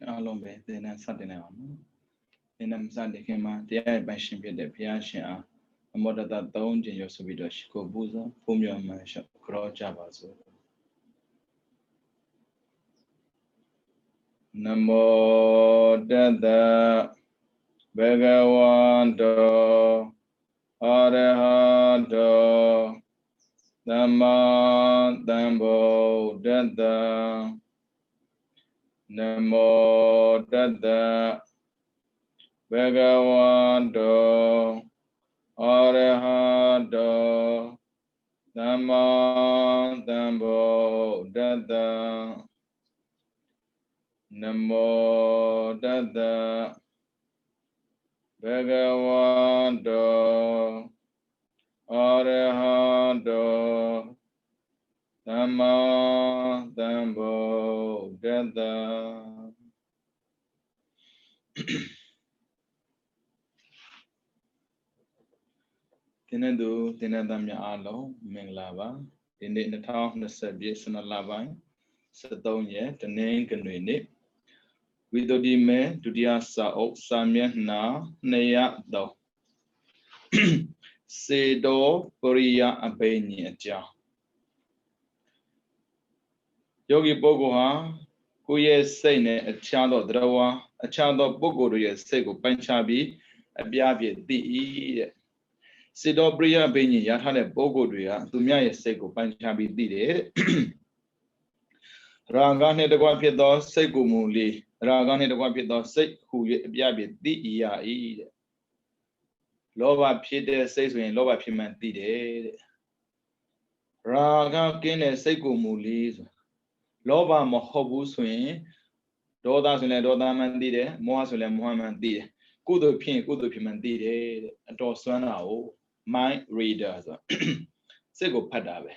Along with the Saturday. In a Sunday came out, the air by shipping the Piasha, a mother that don't in your Subida Shiko Buza, whom your mansion, Crow Javazo. Namo Dada Bhagavando Arahato Dhamma Dhammo Dada Namo Dada Bhagavando Arahato Dhamma Dhammo Dada Namo Dada Bhagavando Arahato Dhamma Dhammo Dada. Tinadu Tinadamya Alo Minglava in the town of Serbia Sanalabai Satonya the name Ganwini Vidodime Dudia Sao Samya Na Naya Do Sedo Puriya Abeni Aja Yogi Bogoha Kuye Sene a Chando Drawa a Chando Bogoria Sego Panchabi a Biabi Di Sedo Bria Beni Yatane Bogoria Tumia Sego Panchabi Di Ragane the Guapido Segumuli Ragane the Guapido Sek who Biabi Di Lova Pide says when Lova Piman did Raga Kine Segumulis Lova Mohobu swing Dodas and Doda Mandide Moasule Mohammed did Good Piman did Dosana my readers Sego Padabe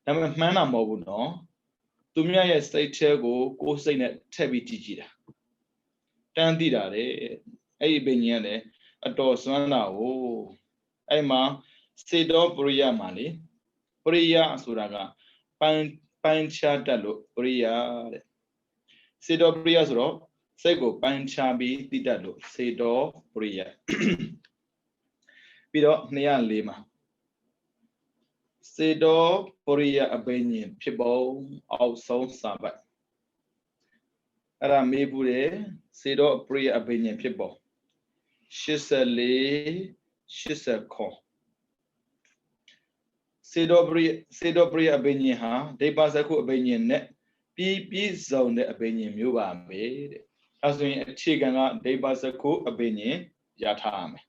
Naman Mana Mobuno Tumia State Chego go say net Tebi Tijida Tandida A Benyane a dosana Emma Sedo Puria Mali Puria Suraga Pancha Dalo Puria Sedo Puria Suro Sego Panchabi Didalo Sedo Puria Pido Nia Lima Sedo Puria Abeni Pibo also Sabat Aramebure Sedo Puria Abeni Pibo Shisale Shisako Sedobri Abeniha, De Basaku Abenian net, P zone the Abenian Muba made, as in Chigana, De Basaku Abenian Yatame.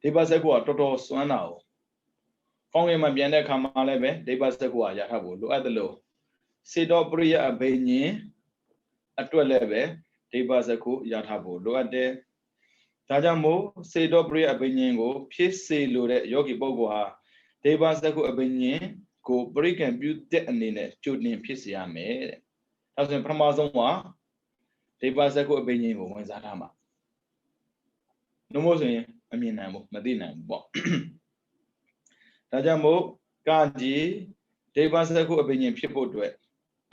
De Basaku Toto Swanao. Kong my Biana Kamalebe, De Basakua Yatabu, look at the low. Sedobri Abenian at 12, De Basaku Yatabu, look at the Tajamo, Sedobri Abenyango, Pisse Lure, Yogi Bogoha, Debasaku Abenye, go break and build detonate, shooting Pissia made. As in Pramazonwa, Debasaku Abenyango, when Zatama. No more saying, I mean, Medina. Tajamo, Gaji, Debasaku Abenyan people do it.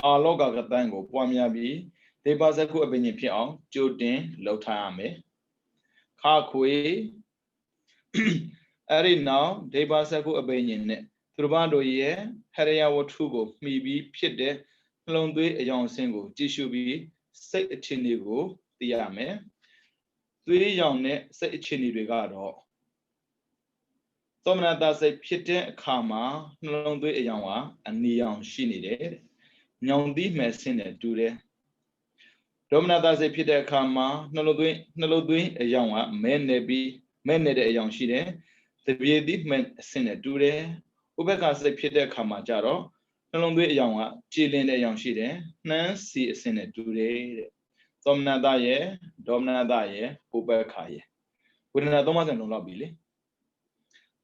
Our loga Gatango, Pamiabi, Debasaku Abenyan Pion, Jodin, Lotame. Kakwe Ari now, Debasaku Abenian, Turbando ye, Haraya Watugo, maybe Piede, Londwe a young single, Jishubi, Set a chinigo, the Yame, 3 young net, set a chini regado. Somna does a Piete Kama, Londwe a young and Neon Shinide, Nyondi Messine do de. Domina does a Piete Kama, Nolodwin a young one, men nebi, men a young shide. The Viedi meant Senate Dure, Ubeka say Peter Kamajaro, Nalondu Yanga, Chilin a young shide, Nancy Senate Dure, Domna Daye, Ubekaye. Within a Thomas and Nobili.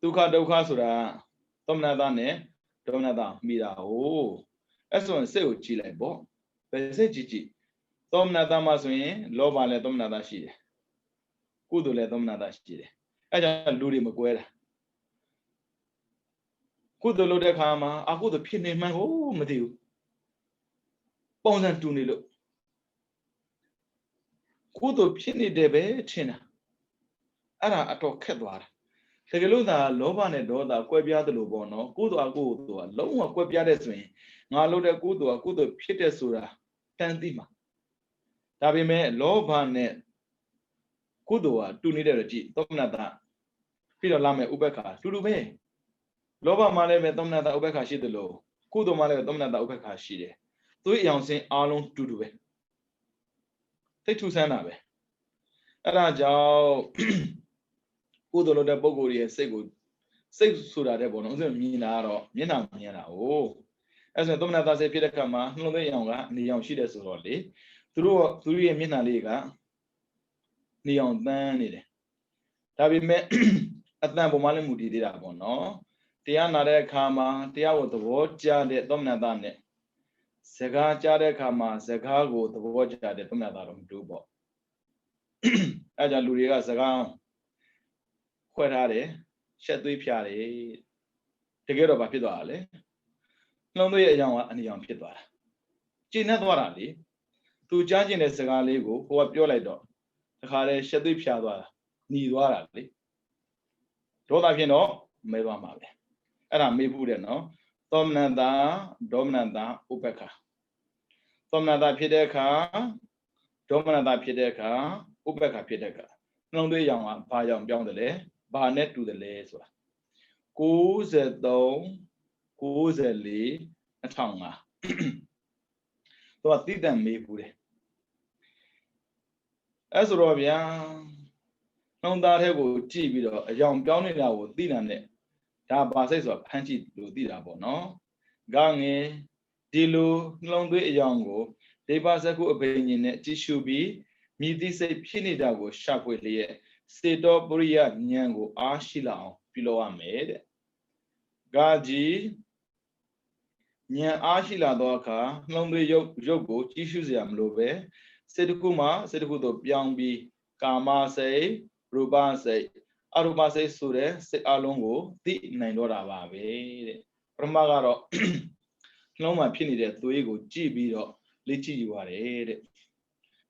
Tuka Dokasura, Domna Dane, Domnada, Mira, oh, as one say Chile bo, but say Gigi. Domna Damaswin, Lova le Domnada Shide. Kudule Domnada Shide. I don't do him a guerra. Good the load Kama, I go the pin in my oh, Matthew. Bones and Tunilo. ကုသိုလ်ဖြစ်နေတယ်ပဲထင်တာအဲ့ဒါအတော်ခက်သွားတာတကယ်လို့သာလောဘနဲ့ဒေါသကွဲပြားသလိုပေါ့နော်ကုသိုလ်အကုသိုလ်ကလုံးဝကွဲပြားတဲ့ဆိုရင်ငါလုပ်တဲ့ကုသိုလ်ကကုသိုလ်ဖြစ်တဲ့ဆိုတာတန်သိမှာဒါပေမဲ့လောဘနဲ့ကုသိုလ်ကတူနေတဲ့ကြည့်သောမနတပြီးတော့လာမယ်ဥပ္ပခါတူတူပဲလောဘမှလည်းပဲသောမနတဥပ္ပခါရှိတယ်လို့ကုသိုလ်မှလည်းပဲသောမနတဥပ္ပခါရှိတယ်သူ့အယောင်စင်းအားလုံးတူတူပဲသိထူဆန်းတာပဲအဲ့ဒါကြောင့်ကုသိုလ်လုပ်တဲ့ပုဂ္ဂိုလ်ရဲ့စိတ်ဆိုတာတဲ့ပေါ့နော်ဥစဉ်မြင်တာကတော့မျက်နှာမြင်တာ哦အဲ့ဆိုသောမနတစိတ်ဖြစ်တဲ့အခါမှာနှလုံးသွင်းအယောင်ကနေအောင်ရှိတယ်ဆိုတော့လေသူတို့ရဲ့မျက်နှာလေးကနေအောင်တန်းနေတယ်ဒါပေမဲ့အတန်ပုံမှန်လည်းမူတည်သေးတာပေါ့နော်တရားနာတဲ့အခါမှာတရားကိုသဘောကျတဲ့သောမနတနဲ့စကားကြားတဲ့အခါမှာစကားကိုသဘောကျတဲ့သောမနတတော့မတူပေါ့အဲ့ကြောင့်လူတွေကစကားခွဲထားတယ်ရှက်သွေးဖြားတယ်တကယ်တော့ဘာဖြစ်သွားတာလဲနှလုံးသွင်းရဲ့အကြောင်းကအနိယံဖြစ်သွားတာကျင့်တတ်သွားတာလေသူကြားကျင်တဲ့စကားလေးကိုကိုကပြောလိုက်တော့တခါလဲရှက်သွေးဖြားသွားတာหนีသွားတာလေဒေါသဖြစ်တော့မဲသွားမှာပဲအဲ့ဒါမေးဖို့တယ်နော်သောမနတဒေါမနတဥပ္ပခါသောမနတဖြစ်တဲ့အခါဒေါမနတဖြစ်တဲ့အခါဥပ္ပခါဖြစ်တဲ့အခါနှလုံးသွင်းရောင်ကဘာကြောင့်ပြောင်းတယ်လဲဘာနဲ့တူတယ်လဲဆိုတာ93 94 2005တော့တိတန်မေးဘူးတယ်အဲ့ဆိုတော့ဗျာနှလုံးသားထဲကိုကြည့်ပြီးတော့အယောင်ပြောင်းနေတာကိုသိတာနဲ့ဒါဘာစိတ်ဆိုတာဖမ်းကြည့်လို့သိတာပေါ့နော်ငါငယ်ဒီလိုနှလုံးသွင်းအယောင်ကိုဒေပါစကုအဘိညာဉ်နဲ့ကြည့်ရှုပြီးမြည်သိစိတ်ဖြစ်နေတာကိုရှာဖွေလျက်စေတောပရိယဉာဏ်ကိုအားရှိလာအောင်ပြုလုပ်ရမယ်တဲ့ဂါကြီးဉာဏ်အားရှိလာသောအခါနှလုံးသွင်းရုပ်ကိုကြည့်ရှုစရာမလိုပဲစေတခုမှစေတခုသို့ပြောင်းပြီးကာမစိတ်ရူပစိတ်အရူပစိတ်ဆိုတဲ့စိတ်အလုံးကိုသိနိုင်တော့တာပါပဲတဲ့ပထမကတော့နှလုံးမှာဖြစ်နေတဲ့သွေးကိုကြည့်ပြီးတော့လေ့ကြည့်ယူရတယ်တဲ့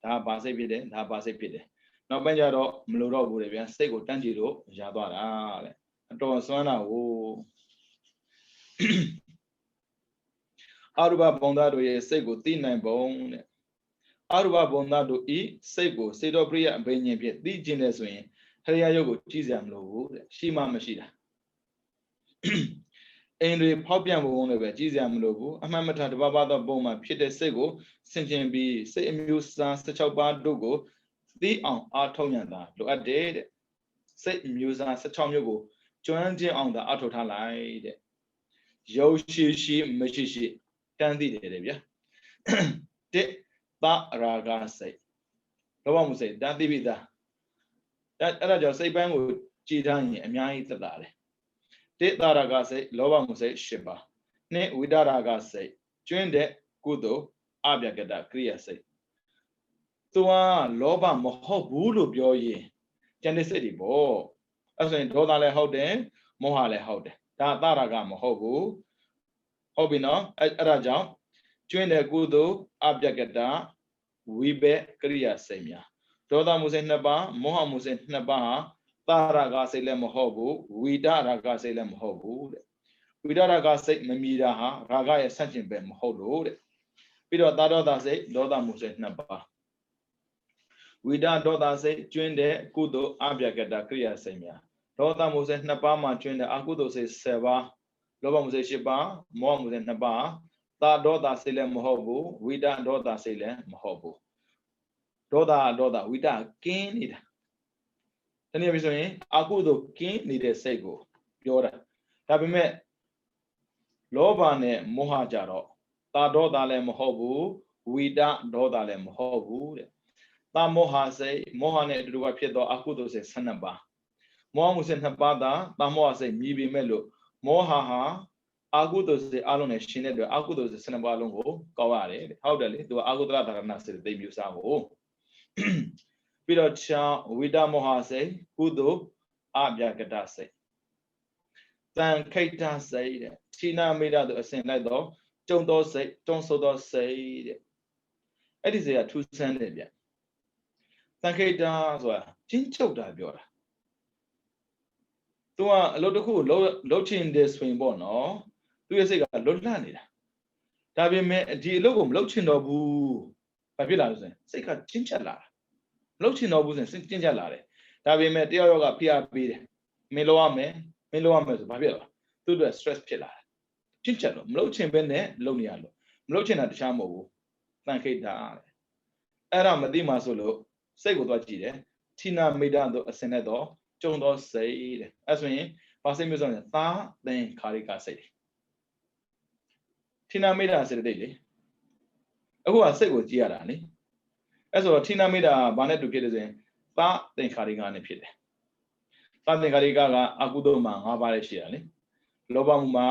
ဒါဘာစိတ်ဖြစ်တယ်ဒါဘာစိတ်ဖြစ်တယ်နောက်ပိုင်းကျတော့မလိုတော့ဘူးလေဗျာစိတ်ကိုတန်းကြည့်လို့ရသွားတာတဲ့အတော်ဆွမ်းတာကိုအရူပဘုံသားတို့ရဲ့စိတ်ကိုသိနိုင်ပုံတဲ့အရူပဘုံသားတို့ဤစိတ်ကိုစေတောပရိယအဘိညာဉ်ဖြင့်သိကျင်တယ်ဆိုရင်ဟရိယယုတ်ကိုကြည့်စရာမလိုဘူးတဲ့ရှိမှမရှိတာအိမ်တွေဖောက်ပြန်ပုံလည်းပဲကြည့်စရာမလိုဘူးအမှန်မထတပါးပါးသောပုံမှာဖြစ်တဲ့စိတ်ကိုဆင်ခြင်ပြီးစိတ်အမျိုးအစား16ပါးတို့ကိုသိအောင်အားထုတ်ရတာလိုအပ်တယ်တဲ့စိတ်အမျိုးအစား16မျိုးကိုကျွမ်းကျင်အောင်သာအားထုတ်ထားလိုက်တဲ့ရုပ်ရှိမရှိတန်းသိတယ်ဗျာတဲ့သရာဂစိတ်လောဘမှုစိတ်တန်းသိပြီသားအဲ့ဒါကြောင့်စိတ်ပိုင်းကိုကြည်ထားရင်အများကြီးသက်သာတယ်တေသရာဂစိတ်လောဘမှုစိတ်10ပါးနှစ်ဝိတရာဂစိတ်ကျွင်းတဲ့ကုသိုလ်အပြကတကရိယာစိတ်သူကလောဘမဟုတ်ဘူးလို့ပြောရင်ကျန်တဲ့စိတ်တွေပေါ့အဲ့ဆိုရင်ဒေါသလည်းဟုတ်တယ်မောဟလည်းဟုတ်တယ်ဒါသရာဂမဟုတ်ဘူးဟုတ်ပြီနော်အဲ့ဒါကြောင့်ကျွင်းတဲ့ကုသိုလ်အပြကတဝိဘကရိယာစိတ်များဒေါသမှုစိတ်2ပါးမောဟမှုစိတ်2ပါးဟာသာရဂစိတ်လည်းမဟုတ်ဘူးဝိတရာဂစိတ်လည်းမဟုတ်ဘူးတဲ့ဝိတရာဂစိတ်မမီတာဟာရာဂရဲ့ဆန့်ကျင်ဘက်မဟုတ်လို့တဲ့ပြီးတော့သာဒေါသစိတ်ဒေါသမှုစိတ်2ပါးဝိတဒေါသစိတ်ကျွင်းတဲ့ကုသိုလ်အပြကတကရိယာစိတ်များဒေါသမှုစိတ်2ပါးမှာကျွင်းတဲ့အကုသိုလ်စိတ်10ပါးလောဘမှုစိတ်10ပါးမောဟမှုစိတ်2ပါးသာဒေါသစိတ်လည်းမဟုတ်ဘူးဝိတဒေါသစိတ်လည်းမဟုတ်ဘူးဒေါသဝိတကင်းနေတာတနည်းပြောရင်အကုသိုလ်ကင်းနေတဲ့စိတ်ကိုပြောတာဒါပေမဲ့လောဘနဲ့မောဟကြတော့သာဒေါသလည်းမဟုတ်ဘူးဝိတဒေါသလည်းမဟုတ်ဘူးတဲ့သာမောဟစိတ်မောဟနဲ့အတူတူဖြစ်သောအကုသိုလ်စိတ်12ပါးမောဟမှုစိတ်2ပါးသာမောဟစိတ်မြည်ပေမဲ့လို့မောဟဟာအကုသိုလ်စိတ်အလုံးနဲ့ရှင်တဲ့အတွက်အကုသိုလ်စိတ်12ပါးလုံးကိုကောက်ရတယ်တဲ့ဟုတ်တယ်လေသူကအကုသလဒါရဏစိတ်သိမျိုးစားကိုပြီးတော့ချာဝိတမောဟစိတ်ကုသိုလ်အပြကတစိတ်တန်ခိတ္တစိတ်တဲ့ဌိနာမိတတို့အစဉ်လိုက်တော့ကြုံသောစိတ်တွန်းဆိုသောစိတ်တဲ့အဲ့ဒီစိတ်ကထူးဆန်းတယ်ဗျ တန်ခိတဆိုတာချင်းချုပ်တာပြောတာသူကအလုပ်တစ်ခုလှုပ်ချင်တယ်ဆိုရင်ပေါ့နော်သူရဲ့စိတ်ကလွတ်လပ်နေတာဒါပေမဲ့ဒီအလုပ်ကိုမလုပ်ချင်တော့ဘူးဘာဖြစ်လာလို့ဆိုရင်စိတ်ကချင်းချက်လာတာမလုပ်ချင်တော့ဘူးဆိုရင်စိတ်ချင်းချက်လာတယ်ဒါပေမဲ့တယောက်ယောက်ကဖိအားပေးတယ်မင်းလုပ်ရမယ်ဆိုဘာဖြစ်လဲသူ့အတွက် stress ဖြစ်လာတယ်ချင်းချက်လို့မလုပ်ချင်ဘဲနဲ့လုပ်နေရလို့မလုပ်ချင်တာတခြားမဟုတ်ဘူးတန်ခိတအဲ့ဒါမသိမှဆိုလို့စိတ်ကိုသွားကြည့်တယ်ဌိနမိတတို့အစင်နဲ့တော့ကျုံတော့စိတ်တဲ့အဲ့ဆိုရင်ဘာစိတ်မျိုးဆိုရင်သာသင်္ခါရိကစိတ်ဌိနမိတစေတသိက်လေအခုကစိတ်ကိုကြည့်ရတာလေအဲ့ဆိုတော့ဌိနမိတဘာနဲ့တူဖြစ်လဲဆိုရင်သာသင်္ခါရိကနဲ့ဖြစ်တယ်သာသင်္ခါရိကကအကုသိုလ်မှာ5ပါးလေးရှိတာလေလောဘမှုမှာ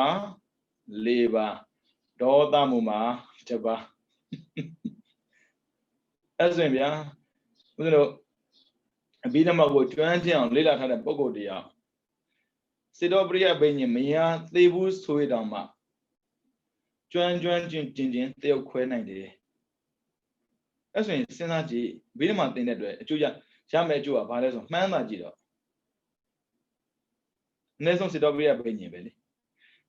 4ပါးဒေါသမှုမှာ1ပါးအဲ့ဆိုရင်ဗျာဦးဇင်းတို့အဘိဓမ္မာကိုကျွမ်းကျင်အောင်လေ့လာထားတဲ့ပုဂ္ဂိုလ်တရားစေတောပရိယဘိညာမရသေးဘူးဆိုရတော့မှကျွမ်းကျင်တယောက်ခွဲနိုင်တယ်အဲ့ဆိုရင်စဉ်းစားကြည့်အဘိဓမ္မာသင်တဲ့အတွက်အကျိုးရမယ်အကျိုးကဘာလဲဆိုမှန်းသာကြည့်တော့အနည်းဆုံးစေတောပရိယဘိညာပဲလေ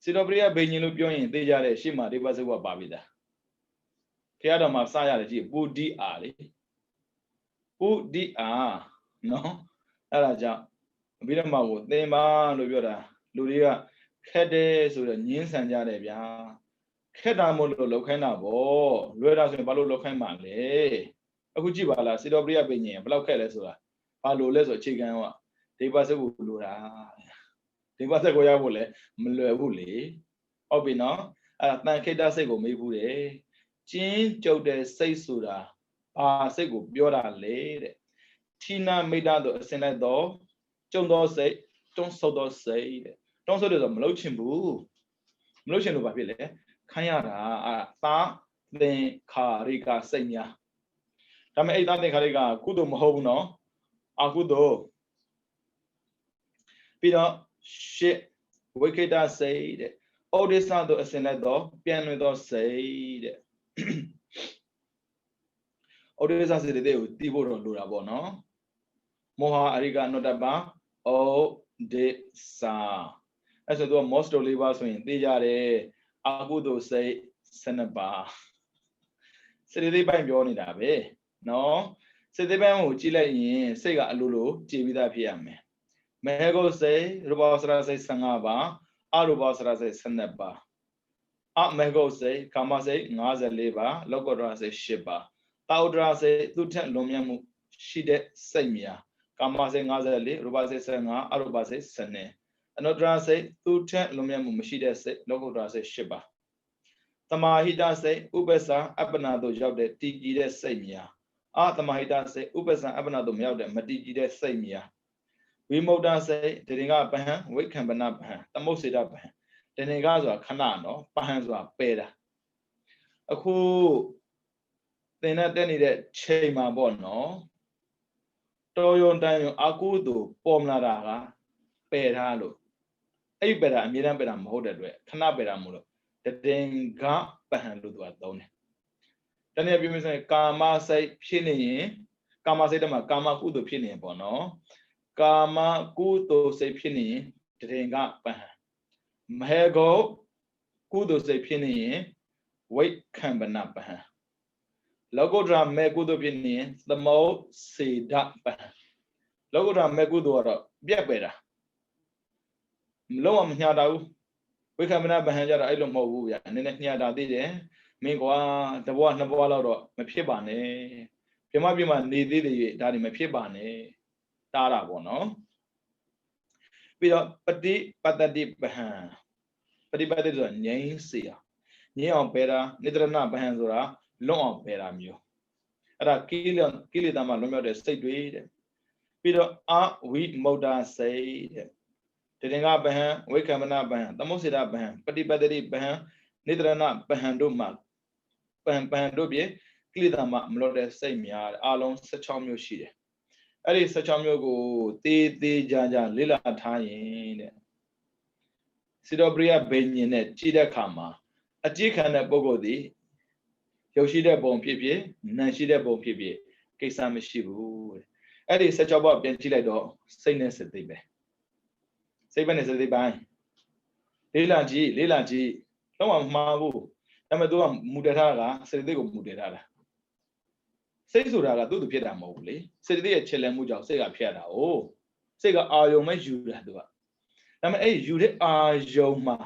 စေတောပရိယဘိညာလို့ပြောရင်သိကြတဲ့ရှေ့မှာဒီပါစဝပါပြီသားဘုရားတော်မှာစရတယ်ကြည့်ပုဒ္ဓိအာလေပုဒ္ဓိအာနော်အဲ့ဒါကြောင့်အဘိဓမ္မာကိုသင်ပါလို့ပြောတာလူတွေကခက်တယ်ဆိုတော့ညင်းဆန်ကြတယ်ဗျာခက်တာမို့လို့လောက်ခိုင်းတာဗောလွယ်တာဆိုရင်ဘာလို့လောက်ခိုင်းမှာလဲအခုကြည့်ပါလားစေတောပရိယပင်ကြီးဘယ်လောက်ခက်လဲဆိုတာဘာလို့လဲဆိုအခြေခံကဒေဝစက်ကိုလိုတာဒေဝစက်ကိုရဖို့လဲမလွယ်ဘူးလေဟုတ်ပြီနော်အဲ့ဒါတန်ခိတစိတ်ကိုမေးဘူးတယ်ကျင်းကြုတ်တဲ့စိတ်ဆိုတာဘာစိတ်ကိုပြောတာလဲတဲ့ဌိနမိတတို့အစင်လိုက်တော့ကျုံသောစိတ်တွန်းဆုတ်သောစိတ်တဲ့တွန်းဆုတ်တယ်ဆိုမလုပ်ချင်ဘူးမလုပ်ချင်လို့ဘာဖြစ်လဲခိုင်းရတာသာသင်္ခါရိကစိတ်များဒါပေမဲ့အဲ့သာသင်္ခါရိကကုသိုလ်မဟုတ်ဘူးနော်အကုသိုလ်ပြီးတော့ရှစ်ဝိခိတစိတ်တဲ့ဩဒိသတို့အစင်လိုက်တော့ပြန်လွင်သောစိတ်တဲ့ဩဒိသစိတ်တွေကိုတီးဖို့တော့လိုတာပေါ့နော်မောဟအရိကနောတ္တပဩဒိသအဲ့ဆိုတော့ most 4ပါဆိုရင်သိကြတယ်အကုသိုလ်စိတ်12ပါးစေတသိက်ပိုင်းပြောနေတာပဲနော်စေတသိက်ပိုင်းကိုကြည့်လိုက်ရင်စိတ်ကအလိုလိုကြည်ပြီးသားဖြစ်ရမယ်မေဂုစိတ်ရူပဝဆရာစိတ်15ပါးအရူပဝဆရာစိတ်12ပါးအမေဂုစိတ်ကာမစိတ်54ပါးလောကုတ္တရာစိတ်10ပါးတာဥဒရာစိတ်သူထက်လွန်မြတ်မှုရှိတဲ့စိတ်များကာမစိတ်54ရူပစိတ်15အရူပစိတ်12အနုတ္တရာစိတ်သူထက်လွန်မြတ်မှုမရှိတဲ့စိတ်လောကုတ္တရာစိတ်10ပါးသမာဟိတစိတ်ဥပ္ပစ္စာအပ္ပနာတို့ရောက်တဲ့တည်ကြည်တဲ့စိတ်များအသမာဟိတစိတ်ဥပ္ပစ္စာအပ္ပနာတို့မရောက်တဲ့မတည်ကြည်တဲ့စိတ်များဝိမု ക്ത စိတ်တရင်ကပဟံဝိခံပနပဟံသမုတ်စေတပဟံတရင်ကဆိုတာခဏနော်ပဟံဆိုတာပယ်တာအခုသင်နဲ့တက်နေတဲ့ချိန်မှာပေါ့နော်တော်ရုံတန်ရုံအကုသို့ပေါ်မလာတာကပယ်ထားလို့အဲ့ပယ်တာအမြဲတမ်းပယ်တာမဟုတ်တဲ့အတွက်ခဏပယ်တာမဟုတ်လို့တရင်ကပဟံလို့သူကသုံးတယ်တနည်းပြောမယ်ဆိုရင်ကာမစိတ်ဖြစ်နေရင်ကာမစိတ်တမှာကာမကုသို့ဖြစ်နေရင်ပေါ့နော်ကာမကုသိုလ်စိတ်ဖြစ်နေရင်တရင်ကပဟံမဟေကောကုသိုလ်စိတ်ဖြစ်နေရင်ဝိခံပနပဟံလောကုတ္တရာမေကုသိုလ်ဖြစ်နေရင်သမုတ်စေတပဟံလောကုတ္တရာမေကုသိုလ်ကတော့ပြက်ပယ်တာမလုံးဝမညာတာဘူးဝိခံပနပဟံကြတော့အဲ့လိုမဟုတ်ဘူးဗျာနည်းနည်းညာတာသိတယ်မင်းကွာတဘွားနှစ်ဘွားလောက်တော့မဖြစ်ပါနဲ့ပြမနေသေးတယ်ဒါတွေမဖြစ်ပါနဲ့တားတာပေါ့နော်ပြီးတော့ပฏิပတ္တိပဟံပฏิပတ္တိဆိုတာငြိမ်းစေတာငြိမ်းအောင်ပယ်တာနိတရဏပဟံဆိုတာလွတ်အောင်ပယ်တာမျိုးအဲ့ဒါကိလေသာမှလွတ်မြောက်တဲ့စိတ်တွေတဲ့ပြီးတော့အဝိမု ക്ത စိတ်တဲ့တရင်ကပဟံဝိခံမနပဟံသမုတ်စေတပဟံပฏิပတ္တိပဟံနိတရဏပဟံတို့မှပဟံတို့ပြကိလေသာမှမလွတ်တဲ့စိတ်များအလုံး16မျိုးရှိတယ်အဲ့ဒီ16မျိုးကိုသေးကြလေ့လာထားရင်တဲ့စေတောပရိယဘိညာဉ်နဲ့ကြည့်တဲ့အခါမှာအကြည့်ခံတဲ့ပုဂ္ဂိုလ်သည်ရုပ်ရှိတဲ့ပုံဖြစ်ဖြစ်နာမ်ရှိတဲ့ပုံဖြစ်ဖြစ်ကိစ္စမရှိဘူးတဲ့ အဲ့ဒီ16ဘောပြန်ကြည့်လိုက်တော့စိတ်နဲ့စိတ်သိပဲစိတ်ပဲနဲ့စိတ်သိပိုင်းလေးလာကြည့်တော့မှမမှားဘူးဒါပေမဲ့သူကမူတည်ထားတာကစိတ်သိကိုမူတည်ထားတာစိတ်ဆိုတာကသူ့သူဖြစ်တာမဟုတ်ဘူးလေစိတ်သိရဲ့ချစ်လက်မှုကြောင့်စိတ်ကဖြစ်တာ哦စိတ်ကအာယုံမဲ့ယူတာသူကဒါပေမဲ့အဲ့ယူတဲ့အာယုံမှာ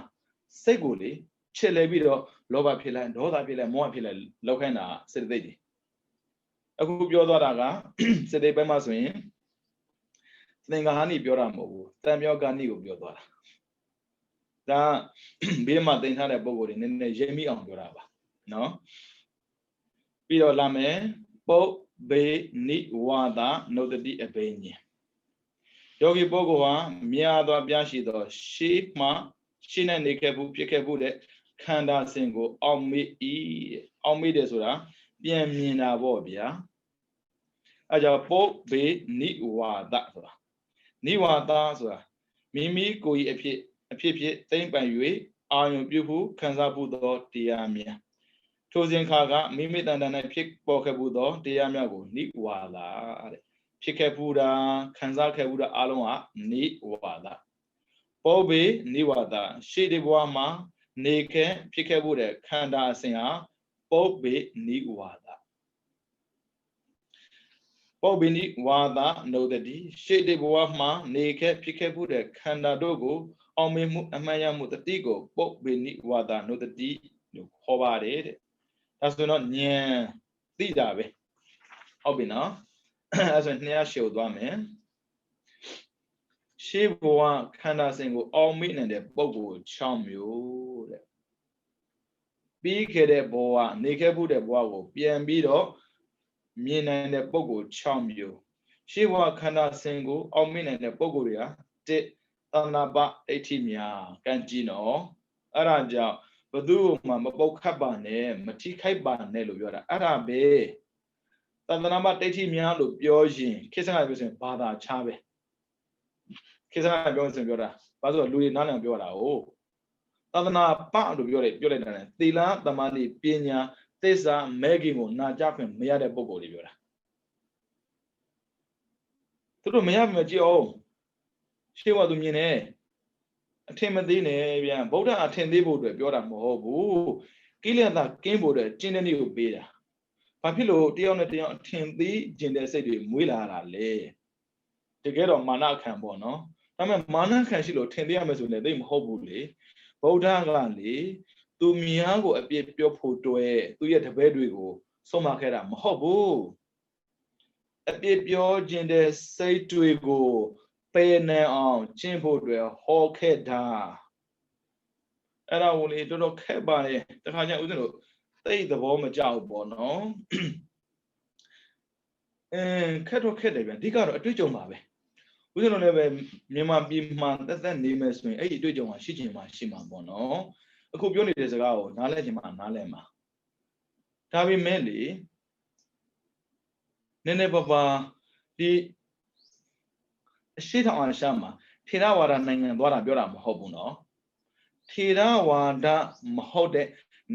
စိတ်ကိုလေချစ်လဲပြီးတော့လောဘဖြစ်လိုက်ဒေါသဖြစ်လိုက်မောဟဖြစ်လိုက်လောက်ခိုင်းတာစိတ်သိတွေအခုပြောသွားတာကစိတ်သိပိုင်းမှာဆိုရင်သင်္ဃာဟနိပြောတာမဟုတ်ဘူးတန်ပြောကနိကိုပြောသွားတာဒါဘေးမှာတင်ထားတဲ့ပုံကိုယ်တွေနည်းနည်းရိပ်မိအောင်ပြောတာပါနော်ပြီးတော့လာမယ်ပုတ်ဘေနိဝါဒနုတ္တိအဘိညာဉ်ယောဂီပုဂ္ဂိုလ်ဟာမြာသောပြရှိသောရှေးမှရှင်းနေခဲ့ဘူးဖြစ်ခဲ့ဘူးတဲ့ခန္ဓာစဉ်ကိုအောက်မေ့အောက်မေ့တယ်ဆိုတာပြန်မြင်တာပေါ့ဗျာအဲကြောင့်ပုတ်ဘေနိဝါဒဆိုတာနိဝါဒဆိုတာမိမိကိုယ်၏အဖြစ်သိမ့်ပိုင်၍အာယုံပြုဖို့ခံစားဖို့သောတရားများထိုစဉ်ခါကမိမိတန်တန်၌ဖြစ်ပေါ်ခဲ့ဖို့သောတရားများကိုနိဝါဒတဲ့ဖြစ်ခဲ့ဘူးတာခံစားခဲ့ဘူးတာအလုံးကနိဝါဒပုတ်ဘေနိဝါဒရှေးဒီဘဝမှာနေခဲ့ဖြစ်ခဲ့ဖို့တဲ့ခန္ဓာအစဉ်ဟာပုတ်ဘေနိဝါဒပုတ်ဘေနိဝါဒနုတ္တိရှေးဒီဘဝမှာနေခဲ့ဖြစ်ခဲ့ဖို့တဲ့ခန္ဓာတို့ကိုအောင်မေမှုအမှန်ရမှုတတိကိုပုတ်ဘေနိဝါဒနုတ္တိလို့ခေါ်ပါတယ်တဲ့ဒါဆိုတော့ဉာဏ်သိတာပဲဟုတ်ပြီနော်အဲဆို200ရှုပ်သွားမယ်ရှေးဘဝခန္ဓာစဉ်ကိုအောင်မေ့နေတဲ့ပုဂ္ဂိုလ်6မျိုးတဲ့ပြီးခဲ့တဲ့ဘဝနေခဲ့မှုတဲ့ဘဝကိုပြန်ပြီးတော့မြင်နိုင်တဲ့ပုဂ္ဂိုလ်6မျိုးရှေးဘဝခန္ဓာစဉ်ကိုအောင်မေ့နေတဲ့ပုဂ္ဂိုလ်တွေက1သန္နာပဒိဋ္ဌိများကံကြည့်နော်အဲ့ဒါကြောင့်ဘသူမှမပုတ်ခတ်ပါနဲ့မထိခိုက်ပါနဲ့လို့ပြောတာအဲ့ဒါပဲသန္နာပဒိဋ္ဌိများလို့ပြောရင်ခေတ်စကားပြောရင်ဘာသာခြားပဲခေတ်စကားပြောရင်ပြောတာဘာလို့လူတွေနားလည်ပြောတာ哦သန္နာပလို့ပြောလိုက်တာသီလသမာဓိပညာသစ္စာမဲခင်ကိုနာကြခွင့်မရတဲ့ပုဂ္ဂိုလ်တွေပြောတာသူတို့မရမကြည့်အောင်ရှေ့ဝါသူမြင်နေအထင်မသေးနဲ့ဗျာဗုဒ္ဓအထင်သေးဖို့အတွက်ပြောတာမဟုတ်ဘူးကိလေသာကင်းဖို့အတွက်ကျင့်တဲ့နည်းကိုပေးတာဘာဖြစ်လို့တယောက်နဲ့တယောက်အထင်သေးကျင်တဲ့စိတ်တွေမွေးလာတာလဲတကယ်တော့မာနခံပေါ့နော်ဒါပေမဲ့မာနခံရှိလို့ထင်သေးရမယ်ဆိုရင်လည်းသိမဟုတ်ဘူးလေဗုဒ္ဓကလေသူများကိုအပြစ်ပြောဖို့တွဲသူရဲ့တပည့်တွေကိုဆုံးမခဲ့တာမဟုတ်ဘူးအပြစ်ပြောခြင်းတဲ့စိတ်တွေကိုပယ်နိုင်အောင်ကျင့်ဖို့အတွက်ဟောခဲ့တာအဲ့ဒါကိုလေတော်တော်ခက်ပါတယ်တခါကျဦးဇင်းတို့သိသဘောမကျဘူးပေါ့နော်ခက်တော့ခက်တယ်ဗျအဓိကတော့အတွေ့အကြုံပါပဲဦးဇင်းတို့လည်းပဲမြန်မာပြည်မှာသက်နေမယ်ဆိုရင်အဲ့ဒီအတွေ့အကြုံကရှိချင်မှရှိမှာပေါ့နော်အခုပြောနေတဲ့စကားကိုနားလဲချင်မှနားလဲမှာဒါပေမဲ့လေနည်းနည်းပါးပါဒီအရှိတောင်အာရှမှာထေရဝါဒနိုင်ငံသွားတာပြောတာမဟုတ်ဘူးနော်ထေရဝါဒမဟုတ်တဲ့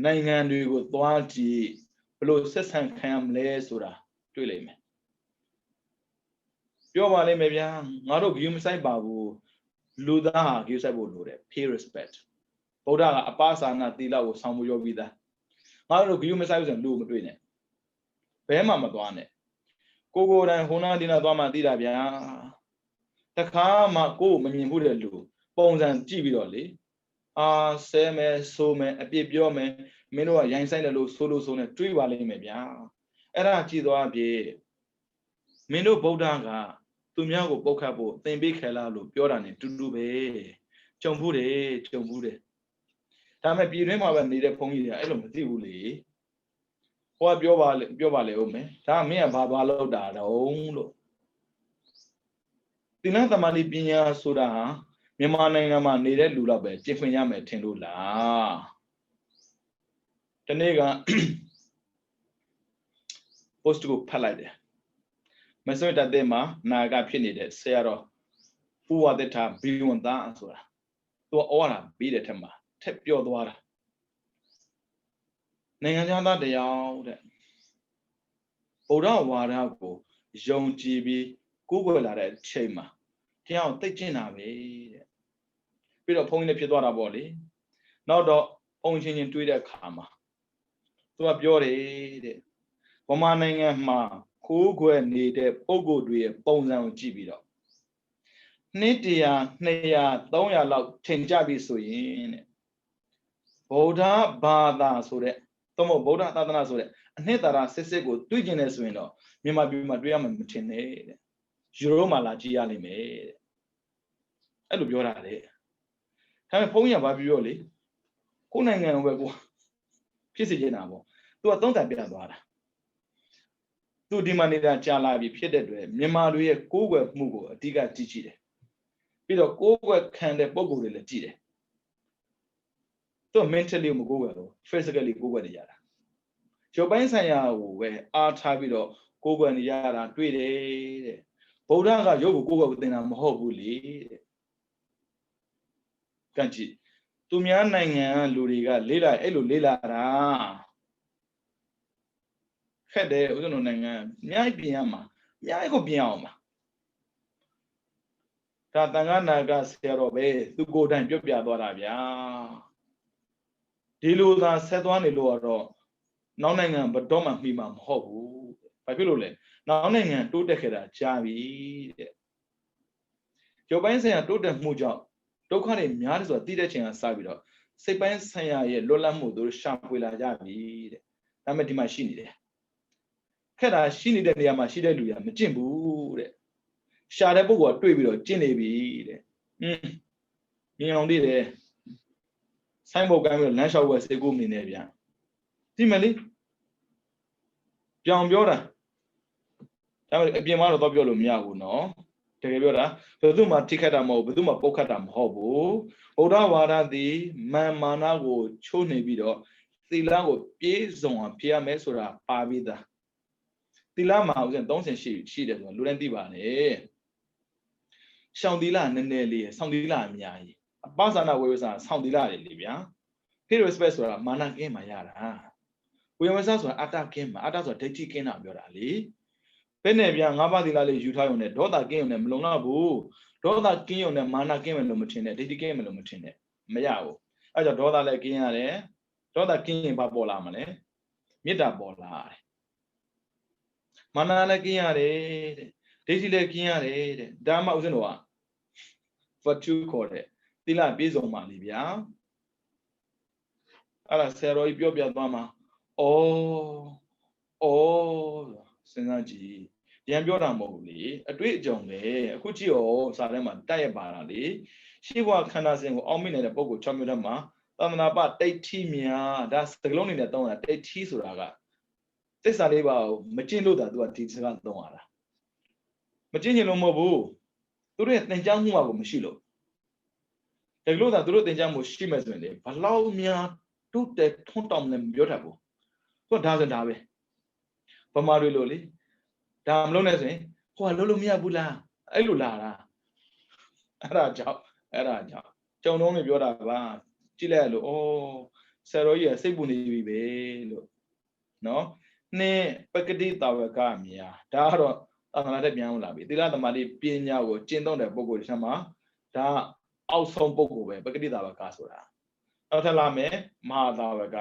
နိုင်ငံတွေကိုသွားကြည့်ဘယ်လိုဆက်ဆံခံရမလဲဆိုတာတွေ့လိမ့်မယ်ပြောပါလိမ့်မယ်ဗျာငါတို့ဂရုမစိုက်ပါဘူးလူသားဟာဂရုစိုက်ဖို့လိုတယ် pay respect ဗုဒ္ဓကအပါစာနာသီလကိုဆောင်မှုရောပြီးသားငါတို့ဂရုမစိုက်ဘူးဆိုရင်လူမတွေ့နဲ့ဘဲမှမသွားနဲ့ကိုယ်တိုင်ဟိုနာဒီနာသွားမှသိတာဗျာတခါမှကိုယ်မမြင်ဘူးတဲ့လူပုံစံကြည့်ပြီးတော့လေဆဲမယ်ဆိုမယ်အပြစ်ပြောမယ်မင်းတို့ကရိုင်းဆိုင်တယ်လို့ဆိုလို့ဆိုနေတွေးပါလိမ့်မယ်ဗျာအဲ့ဒါကြည့်သွားပြီမင်းတို့ဗုဒ္ဓကသူများကိုပုတ်ခတ်ဖို့သင်ပေးခဲလားလို့ပြောတာ ਨੇ တူတူပဲကြုံဘူးတယ်ဒါပေမဲ့ပြည်တွင်းမှာပဲနေတဲ့ဘုန်းကြီးတွေကအဲ့လိုမသိဘူးလေဟိုကပြောပါလေဦးမယ်ဒါမင်းကဘာလောက်တာတုံးလို့သီလသမာဓိပညာဆိုတာမြန်မာနိုင်ငံမှာနေတဲ့လူတော့ပဲကျင့်ခွင့်ရမယ်ထင်လို့လားဒီနေ့က post ကိုဖတ်လိုက်တယ်မဆွေတတဲ့မှာနာဂဖြစ်နေတဲ့ဆရာတော်ဥဝဒတ္ထဘိဝန္တဆိုတာသူဩဝါဒပေးတဲ့ထက်မှာထက်ပြောသွားတာနိုင်ငံသားတရားတဲ့ဗုဒ္ဓဝါဒကိုယုံကြည်ပြီး Google လာတဲ့ချိန်မှာတရားကိုသိကျင့်တာပဲတဲ့ပြီးတော့ဘုန်းကြီးနဲ့ဖြစ်သွားတာပေါ့လေနောက်တော့ဘုန်းချင်းချင်းတွေ့တဲ့အခါမှာသူကပြောတယ်တဲ့ဗမာနိုင်ငံမှာခိုးခွဲနေတဲ့ပုံကိုယ်တွေရဲ့ပုံစံကိုကြည့်ပြီးတော့နှစ်100 200 300လောက်ချိန်ကြပြီဆိုရင်တဲ့ဗုဒ္ဓဘာသာဆိုတဲ့သို့မဟုတ်ဗုဒ္ဓသာသနာဆိုတဲ့အနှစ်သာရစစ်ကိုတွေ့ကျင်နေဆိုရင်တော့မြန်မာပြည်မှာတွေ့ရမှာမထင်နဲ့တဲ့ယူရိုမှာလာကြည့်ရလိမ့်မယ်တဲ့အဲ့လိုပြောတာလေဒါပေမဲ့ဘုန်းကြီးကဘာပြောလေကိုယ်နိုင်ငံကိုပဲကိုဖြစ်စေချင်တာပေါ့သူကသုံးသပ်ပြသွားတာသူဒီမှာနေတာကြာလာပြီဖြစ်တဲ့အတွက်မြန်မာတွေရဲ့ကိုးကွယ်မှုကိုအဓိကကြည့်ကြည့်တယ်ပြီးတော့ကိုးကွယ်ခံတဲ့ပုံကိုယ်တွေလည်းကြည့်တယ်သူ mentally မကိုးကွယ်ဘူး physically ကိုးကွယ်နေကြတာရုပ်ပိုင်းဆိုင်ရာကိုပဲအားထားပြီးတော့ကိုးကွယ်နေရတာတွေ့တယ်တဲ့ဗုဒ္ဓကရုပ်ကိုကိုးကွယ်သင်တာမဟုတ်ဘူးလေတဲ့ကန့်ကြည့်သူများနိုင်ငံလူတွေကလေးလာအဲ့လိုလေးလာတာခက်တယ်ဦးဇင်းတို့နိုင်ငံအများကြီးပြင်ရမှာအများကြီးကိုပြင်အောင်ပါဒါတန်ခါနာကဆရာတော်ပဲသူကိုယ်တိုင်ပြောပြသွားတာဗျာဒီလိုသာဆက်သွားနေလို့တော့နောက်နိုင်ငံဘယ်တော့မှမှီမှာမဟုတ်ဘူးဘာဖြစ်လို့လဲနောက်နိုင်ငံတိုးတက်ခဲ့တာကြာပြီတဲ့ရုပ်ပိုင်းဆိုင်ရာတိုးတက်မှုကြောင့်ဒုက္ခတွေများတယ်ဆိုတာသိတဲ့ချိန်ကစပြီးတော့စိတ်ပိုင်းဆိုင်ရာရဲ့လွတ်လပ်မှုတို့ရှာဖွေလာကြပြီတဲ့ဒါပေမဲ့ဒီမှာရှိနေတယ်ခက်တာရှိနေတဲ့နေရာမှာရှိတဲ့လူကမကျင့်ဘူးတဲ့ရှာတဲ့ပုဂ္ဂိုလ်ကတွေ့ပြီးတော့ကျင့်နေပြီတဲ့မြင်အောင်သိတယ်ဆိုင်ဘုတ်ကမ်းပြီးတော့လမ်းလျှောက်ဝယ်စိတ်ကူးမြင်နေဗျာဒီမလေးပြောင်ပြောတာဒါပေမဲ့အပြင်မှာတော့ပြောလို့မရဘူးနော်တကယ်ပြောတာဘယ်သူမှထိခတ်တာမဟုတ်ဘယ်သူမှပုတ်ခတ်တာမဟုတ်ဘူးဗုဒ္ဓဝါဒသည်မာမာနကိုချိုးနေပြီးတော့သီလကိုပြည့်စုံအောင်ဖြစ်ရမယ်ဆိုတာပါပြီးသားသီလမှာဥစဉ်30ရှိတယ်ဆိုတော့လူတိုင်းသိပါနဲ့ရှောင်သီလနည်းနည်းလေးဆောင်းသီလအများကြီးအပ္ပဇာနာဝေဝဆာဆောင်းသီလတွေလေဗျာဖိရစပက်ဆိုတာမာနကင်းမှရတာဝေဝဆာဆိုတာအတ္တကင်းမှအတ္တဆိုတာဒိဋ္ဌိကင်းတာပြောတာလေဘယ်နဲ့ဗျာ၅ပါးသီလလေးယူထားရုံနဲ့ဒေါသကင်းရုံနဲ့မလုံလောက်ဘူးဒေါသကင်းရုံနဲ့မာနကင်းမယ်လို့မထင်နဲ့ဒိဋ္ဌိကင်းမယ်လို့မထင်နဲ့မရဘူးအဲကြောင့်ဒေါသလည်းကင်းရတယ်ဒေါသကင်းရင်ဘာပေါ်လာမလဲမေတ္တာပေါ်လာတယ်မာနလည်းကင်းရတယ်တဲ့ဒိဋ္ဌိလည်းကင်းရတယ်တဲ့ဒါမှဥစဉ်တော့ virtue ခေါ်တဲ့သီလပြည့်စုံပါလိဗျာအဲ့ဒါဆရာတော်ကြီးပြောပြသွားမှာဩစဉ်းစားကြည့်ပြန်ပြောတာမဟုတ်ဘူးလေအတွေ့အကြုံပဲအခုကြည့်ရောစာထဲမှာတက်ရပါတာလေရှေးဘဝခန္ဓာစဉ်ကိုအောက်မိနေတဲ့ပုံကို6မျိုးထဲမှာသာသနာပတိဋ္ဌိများဒါစကလုံးနေနဲ့သုံးတာတိဋ္ဌိဆိုတာကသစ္စာလေးပါကိုမကျင့်လို့တာသူကဒီစကားသုံးရတာမကျင့်ရင်လို့မဟုတ်ဘူးသူတို့ရဲ့သင်ကြားမှုမှာကိုမရှိလို့တကယ်လို့သာသူတို့သင်ကြားမှုရှိမယ်ဆိုရင်လေဘလောက်များတိုးတက်ထွန်းတောင်းလည်းမပြောတတ်ဘူးသူကဒါဆိုဒါပဲဗမာတွေလို့လေဒါမလုပ်နဲ့ဆိုရင်ဟိုကလုပ်လို့မရဘူးလားအဲ့လိုလာတာအဲ့ဒါကြောင့်ကြုံလုံးတွေပြောတာပါကြည့်လိုက်လို့ဆရာတော်ကြီးကစိတ်ပူနေပြီပဲလို့နော်နှစ်ပကတိတာဝကမြာဒါကတော့သာသနာတက်ပြန်လာပြီသီလသမာဓိပညာကိုကျင့်သုံးတဲ့ပုဂ္ဂိုလ်တွေဆံမှာဒါအောက်ဆုံးပုဂ္ဂိုလ်ပဲပကတိတာဝကဆိုတာနောက်ထပ်လာမယ်မဟာတာဝက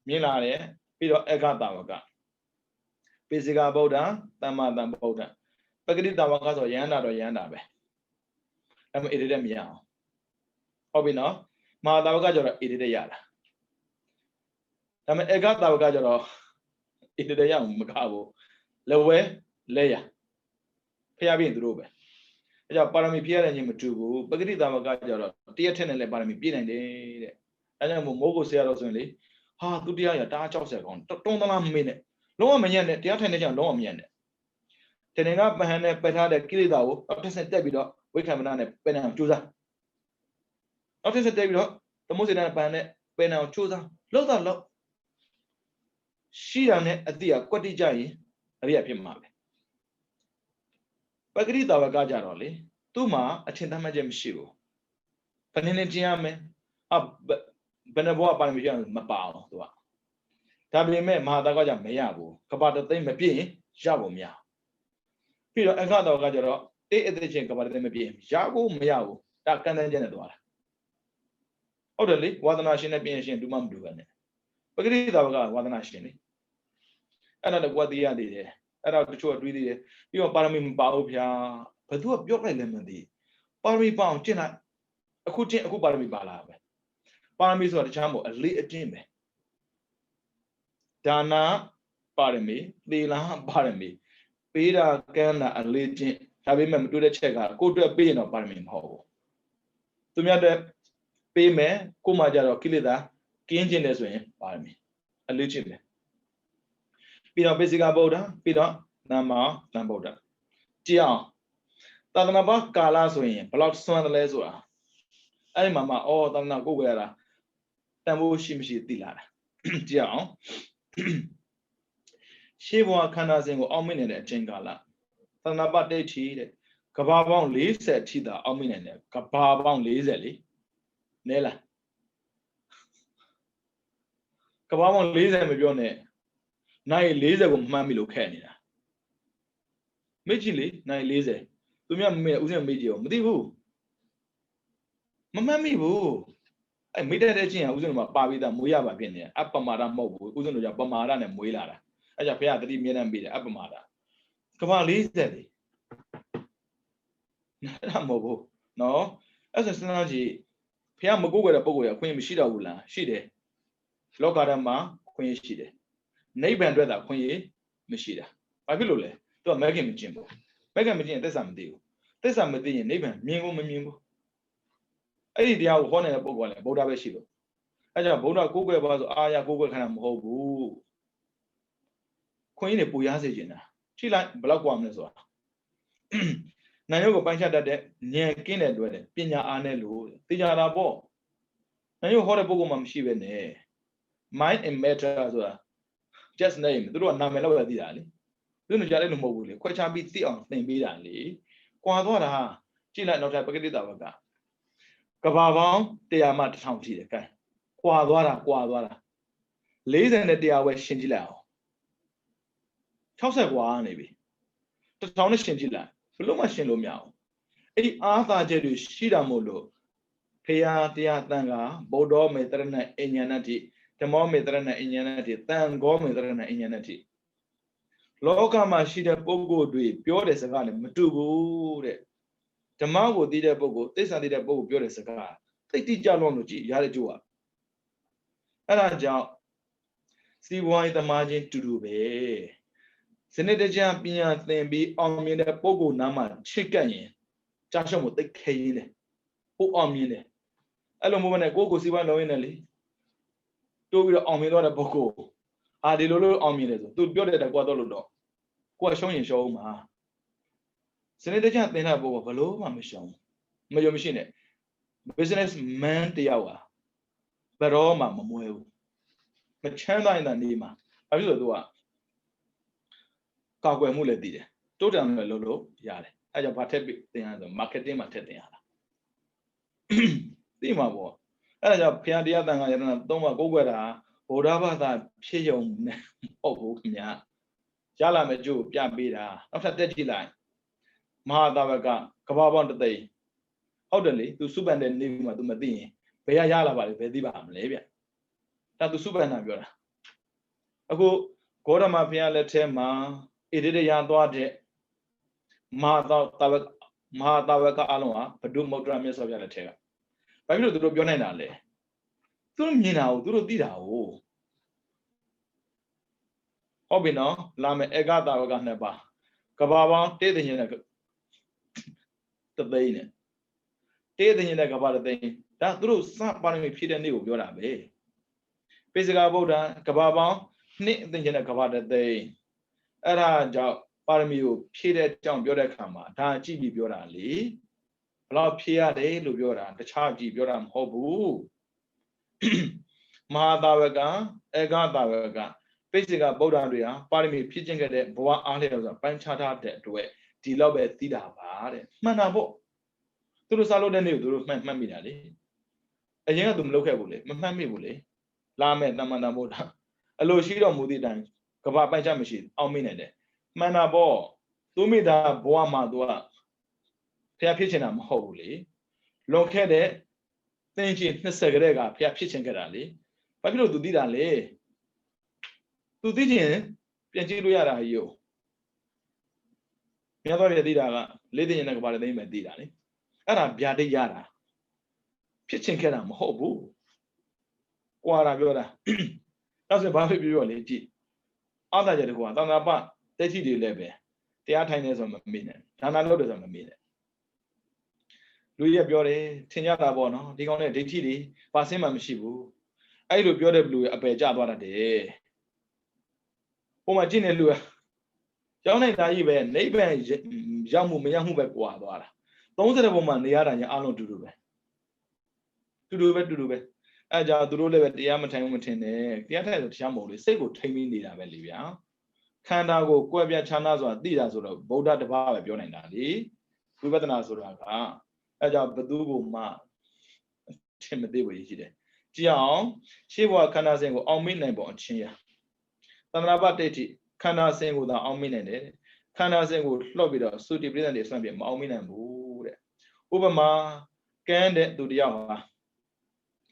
မြင်လာတယ်ပြီးတော့အက္ခတာဝကပိစိကဗုဒ္ဓသမ္မာသမ္ဗုဒ္ဓပကတိတာဝကဆိုရဟန္တာတော့ရဟန္တာပဲဒါပေမဲ့ဣတိတက်မရအောင်ဟုတ်ပြီနော်မဟာတာဝကကျတော့ဣတိတက်ရတာဒါပေမဲ့အက္ခတာဝကကျတော့ဣတိတက်ရအောင်မကဘူးလက်ဝဲလက်ရဖျားပြီးသူတို့ပဲအဲကြောင့်ပါရမီဖြည့်ရတဲ့ချင်းမတူဘူးပကတိတာဝကကျတော့တရက်ထက်နဲ့လည်းပါရမီပြည့်နိုင်တယ်တဲ့အဲကြောင့်မိုးကိုဆရာတော်ဆိုရင်လေဟာသူတရားရတားကြောက်ဆက်ကောင်းတုံးသလားမမေ့နဲ့လုံးဝမညံ့နဲ့တရားထိုင်နေကြလုံးဝမညံ့နဲ့တဏ္ဍာပဟန်နဲ့ပက်ထားတဲ့ကိလေသာကိုနောက်တစ်ဆက်တက်ပြီးတော့ဝိက္ခမနနဲ့ပယ်နိုင်အောင်ကြိုးစားနောက်တစ်ဆက်တက်ပြီးတော့သမုစေတပဟန်နဲ့ပယ်နိုင်အောင်ကြိုးစားလောက်တော့လောက်ရှိတာနဲ့အတိအကွက်တိကြရင်အရိယာဖြစ်မှာပဲပကတိတာဝကကြတော့လေသူ့မှာအထင်သတ်မှတ်ချက်မရှိဘူးဘယ်နည်းကျင့်ရမယ်ဘယ်နှဘောပါရမီကျင့်မပါအောင်သူကဒါပေမဲ့မဟာတာကကြမရဘူးကပ္ပတသိမ့်မပြည့်ရင်ရဖို့မရပြီး ပြီးတော့အခါတော့ကကြတော့တေးအသေးချင်းကဘာတဲ့မပြင်းရဖို့မရဘူးဒါကန်းတန်းချင်းနဲ့သွားတာဟုတ်တယ်လေဝါသနာရှင်နဲ့ပြင်းရှင်တူမှမတူပဲနဲ့ပဂရိတာဘကဝါသနာရှင်လေအဲ့ဒါလည်းဝတ်သေးရသေးတယ်အဲ့ဒါတချို့တွေးသေးတယ်ပြီးတော့ပါရမီမပါဘူးဗျာဘသူကပြောလိုက်လည်းမသိပါရမီပါအောင်ကျင့်လိုက်အခုပါရမီပါလာပဲပါရမီဆိုတာတခြားမဟုတ်အလေးအကျင့်ပဲဒါနာပါရမီသီလပါရမီပေးတာကမ်းတာအလေးကျင့်ဒါပေမဲ့မတွေ့တဲ့ချက်ကကိုယ့်အတွက်ပေးရင်တော့ပါရမီမဟုတ်ဘူးသူများတဲ့ပေးမယ်ကိုမှကြတော့ကိလေသာကင်းကျင်တယ်ဆိုရင်ပါရမီအလေးကျင့်တယ်ပြီးတော့ပိစိကဗုဒ္ဓပြီးတော့နာမလံဗုဒ္ဓကြည့်အောင်သာသနာ့ဘာကာလဆိုရင်ဘလောက်စွမ်းတယ်လဲဆိုတာအဲ့ဒီမှာသာသနာကိုယ်ရတာတန်ဖိုးရှိမရှိသိလာတာကြည့်အောင်ရှေးဘဝခန္ဓာစဉ်ကိုအောက်မေ့နေတဲ့အချိန်ကာလသာသနာ့ဘာတိတ်ချီတဲ့ကဘာပေါင်း40ထိတာအောက်မေ့နေတယ်ကဘာပေါင်း40လေနဲလားကဘာပေါင်း40မပြောနဲ့နိုင်40ကိုမှန်းပြီလို့ခက်နေတာမေ့ကြည့်လေနိုင်40သူများမေ့ဦးစင်းမေ့ကြည့်အောင်မသိဘူးမမှတ်မိဘူးအဲ့မေ့တဲ့ချင်းကဦးစင်းတို့မှာပါပြီးသားမွေးရပါဖြစ်နေတယ်အပမာဒမဟုတ်ဘူးဦးစင်းတို့ကပမာဒနဲ့မွေးလာတာအဲ့ကြောင့်ဘုရားတတိမြဲတမ်းပြီးတယ်အပမာဒကဘာ40လေအဲ့ဒါမဟုတ်ဘူးနော်အဲ့ဆိုစဉ်းစားကြည့်ဘုရားမကိုးကွယ်တဲ့ပုဂ္ဂိုလ်ရအခွင့်မရှိတော့ဘူးလားရှိတယ်လောကဓာတ်မှာခွင့်ရှိတယ်နိဗ္ဗာန်အတွက်သာခွင့်ရမရှိတာဘာဖြစ်လို့လဲသူကမဲခင်မကျင့်ဘူးမဲခင်မကျင့်ရင်သစ္စာမသိဘူးသစ္စာမသိရင်နိဗ္ဗာန်မြင်ကိုမမြင်ဘူးအဲ့ဒီတရားကိုဟောနေတဲ့ပုဂ္ဂိုလ်ကလည်းဗုဒ္ဓပဲရှိလို့အဲ့ကြောင့်ဗုဒ္ဓကိုးကွယ်ပါဆိုအာရကိုးကွယ်ခံတာမဟုတ်ဘူးခွင့်ရနေပူရစေချင်တာကြည့်လိုက်ဘယ်လောက်กว่าမလဲဆိုတာနာယုတ်ကိုပိုင်းခြားတတ်တဲ့ဉာဏ်ကင်းတဲ့အတွက်ပညာအားနဲ့လို့သိကြတာပေါ့နာယုတ်ဟောတဲ့ပုဂ္ဂိုလ်မှမရှိပဲနဲ့ mind and matter ဆိုတာ just name သူတို့ကနာမည်လောက်ပဲသိတာလေသူတို့ကြားလိုက်လို့မဟုတ်ဘူးလေခွဲခြားပြီးသိအောင်သင်ပေးတာလေကွာသွားတာကြည့်လိုက်နောက်ထပ်ပဂတိတာဘကကဘာပေါင်း100မှ1000ရှိတယ်ကဲကွာသွားတာ40နဲ့100ပဲရှင်းကြည့်လိုက်အောင်60กว่าနေပြီ1000နဲ့ရှင်းကြည့်လိုက်ဘလို့မှရှင်းလို့မရဘူးအဲ့ဒီအာသာချက်တွေရှိတာမို့လို့ဖရာတရားတန်ခါဗုဒ္ဓမေတရဏအဉ္ဉဏတိဓမ္မမေတရဏအဉ္ဉဏတိတန်ဂောမေတရဏအဉ္ဉဏတိလောကမှာရှိတဲ့ပုဂ္ဂိုလ်တွေပြောတဲ့စကားလည်းမတူဘူးတဲ့ဓမ္မကိုသိတဲ့ပုဂ္ဂိုလ်သစ္စာသိတဲ့ပုဂ္ဂိုလ်ပြောတဲ့စကားသိတိကြလို့လို့ကြည်ရတဲ့ကြိုးอ่ะအဲ့ဒါကြောင့်စီးပွားရေးသမားချင်းတူတူပဲစနစ်တကျပညာသင်ပြီးအောင်မြင်တဲ့ပုဂ္ဂိုလ်နားမှာချစ်ကပ်ရင်ကြားရှုံးကိုသိခဲရင်းတယ်ပို့အောင်မြင်တယ်အဲ့လိုမျိုးပဲနဲ့ကိုယ်စီးပွားလုံးရင်းနဲ့လေတိုးပြီးတော့အောင်မြင်သွားတဲ့ပုဂ္ဂိုလ်ဒီလိုအောင်မြင်တယ်ဆိုသူပြောတဲ့ကွာတော့လို့တော့ကိုယ်ရှုံးရင်ရှုံးမှာစနစ်တကျသင်တဲ့ပုဂ္ဂိုလ်ဘလို့မှမရှုံးမယုံမရှိနဲ့ business man တယောက်ဟာဘယ်တော့မှမမွဲဘူးမချမ်းသာတဲ့နေမှာဘာဖြစ်လို့သူကကာကွယ်မှုလည်းတည်တယ်တိုးတက်မှုလည်းလုပ်လို့ရတယ်အဲကြောင့်ဘာထက်ပြီးသင်ရဆို marketing မှာထက်သင်ရတာသိမှာပေါ့အဲဒါကြောင့်ဘုရားတရားတန်ခါယတနာသုံးပါကိုးကွယ်တာဗုဒ္ဓဘာသာဖြစ်ယုံနဲ့မဟုတ်ဘူးခင်ဗျာရလာမယ့်ကျိုးပြပေးတာနောက်ထပ်တက်ကြည့်လိုက်မဟာတာဝကကဘာပေါင်းတသိန်းဟုတ်တယ်လေသူစုပန်တဲ့နေမှာသူမသိရင်ဘယ်ရလာပါလဲဘယ်သိပါမလဲဗျဒါသူစုပန်တာပြောတာအခုဂေါရမဘုရားလက်ထဲမှာဣတိရရသွားတဲ့မဟာတာဝကအလုံးဟာဘဒုမုဒ္ဒရာမြတ်စွာဘုရားလက်ထဲကဘာဖြစ်လို့သူတို့ပြောနိုင်တာလဲသူတို့မြင်တာကိုသူတို့သိတာကိုဟုတ်ပြီနော်လာမယ်ဧကတာဝက2ပါးကဘာပေါင်းတေးသိရင်နဲ့တသိန်းနဲ့တေးသိရင်နဲ့ကဘာတသိန်းဒါသူတို့စပါရမီဖြည့်တဲ့နေ့ကိုပြောတာပဲပိစကဗုဒ္ဓကဘာပေါင်း2သိရင်နဲ့ကဘာတသိန်းအဲ့ဒါကြောင့်ပါရမီကိုဖြည့်တဲ့အကြောင်းပြောတဲ့အခါမှာဒါကြည့်ပြီးပြောတာလေဘလောက်ဖြည့်ရတယ်လို့ပြောတာတခြားကြည့်ပြောတာမဟုတ်ဘူးမဟာတာဝကဧကတာဝကပိစိကဗုဒ္ဓတွေဟာပါရမီဖြည့်ကျင့်ခဲ့တဲ့ဘဝအားလျော်စွာပိုင်းခြားထားတဲ့အတွက်ဒီလောက်ပဲသိတာပါတဲ့မှန်တာပေါ့သူတို့စားလို့တဲ့နေ့ကိုသူတို့မှတ်မိတာလေအရင်ကသူမလုပ်ခဲ့ဘူးလေမမှတ်မိဘူးလေလာမဲ့တမန်တော်ဗုဒ္ဓအလိုရှိတော်မူသည့်အတိုင်းကဘာပိုင်းခြားမရှိအောင်မိနေတယ်မှန်တာပေါ့သူ都没得不玩嘛多，不要骗钱那么好嘞，老开的，等于那十个那个不要骗钱个嘞，把皮肉都地了嘞，都地钱，变记录下来有，别多别地了，雷电那个把雷没地了嘞，那别地下了，骗钱个那么好不？挂了表了，但是把皮表来记，阿大家的话，当然把在记里来呗，第二天那什么没呢？他那老的什么没呢？လူရပြောတယ်ထင်ကြတာပေါ့နော်ဒီကောင်နဲ့ဒိဋ္ဌိတွေပါစင်းမှမရှိဘူးအဲ့လိုပြောတဲ့လူအပယ်ကျသွားတတ်တယ်ပုံမှန်ကြည့်နေလူရောင်းနေတာကြီးပဲနိဗ္ဗာန်ရောက်မှုမရောက်မှုပဲကွာသွားတာ30ပုံမှန်နေရတာညာအလုံးတူတူပဲအဲ့ကြောင့်သူတို့လည်းပဲတရားမထိုင်ဘူးမထင်နဲ့တရားထိုင်ဆိုတရားမဟုတ်လေစိတ်ကိုထိမ့်ပြီးနေတာပဲလေဗျာခန္ဓာကိုကွဲပြားခြားနာဆိုတာသိတာဆိုတော့ဗုဒ္ဓတပါးပဲပြောနိုင်တာလေဝိပဿနာဆိုတာကအဲ့ကြောင့်ဘသူကိုမှထင်မသိဘူးရှိတယ်ကြည့်အောင်ရှေးဘဝခန္ဓာစဉ်ကိုအောင်မိနိုင်ပုံအချင်းရသန္တနာပတိဋ္ဌိခန္ဓာစဉ်ကိုသာအောင်မိနိုင်တယ်ခန္ဓာစဉ်ကိုလှော့ပြီးတော့သုတိပရိသတ်တွေဆွမ်းပြမအောင်မိနိုင်ဘူးတဲ့ဥပမာကန်းတဲ့သူတယောက်ဟာ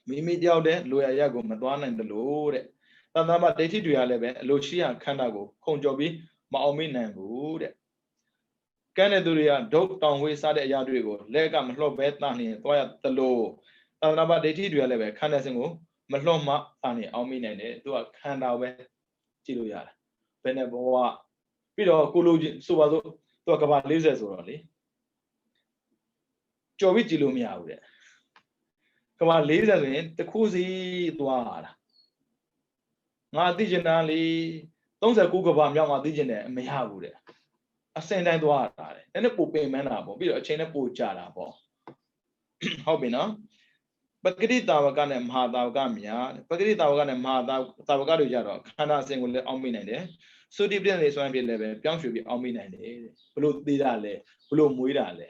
မိမိတယောက်တဲ့လိုရရက်ကိုမသွားနိုင်တယ်လို့တဲ့သန္တနာပဒိဋ္ဌိတွေကလည်းပဲအလိုရှိရခန္ဓာကိုခုံကျော်ပြီးမအောင်မိနိုင်ဘူးတဲ့ကဲတဲ့သူတွေကဒုတ်တောင်ဝေးစားတဲ့အရာတွေကိုလက်ကမလှော့ပဲတာနေသွားရသလိုသန္တနာပဒိဋ္ဌိတွေကလည်းပဲခန္ဓာစဉ်ကိုမလှော့မှတာနေအောင်မိနိုင်တယ်သူကခန္ဓာပဲကြည့်လို့ရတယ်ဘယ်နဲ့ဘောကပြီးတော့ကိုလိုဆိုပါစို့သူကကဘာ40ဆိုတော့လေကြော်ပြီးကြည့်လို့မရဘူးတဲ့ကဘာ40ဆိုရင်တစ်ခုစီသွားတာငါသိကျင်တာလေ39ကဘာမြောက်ငါသိကျင်တယ်မရဘူးတဲ့အစင်တိုင်းသွားတာတဲ့အဲ့နဲ့ပိုပင်မန်းတာပေါ့ပြီးတော့အချိန်နဲ့ပိုကြာတာပေါ့ဟုတ်ပြီနော်ပဂတိတာဝကနဲ့မဟာတာဝကများပဂတိတာဝကနဲ့မဟာတာဝကတို့ကြတော့ခန္ဓာစဉ်ကိုလည်းအောင်းမိနိုင်တယ်သုတိပြည့်နေစွမ်းပြည့်လည်းပဲပြောင်းရွှေ့ပြီးအောင်းမိနိုင်တယ်ဘလို့သေးတာလဲဘလို့မွေးတာလဲ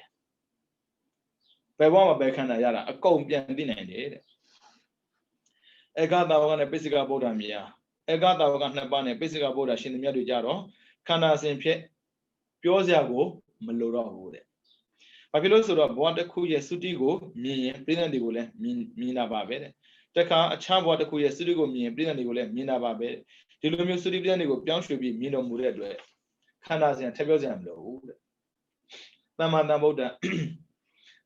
ဘယ်ဘဝမှာပဲခန္ဓာရတာအကုန်ပြန်သိနိုင်တယ်တဲ့ဧကတာဝကနဲ့ပိစိကဗုဒ္ဓမြာဧကတာဝကနှစ်ပါးနဲ့ပိစိကဗုဒ္ဓရှင်သမီးတို့ကြတော့ခန္ဓာစဉ်ဖြစ်ပြောစရာကိုမလိုတော့ဘူးတဲ့ဘာဖြစ်လို့ဆိုတော့ဘဝတစ်ခုရဲ့သုတိကိုမြင်ရင်ပြိဿတွေကိုလည်းမြင်တာပါပဲတဲ့တခါအခြားဘဝတစ်ခုရဲ့သုတိကိုမြင်ရင်ပြိဿတွေကိုလည်းမြင်တာပါပဲဒီလိုမျိုးသုတိပြိဿတွေကိုပြောင်းရွှေ့ပြီးမြင်တော်မူတဲ့အတွက်ခန္ဓာစဉ်ထပ်ပြောစရာမလိုဘူးတဲ့သမ္မာသမ္ဗုဒ္ဓ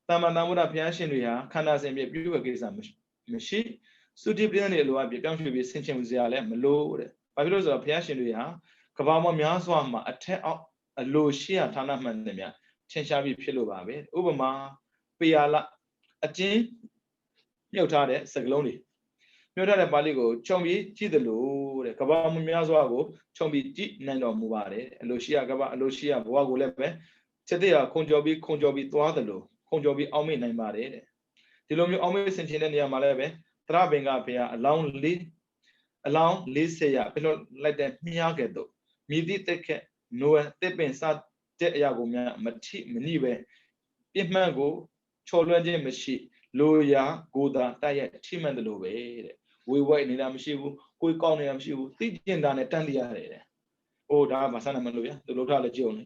သမ္မာသမ္ဗုဒ္ဓဘုရားရှင်တွေဟာခန္ဓာစဉ်ပြည့်ပြုဝေကိစ္စမရှိသုတိပြိဿတွေအလိုအပ်ပြောင်းရွှေ့ပြီးဆင်ခြင်စရာလည်းမလိုတဲ့ဘာဖြစ်လို့ဆိုတော့ဘုရားရှင်တွေဟာကမ္ဘာပေါ်များစွာမှာအထက်အောက်အလိုရှိရဌာနမှန်တယ်များထင်ရှားပြီးဖြစ်လို့ပါပဲဥပမာပေယာလအကျဉ်းမြုပ်ထားတဲ့စကလုံးတွေမြုပ်ထားတဲ့ပါဠိကိုခြုံပြီးကြည့်တယ်လို့တဲ့ကမ္ဘာမများစွာကိုခြုံပြီးကြည့်နိုင်တော်မူပါတယ်အလိုရှိရကမ္ဘာအလိုရှိရဘဝကိုလည်းပဲချက်တည်းခုံကျော်ပြီးသွားတယ်လို့ခုံကျော်ပြီးအောင်းမိနိုင်ပါတယ်တဲ့ဒီလိုမျိုးအောင်းမိဆင်ခြင်တဲ့နေရာမှာလည်းပဲသရပင်ကဘုရားအလောင်း40ရပြလို့လိုက်တဲ့မြားကဲ့သို့မြည်သည့်တက်ခက်နိုးတစ်ပင်စတဲ့အရာကိုများမနိပဲပြမှန်ကိုချော်လွှမ်းခြင်းမရှိလိုရာကိုသာတိုက်ရိုက်ထိမှန်တယ်လို့ပဲတဲ့ဝေဝိုက်နေတာမရှိဘူးကိုယ်ကောင်းနေတာမရှိဘူးသိကျင်တာနဲ့တန်းတရရတယ်တဲ့။အိုးဒါကမဆန်းနိုင်မလို့ဗျာသူလှုပ်ထားလည်းကြည့်အောင်လေ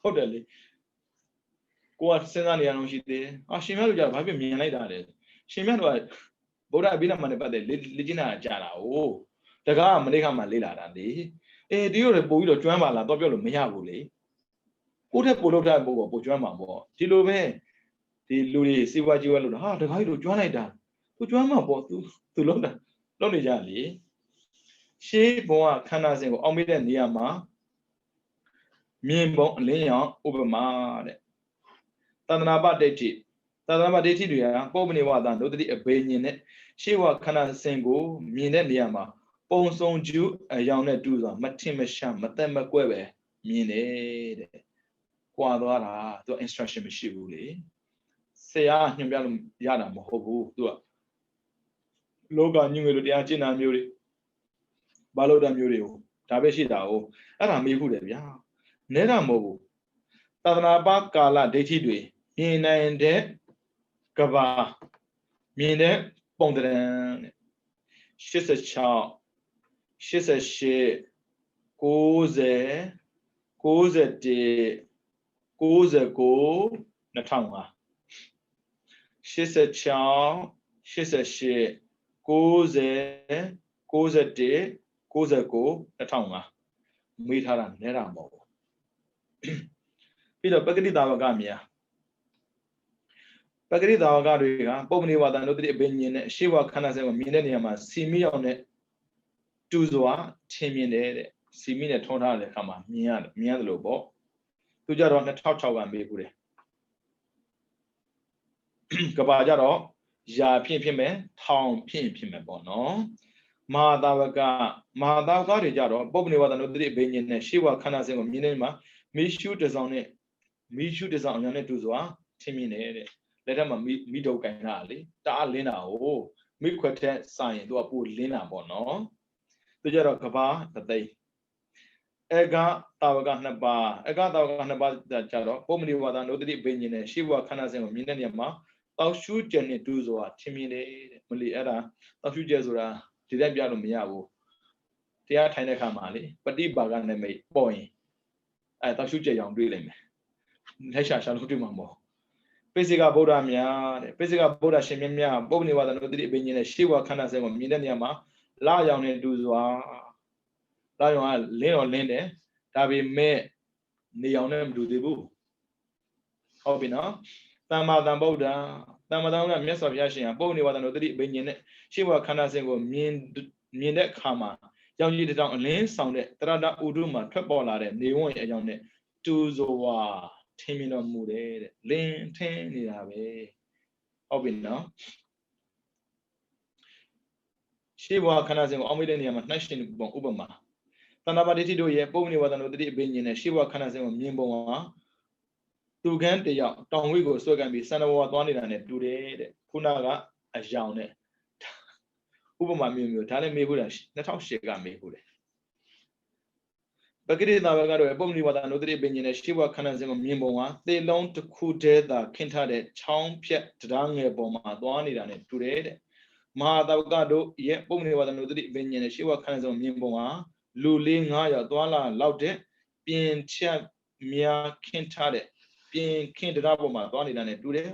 ဟုတ်တယ်လေကိုကစဉ်းစားနေရအောင်ရှိသေးတယ်။ရှင်မြတ်တို့ကြဘာဖြစ်မြင်လိုက်တာလဲရှင်မြတ်တို့ကဗုဒ္ဓအဘိဓမ္မာနဲ့ပတ်သက်လေ့ကျင့်တာကြာတာ哦တကားမနေ့ကမှလေ့လာတာလေဒီလိုပို့ပြီးတော့ကျွမ်းပါလားတော့ပြောလို့မရဘူးလေကိုယ့်ထက်ပို့လို့ထားပို့ပို့ကျွမ်းမှာပေါ့ဒီလိုပဲဒီလူတွေစေဝါကြီးဝဲလို့ဟာတကားကြီးတို့ကျွမ်းလိုက်တာသူကျွမ်းမှာပေါ့သူလုံးတာလုံးနေကြလေရှေးဘုံကခန္ဓာစဉ်ကိုအောင်မိတဲ့နေရာမှာမြင်ပုံအလင်းရောင်ဥပမာတဲ့သန္တနာပဒိဋ္ဌိတွေဟာပုပ္ပနေဝသံဒုတိအဘေညင်နဲ့ရှေးဘဝခန္ဓာစဉ်ကိုမြင်တဲ့နေရာမှာပုံစုံကျူးအယောင်နဲ့တူဆိုတာမထင်မရှာမသက်မကွဲပဲမြင်တယ်တဲ့။ကွာသွားတာသူ instruction မရှိဘူးလေ။ဆရာညွှန်ပြလို့ရတာမဟုတ်ဘူးသူကလောကညွှန်ငယ်လို့တရားကျင့်တာမျိုးတွေဘာလို့တာမျိုးတွေကိုဒါပဲရှိတာ哦အဲ့ဒါမေးဖို့တယ်ဗျာ။နဲတာမဟုတ်ဘူး။သာသနာပကာလဒိဋ္ဌိတွေမြင်နိုင်တဲ့ကဘာမြင်တဲ့ပုံတရံတဲ့86 88 90 91 91 99 2005 86 88 90 91 99 2005မေးထားတာနဲတာမဟုတ်ဘူးပြီးတော့ပဂတိတာဝကမြာပဂတိတာဝကတွေကပုပ္ပနိဝါဒနုတ္တိအဘိညာဉ်နဲ့အရှိဝခန္ဓာစဉ်ကိုမြင်တဲ့နေရာမှာစီမိအောင်နဲ့တူစွာထင်မြင်တယ်တဲ့စီမိနဲ့ထုံးထားတဲ့အခါမှာမြင်ရတယ်လို့ပေါ့သူကြတော့2006ကမေးဘူးတယ်ကဘာကြတော့ယာဖြစ်မယ်ထောင်ဖြစ်မယ်ပေါ့နော်မဟာတာဝကတွေကြတော့ပုပ္ပနိဝါဒနုတ္တိအဘိညာဉ်နဲ့ရှိဝခန္ဓာစဉ်ကိုမြင်တဲ့နေရာမှာမိရှုတစောင်းအညာနဲ့တူစွာထင်မြင်တယ်တဲ့လက်ထက်မှာမိတုတ်ကင်တာလေတအားလင်းတာကိုမိခွက်ထက်စာရင်သူကပိုလင်းတာပေါ့နော်သူကြတော့ကဘာတသိဧကတာဝက2ပါးဧကတာဝက2ပါးကြတော့ပုပ္ပနိဝါဒနုတ္တိအဘိညာဉ်နဲ့ရှိဝခန္ဓာစဉ်ကိုမြင်တဲ့နေရာမှာတောက်ရှုကျက်နဲ့တူစွာထင်မြင်တယ်တဲ့မလီအဲ့ဒါတောက်ရှုကျက်ဆိုတာဒီတိုင်းပြလို့မရဘူးတရားထိုင်တဲ့အခါမှာလေပฏิပါကနဲ့မိတ်ပေါ်ရင်အဲတောက်ရှုကျက်ရောင်တွေ့လိမ့်မယ်လက်ရှာလို့တွေ့မှာမဟုတ်ပိစိကဗုဒ္ဓများတဲ့ပိစိကဗုဒ္ဓရှင်မြတ်များပုပ္ပနိဝါဒနုတ္တိအဘိညာဉ်နဲ့ရှိဝခန္ဓာစဉ်ကိုမြင်တဲ့နေရာမှာလာရောင်နဲ့တူစွာလာရောင်ကလင်းတော့လင်းတယ်ဒါပေမဲ့နေရောင်နဲ့မတူသေးဘူးဟုတ်ပြီနော်သမ္မာသမ္ဗုဒ္ဓမြတ်စွာဘုရားရှင်ကပုပ္ပနိဝါဒနုတ္တိအဘိညာဉ်နဲ့ရှိဝခန္ဓာစဉ်ကိုမြင်တဲ့အခါမှာရောင်ကြီးတောင်အလင်းဆောင်တဲ့တရတဥဒုမှာထွက်ပေါ်လာတဲ့နေဝံ့ရဲ့အကြောင်းနဲ့တူစွာထင်မြင်တော်မူတယ်တဲ့လင်းထင်းနေတာပဲဟုတ်ပြီနော်ရှိဘဝခန္ဓာစဉ်ကိုအောက်မေ့တဲ့နေရာမှာနှိုင်းရှင်ပုံဥပမာတဏ္ဍပါတိတို့ရဲ့ပုပ္ပနိဝါဒနုတ္တိအဘိညာဉ်နဲ့ရှိဘဝခန္ဓာစဉ်ကိုမြင်ပုံဟာသူကန်းတယောက်တောင်ဝိကိုဆွဲကန်ပြီးစန္ဒဘဝသွားနေတာနဲ့တူတယ်တဲ့ခုနကအယောင်နဲ့ဥပမာမျိုးဒါလည်းမေးဖို့တာ2008ကမေးဖို့တယ်ပဂရိတာဝကတော့ပုပ္ပနိဝါဒနုတ္တိအဘိညာဉ်နဲ့ရှိဘဝခန္ဓာစဉ်ကိုမြင်ပုံဟာသေလုံးတစ်ခုတည်းသာခင်းထားတဲ့ချောင်းဖြတ်တရားငယ်ပေါ်မှာသွားနေတာနဲ့တူတယ်တဲ့မဟာတာဝကတို့ရဲ့ပုပ္ပနိဝါဒနုတ္တိအဘိညာဉ်နဲ့ရှိဘဝခန္ဓာစဉ်ကိုမြင်ပုံဟာလူလေး9ယောက်သွားလာလောက်တဲ့ပြင်ချက်များခင်းထားတဲ့ပြင်ခင်းတရားပေါ်မှာသွားနေတာနဲ့တူတယ်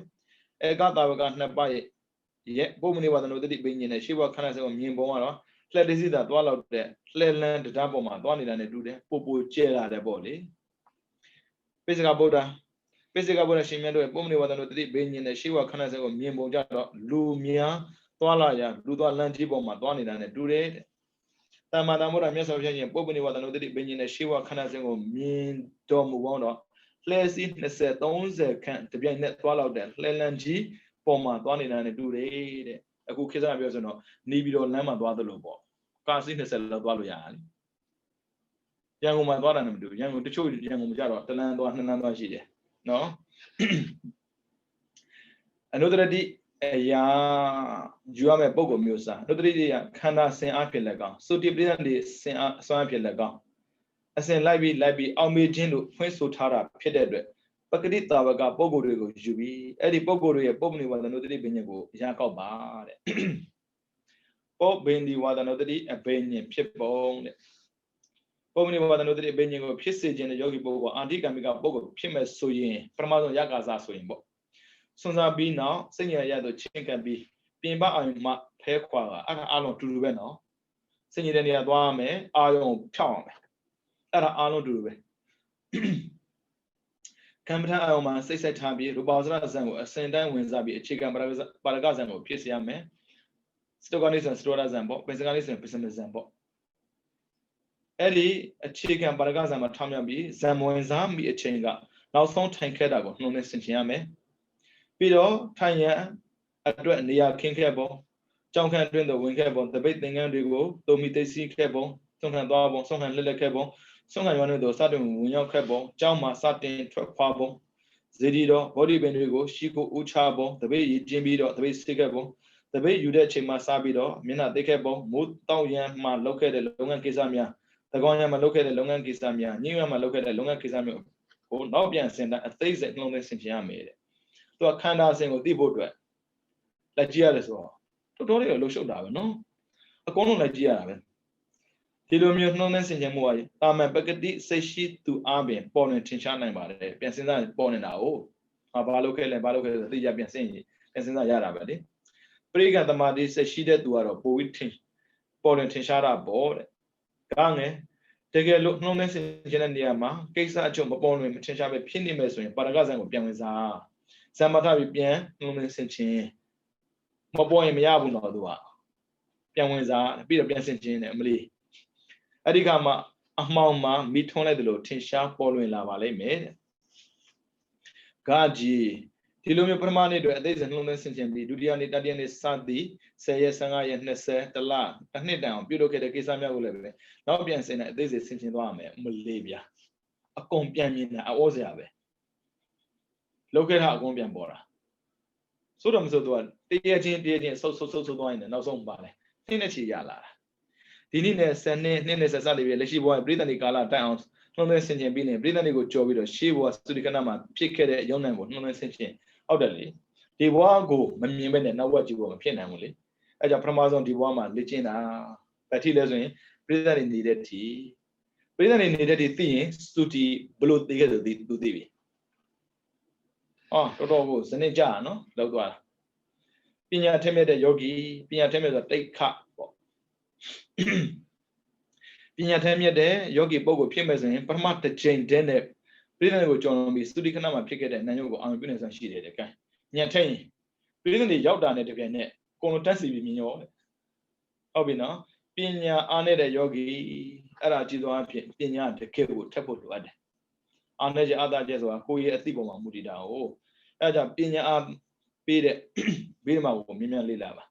ဧကတာဝက2ပါးရဲ့ပုပ္ပနိဝါဒနုတ္တိအဘိညာဉ်နဲ့ရှိဘဝခန္ဓာစဉ်ကိုမြင်ပုံကတော့လက်တစည်းသာသွားလောက်တဲ့လှဲလန်းတရားပေါ်မှာသွားနေတာနဲ့တူတယ်ပိုကျဲလာတယ်ပေါ့လေပိစိကဗုဒ္ဓရှင်မြတ်တို့ရဲ့ပုပ္ပနိဝါဒနုတ္တိအဘိညာဉ်နဲ့ရှိဘဝခန္ဓာစဉ်ကိုမြင်ပုံကြတော့လူများသွားလာရလူသွားလန်းကြီးပေါ်မှာသွားနေတာနဲ့တူတယ်သမ္မာသမ္ဗုဒ္ဓမြတ်စွာဘုရားရှင်ပုပ္ပနိဝါဒနုတ္တိအဘိညာဉ်နဲ့ရှိဘဝခန္ဓာစဉ်ကိုမြင်တော်မူပေါင်းတော့လှဲစီး20 30ခန့်တပြိုင်နက်သွားလောက်တဲ့လှဲလန်းကြီးပေါ်မှာသွားနေတာနဲ့တူတယ်တဲ့အခုခေတ်စားပြောဆိုတော့နေပြီးတော့လမ်းမှာသွားသလိုပေါ့ကာစီး20လောက်သွားလို့ရတယ်ရန်ကုန်မှာသွားတာနဲ့မတူရန်ကုန်တချို့ရန်ကုန်မှာကြတော့တလန်းသွား2လမ်းသွားရှိတယ်နော်အနုတ္တတိအရာယူရမယ့်ပုံကိုမျိုးစားအနုတ္တတိကခန္ဓာစင်အားဖြင့်လည်းကောင်းသုတိပရိသတ်တွေစင်အားအစွမ်းဖြင့်လည်းကောင်းအစဉ်လိုက်ပြီးအောင်မေခြင်းလို့ဖွင့်ဆိုထားတာဖြစ်တဲ့အတွက်ပဂတိတာဝကပုံကိုတွေကိုယူပြီးအဲ့ဒီပုံကိုတွေရဲ့ပုပ္ပနိဝါဒနုတ္တိပညာကိုရကောက်ပါတဲ့ပုပ္ပနိဝါဒနုတ္တိအဘိညာဉ်ဖြစ်ပုံတဲ့ပုပ္ပနိဝါဒနုတ္တိအဘိညာဉ်ကိုဖြစ်စေခြင်းတဲ့ယောဂီပုဂ္ဂိုလ်အာတိကမိကပုဂ္ဂိုလ်ဖြစ်မဲ့ဆိုရင်ပထမဆုံးရကာစဆိုရင်ပေါ့စွန်စားပြီးနောက်စိတ်ဉာဏ်ရတော့ချင်းကပ်ပြီးပြင်ပအာယုံမှဖဲခွာတာအဲ့ဒါအားလုံးတူတူပဲနော်စိတ်ဉာဏ်တဲ့နေရာသွားရမယ်အာယုံဖြောက်အောင်ပဲအဲ့ဒါအားလုံးတူတူပဲကမ္မထအာယုံမှာစိတ်ဆက်ထားပြီးရူပဝဇ္ဇရဇံကိုအစဉ်တိုင်းဝင်စားပြီးအခြေခံပါရကဇံကိုဖြစ်စေရမယ်စတောကနေဆိုစတောရဇံပေါ့ပစ္စကနေဆိုပစ္စမဇံပေါ့အဲ့ဒီအခြေခံပါရကဇံမှာထောင်းမြပြီးဇံဝင်စားမိအချိန်ကနောက်ဆုံးထိုင်ခဲ့တာကိုနှုံးနဲ့ဆင်ခြင်ရမယ်ပြီးတော့ထိုင်ရန်အတွက်နေရာခင်းခဲ့ပုံကြောင်ခန့်အတွင်းသို့ဝင်ခဲ့ပုံတပိတ်သင်္ကန်းတွေကိုတုံမီသိသိခဲ့ပုံဆုံးခံသွားပုံဆုံးခံလက်ခဲ့ပုံဆုံးခံရွာနေသို့စတင်ဝင်ရောက်ခဲ့ပုံကြောင်မှာစတင်ထွက်ခွာပုံဇေဒီတော်ဘောဓိပင်တွေကိုရှိကိုဥချပုံတပိတ်ရည်ကျင်းပြီးတော့တပိတ်စိတ်ခဲ့ပုံတပိတ်ယူတဲ့အချိန်မှာစပြီးတော့မျက်နှာသိခဲ့ပုံမိုးတောက်ရန်မှလောက်ခဲ့တဲ့လုပ်ငန်းကိစ္စများတကောင်းရန်မှလောက်ခဲ့တဲ့လုပ်ငန်းကိစ္စများညှို့ရန်မှလောက်ခဲ့တဲ့လုပ်ငန်းကိစ္စမျိုးကိုနောက်ပြန်ဆင်တဲ့အသေးစိတ်နှလုံးသွင်းဆင်ခြင်ရမယ်တဲ့သူကခန္ဓာစဉ်ကိုသိဖို့အတွက်လက်ကြည့်ရတယ်ဆိုတော့တော်တော်လေးတော့လှုပ်ရှုပ်တာပဲနော်အကုန်လုံးလက်ကြည့်ရတာပဲ ဒီလိုမျိုးနှုံးနဲ့ဆင်ခြင်မှုကတာမန်ပကတိစိတ်ရှိသူအားဖြင့်ပေါ်လွင်ထင်ရှားနိုင်ပါတယ်ပြန်စဉ်းစားပေါ်နေတာကိုဘာလို့ခဲ့လဲဘာလို့ခဲ့လဲသိကြပြန်စဉ်းစားရတာပဲလေပရိကသမာဓိစိတ်ရှိတဲ့သူကတော့ပိုပြီးပေါ်လွင်ထင်ရှားတာပေါ့တဲ့ဒါငယ်တကယ်လို့နှုံးနဲ့ဆင်ခြင်တဲ့နေရာမှာကိစ္စအချို့မပေါ်လွင်မထင်ရှားပဲဖြစ်နေမယ်ဆိုရင်ပါရဂဇန်ကိုပြန်ဝင်စားဇမ္မထပြီးပြန်နှုံးနဲ့ဆင်ခြင်မပေါ်ရင်မရဘူးတော့သူကပြန်ဝင်စားပြီးတော့ပြန်ဆင်ခြင်တယ်အမလီအဲ့ဒီကမှအမှောင်မှာမိထွန်းလိုက်တယ်လို့ထင်ရှားပေါ်လွင်လာပါလိမ့်မယ်တဲ့ဂါကြီးဒီလိုမျိုးပထမနေ့အတွက်အသေးစိတ်နှလုံးသွင်းဆင်ခြင်ပြီးဒုတိယနေ့တတိယနေ့စသည်10ရက်15ရက်20တလတစ်နှစ်တန်အောင်ပြုလုပ်ခဲ့တဲ့ကိစ္စများကိုလည်းပဲနောက်ပြန်ဆင်တဲ့အသေးစိတ်ဆင်ခြင်သွားရမယ်မလေးဗျာအကုန်ပြန်မြင်တာအောစရာပဲလောက်ခဲ့တာအကုန်ပြန်ပေါ်တာဆိုတော့မဆိုတော့တရချင်းဆုပ်သွားရင်နောက်ဆုံးပါလေနှစ်နဲ့ချီရလာတာဒီနေ့နဲ့10နှစ်နဲ့ဆက်စပ်နေပြီလက်ရှိဘဝပြည်သန်ဒီကာလတိုင်အောင်နှုံးသွင်းဆင်ခြင်ပြီးနေပြည်သန်ဒီကိုကြော်ပြီးတော့ရှေးဘဝသုတိကနာမှာဖြစ်ခဲ့တဲ့ရုံးနံကိုနှုံးသွင်းဆင်ခြင်ဟုတ်တယ်လေဒီဘဝကိုမမြင်ဘဲနဲ့နောက်ဘဝကြည့်ဖို့မဖြစ်နိုင်ဘူးလေအဲကြောင့်ပထမဆုံးဒီဘဝမှာလေ့ကျင့်တာဗတိလဲဆိုရင်ပြည်သန်ဒီနေတဲ့တီပြည်သန်ဒီနေတဲ့တီသိရင်သုတိဘလို့သိခဲ့ဆိုသူသိပြီတော်တော်ကိုစနစ်ကြနော်လောက်သွားတာပညာထက်မြက်တဲ့ယောဂီပညာထက်မြက်ဆိုတိတ်ခပေါ့ပညာထက်မြက်တဲ့ယောဂီပုဂ္ဂိုလ်ဖြစ်မဲ့ဆိုရင်ပထမတစ်ချိန်တည်းနဲ့ပြည်သန်ကိုကြော်ပြီးသုတိခဏမှာဖြစ်ခဲ့တဲ့နာယုတ်ကိုအောင်ပြုနေဆောင်ရှိတယ်တဲ့ကဲညံထက်ရင်ပြည်သန်ရောက်တာနဲ့တပြိုင်နက်ကိုယ်လုံးတက်စီပြီးမြင်ရောဟုတ်ပြီနော်ပညာအားနဲ့တဲ့ယောဂီအဲ့ဒါကြည့်သွားဖြစ်ပညာတကယ်ကိုထက်ဖို့လိုအပ်တယ်အားနဲ့ကျအာသာကျဆိုတာကိုယ့်ရဲ့အသိပုံမှာမူတည်တာကိုအဲ့ဒါကြောင့်ပညာအားပေးတဲ့ဘေးမှာကိုမြင်မြန်လေ့လာပါ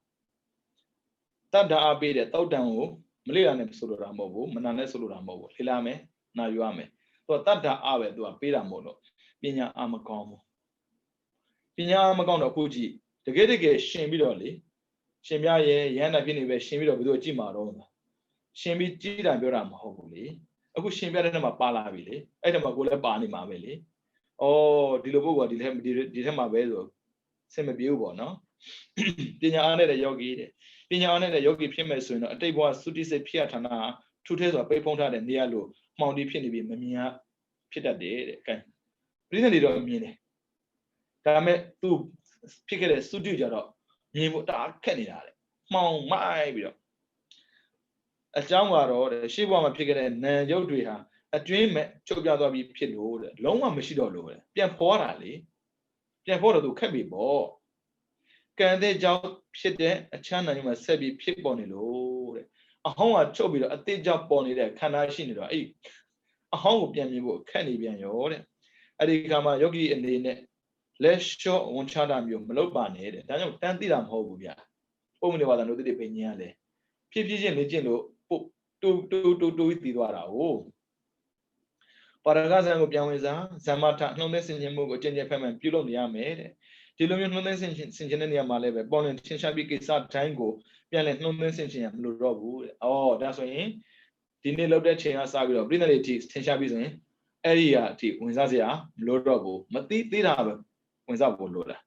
တတ္တအားပေးတဲ့တောက်တံကိုမလေ့လာနဲ့ဆိုလိုတာမဟုတ်ဘူးမနာနဲ့ဆိုလိုတာမဟုတ်ဘူးလေ့လာမယ်နာယူရမယ်သူကတတ္တအားပဲသူကပေးတာမဟုတ်တော့ပညာအားမကောင်းဘူးပညာအားမကောင်းတော့အခုကြည့်တကယ်ရှင်ပြီးတော့လေရှင်ပြရဲ့ရဟန္တာဖြစ်နေပဲရှင်ပြီးတော့ဘယ်သူကြည့်မှာတော့ရှင်ပြီးကြည့်တာပြောတာမဟုတ်ဘူးလေအခုရှင်ပြတဲ့နေ့မှာပါလာပြီလေအဲ့ဒါမှကိုလည်းပါနေမှာပဲလေဒီလိုပုဂ္ဂိုလ်ကဒီထက်မှာပဲဆိုဆင်မပြေဘူးပေါ့နော်ပညာအားနဲ့တဲ့ယောဂီတဲ့ပညာအားနဲ့တဲ့ယောဂီဖြစ်မဲ့ဆိုရင်တော့အတိတ်ဘဝသုတိစိတ်ဖြစ်ရဌာနထူးထဲဆိုတာပိတ်ဖုံးထားတဲ့နေရာလို့မှောင်တီးဖြစ်နေပြီးမမြင်ရဖြစ်တတ်တယ်တဲ့အဲပြိဿနေတော့မြင်တယ်ဒါပေမဲ့သူဖြစ်ခဲ့တဲ့သုတိကြတော့မြင်ဖို့တအားခက်နေတာတဲ့မှောင်မိုက်ပြီးတော့အကြောင်းကတော့တဲ့ရှေ့ဘဝမှာဖြစ်ခဲ့တဲ့နာယုတ်တွေဟာအတွင်းမဲ့ချုပ်ပြသွားပြီးဖြစ်လို့တဲ့လုံးဝမရှိတော့လို့တဲ့ပြန်ဖော်တာလေပြန်ဖော်တော့သူခက်ပြီပေါ့ကံတဲ့ကြောင့်ဖြစ်တဲ့အချမ်းနိုင်မှာဆက်ပြီးဖြစ်ပေါ်နေလို့တဲ့အဟောင်းကချုပ်ပြီးတော့အတိတ်ကြောင့်ပေါ်နေတဲ့ခန္ဓာရှိနေတော့အဲ့အဟောင်းကိုပြန်မြင်ဖို့ခက်နေပြန်ရောတဲ့အဲ့ဒီခါမှာယောဂီအနေနဲ့လက်လျှော့ဝန်ချတာမျိုးမလုပ်ပါနဲ့တဲ့ဒါကြောင့်တန်းသိတာမဟုတ်ဘူးဗျပုံမနေပါတာလို့တိပင်ញင်းရလေဖြစ်ချင်းလေ့ကျင့်လို့တူတည်သွားတာဟုတ်ပါရဂဇန်ကိုပြန်ဝင်စားဇမ္မထနှုံးသက်ဆင်ခြင်မှုကိုအကျဉ်းချုပ်ဖက်မှန်ပြုလုပ်နေရမယ်တဲ့ဒီလိုမျိုးနှုံးသက်ဆင်ခြင်တဲ့နေရာမှာလည်းပဲပေါ်လွင်ထင်ရှားပြီးကိစ္စတိုင်းကိုပြန်လဲနှုံးသက်ဆင်ခြင်ရမလို့တော့ဘူးတဲ့ဒါဆိုရင်ဒီနေ့လောက်တဲ့ချိန်ကစပြီးတော့ပြိဿလေးထိထင်ရှားပြီးဆိုရင်အဲ့ဒီအထိဝင်စားစရာမလိုတော့ဘူးမသိသေးတာပဲဝင်စားဖို့လိုတာ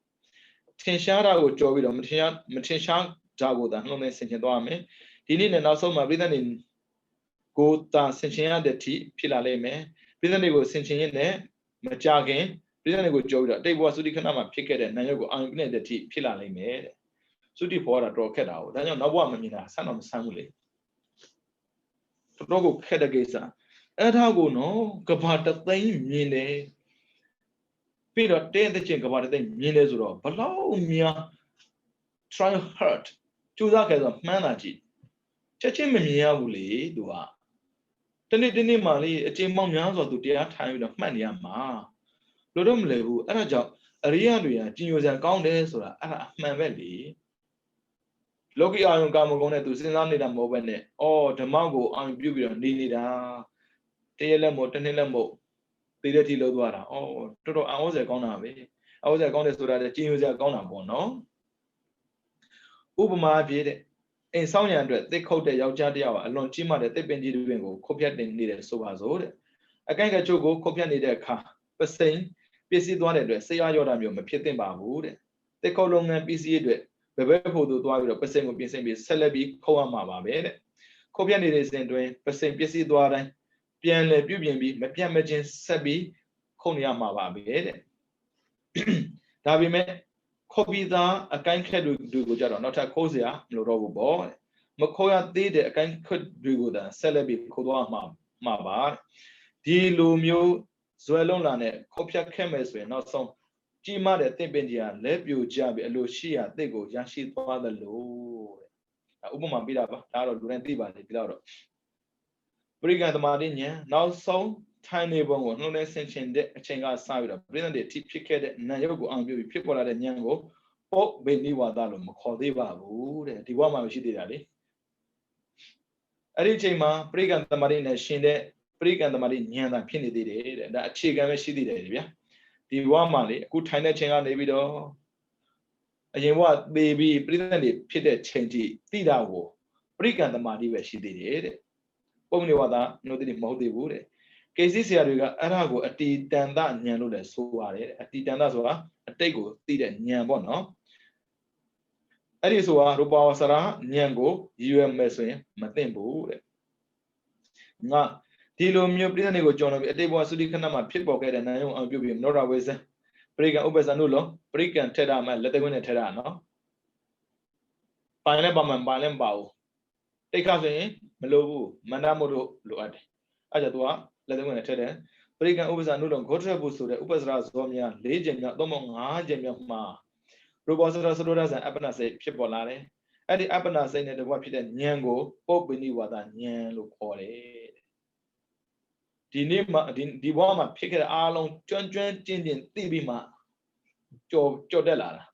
ထင်ရှားတာကိုကြော်ပြီးတော့မထင်ရှားတာကိုသာနှုံးသက်ဆင်ခြင်သွားရမယ်ဒီနေ့နဲ့နောက်ဆုံးမှာပြိဿလေးကိုသာဆင်ခြင်ရတဲ့ထိဖြစ်လာလိမ့်မယ်ပြိဿလေးကိုဆင်ခြင်ရတဲ့မကြခင်ပြိဿလေးကိုကြော်ပြီးတော့အတိတ်ဘဝသုတိခဏမှာဖြစ်ခဲ့တဲ့နာယုတ်ကိုအာရုံပြုနေတဲ့ထိဖြစ်လာလိမ့်မယ်တဲ့သုတိဘောတာတော့ခက်တာဟုတ်ဒါကြောင့်နောက်ဘဝမမြင်တာဆန်းတော့မဆန်းဘူးလေတော်ကိုခက်တဲ့ကိစ္စအဲ့ဒါကိုနော်ကဘာတသိန်းမြင်တယ်ပြီးတော့တဲ့ချင်းကဘာတသိန်းမြင်တယ်ဆိုတော့ဘလောက်များ try hard ကြိုးစားခဲ့ဆိုမှန်းတာကြည့်ချက်ချင်းမမြင်ရဘူးလေသူကတနေ့မှလေအချိန်မောက်များဆိုသူတရားထိုင်ပြီးတော့မှတ်နေရမှာလို့တော့မလဲဘူးအဲ့ဒါကြောင့်အရိယတွေကကြည်ညိုစံကောင်းတယ်ဆိုတာအဲ့ဒါအမှန်ပဲလေလောကီအာယုံကာမဂုဏ်နဲ့သူစဉ်းစားနေတာမဟုတ်ပဲနဲ့ဓမ္မကိုအာယုံပြုပြီးတော့နေနေတာတရက်လက်မို့တစ်နှစ်လက်မို့သိတဲ့ထိလို့သွားတာတော်တော်အံ့ဩစရာကောင်းတာပဲအံ့ဩစရာကောင်းတယ်ဆိုတာကြည်ညိုစရာကောင်းတာပေါ့နော်ဥပမာအဖြစ်တဲ့အိမ်ဆောင်ရံအတွက်သစ်ခုတ်တဲ့ယောက်ျားတစ်ယောက်အလွန်ကြီးမားတဲ့သစ်ပင်ကြီးတွင်ကိုခုတ်ဖြတ်နေတယ်ဆိုပါစို့တဲ့အကိုက်ကချို့ကိုခုတ်ဖြတ်နေတဲ့အခါပစိန်ပစ္စည်းသွားတဲ့အတွက်ဆေးရရောတာမျိုးမဖြစ်သင့်ပါဘူးတဲ့သစ်ခုတ်လုပ်ငန်းပစ္စည်းအတွက်ဘယ်ဖို့သူသွားပြီးတော့ပစိန်ကိုပြင်ဆင်ပြီးဆက်လက်ပြီးခုတ်ရမှာပါပဲတဲ့ ခုတ်ပြတ်နေတဲ့စဉ်တွင်ပစိန်ပစ္စည်းသွားတိုင်းပြန်လည်ပြုပြင်ပြီးမပြတ်မချင်းဆက်ပြီးခုတ်နေရမှာပါပဲတဲ့ဒါပေမဲ့ခုတ်ပြီးသားအကိုင်းခက်တွေကိုကြတော့နောက်ထပ်ခိုးစရာမလိုတော့ဘူးပေါ့တဲ့မခိုးရသေးတဲ့အကိုင်းခက်တွေကိုသာဆက်လက်ပြီးခိုးသွားမှာပါဒီလိုမျိုးဇွဲလုံးလာနဲ့ခုတ်ဖြတ်ခဲ့မယ်ဆိုရင်နောက်ဆုံးကြီးမားတဲ့တင့်ပင်ကြီးကလက်ပြိုကျပြီးအလိုရှိရာတစ်ကိုရရှိသွားသလိုတဲ့ဥပမာပြတာပါဒါတော့လူတိုင်းသိပါလေဒီတော့ပရိကံသမာဓိဉာဏ်နောက်ဆုံးထိုင်နေပုံကိုနှုတ်နဲ့ဆင်ခြင်တဲ့အချိန်ကစပြီးတော့ပြိဿတွေထိဖြစ်ခဲ့တဲ့နာယုတ်ကိုအောင်ပြုပြီးဖြစ်ပေါ်လာတဲ့ဉာဏ်ကိုပုတ်ဘိနိဝါဒလို့မခေါ်သေးပါဘူးတဲ့ဒီဘဝမှာမရှိသေးတာလေအဲ့ဒီအချိန်မှာပရိကံသမာဓိနဲ့ရှင်တဲ့ပရိကံသမာဓိဉာဏ်သာဖြစ်နေသေးတယ်တဲ့ဒါအခြေခံပဲရှိသေးတယ်ဗျာဒီဘဝမှာလေအခုထိုင်တဲ့ချိန်ကနေပြီးတော့အရင်ဘဝသေပြီးပြိဿတွေဖြစ်တဲ့ချိန်ထိသိတာကိုပရိကံသမာဓိပဲရှိသေးတယ်တဲ့ပုံနေဝါဒနှုတ်တိမဟုတ်သေးဘူးတဲ့ကေစီဆရာတွေကအဲ့ဒါကိုအတီတန်တဉာဏ်လို့လည်းဆိုပါတယ်အတီတန်တဆိုတာအတိတ်ကိုသိတဲ့ဉာဏ်ပေါ့နော်အဲ့ဒီဆိုတာရူပဝဆရာဉာဏ်ကိုရည်ရွယ်မယ်ဆိုရင်မသိမ့်ဘူးတဲ့ငါဒီလိုမျိုးပြိဿတွေကိုကြော်လို့ပြီးအတိတ်ဘဝသုတိခဏမှာဖြစ်ပေါ်ခဲ့တဲ့နာယုံအောင်ပြုပြီးမနောရဝေဇံပရိကံဥပ္ပဇံတို့လို့ပရိကံထက်တာမှလက်တကွင်းနဲ့ထက်တာနော်ပိုင်လည်းပါမှပိုင်လည်းမပါဘူးတိတ်ခါဆိုရင်မလိုဘူးမန္တမို့လို့လိုအပ်တယ်အဲ့ကြောင့်သူကလက်တကွင်းနဲ့ထက်တယ်ပရိကံဥပ္ပဇံတို့လို့ဂေါထရပုဆိုတဲ့ဥပ္ပစရဇောများ၄ချိန်မြောက်သုံးပုံ၅ချိန်မြောက်မှာရူပစရစရိုဒဇံအပ္ပနာစိတ်ဖြစ်ပေါ်လာတယ်အဲ့ဒီအပ္ပနာစိတ်နဲ့တကွဖြစ်တဲ့ဉာဏ်ကိုပုပ္ပိနိဝါဒဉာဏ်လို့ခေါ်တယ်ဒီနေ့မှာဒီဘဝမှာဖြစ်ခဲ့တဲ့အားလုံးကျွမ်းကျင်သိပြီးမှကြော်တက်လာတာ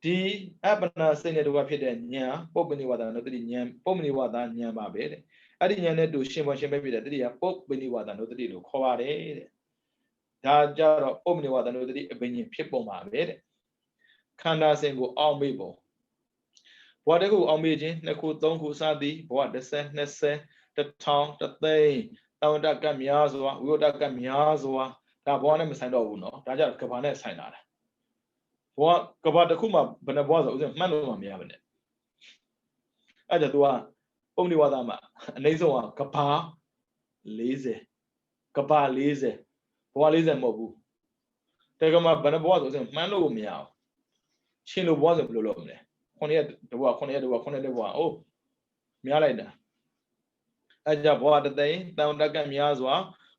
ဒီအပ္ပနာစိတ်နဲ့တကွဖြစ်တဲ့ဉာဏ်ပုပ္ပိနိဝါဒနုတ္တိဉာဏ်ပုပ္ပိနိဝါဒဉာဏ်ပါပဲတဲ့အဲ့ဒီဉာဏ်နဲ့တူရှင်ပေါ်ရှင်ပဲဖြစ်တဲ့တတိယပုပ္ပိနိဝါဒနုတ္တိလို့ခေါ်ပါတယ်တဲ့ဒါကြတော့ပုပ္ပိနိဝါဒနုတ္တိအဘိညာဉ်ဖြစ်ပုံပါပဲတဲ့ခန္ဓာစဉ်ကိုအောက်မေ့ပုံဘဝတစ်ခုအောက်မေ့ခြင်းနှစ်ခုသုံးခုစသည်ဘဝ10 20 1000 သိန်းတောင်တကတ်များစွာဝိဝတကတ်များစွာဒါဘဝနဲ့မဆိုင်တော့ဘူးเนาะဒါကြတော့ကဘာနဲ့ဆိုင်လာတယ်ဘဝကဘာတစ်ခုမှဘယ်နှဘဝဆိုဥစဉ်မှတ်လို့မှမရပါနဲ့အဲ့ဒါ तू ကပုံနိဝါဒမှာအနည်းဆုံးကဘာ40ကဘာ40ဘဝ40မဟုတ်ဘူးတေကမှာဘယ်နှဘဝဆိုဥစဉ်မှန်းလို့မရဘူးရှင်းလို့ဘဝဆိုဘယ်လိုလုပ်မလဲ9ရက်တဘဝ9ရက်တဘဝ9ရက်တဘဝအိုးများလိုက်တာအဲ့ကြဘဝတသိန်းတန်ဝတကတ်များစွာ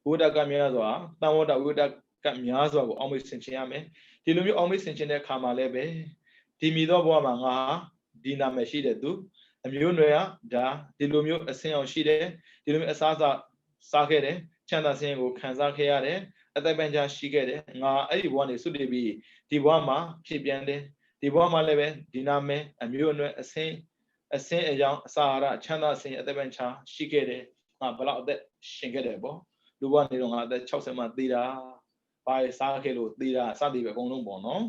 ဝိတကတ်များစွာတန်ဝတဝိတကတ်များစွာကိုအောင်မေ့ဆင်ခြင်ရမယ်ဒီလိုမျိုးအောင်မေ့ဆင်ခြင်တဲ့အခါမှာလည်းပဲဒီမိသောဘဝမှာငါဒီနာမည်ရှိတဲ့သူအမျိုးနွယ်ကဒါဒီလိုမျိုးအစင်အောင်ရှိတယ်ဒီလိုမျိုးအစားစားခဲ့တယ်ချမ်းသာစင်ကိုခံစားခဲ့ရတယ်အသက်ပန်းချရှိခဲ့တယ်ငါအဲ့ဒီဘဝနေစွတ်တည်ပြီးဒီဘဝမှာဖြစ်ပြန်တယ်ဒီဘဝမှာလည်းပဲဒီနာမည်အမျိုးနွယ်အစင်အကြောင်းအစာအာဟာရချမ်းသာစင်အသက်ပန်းချရှိခဲ့တယ်ငါဘလောက်အသက်ရှင်ခဲ့တယ်ပေါ့လူဘဝနေတော့ငါအသက်60မှသေးတာဘာစားခဲ့လို့သေးတာစသည်ပဲအကုန်လုံးပေါ့နော်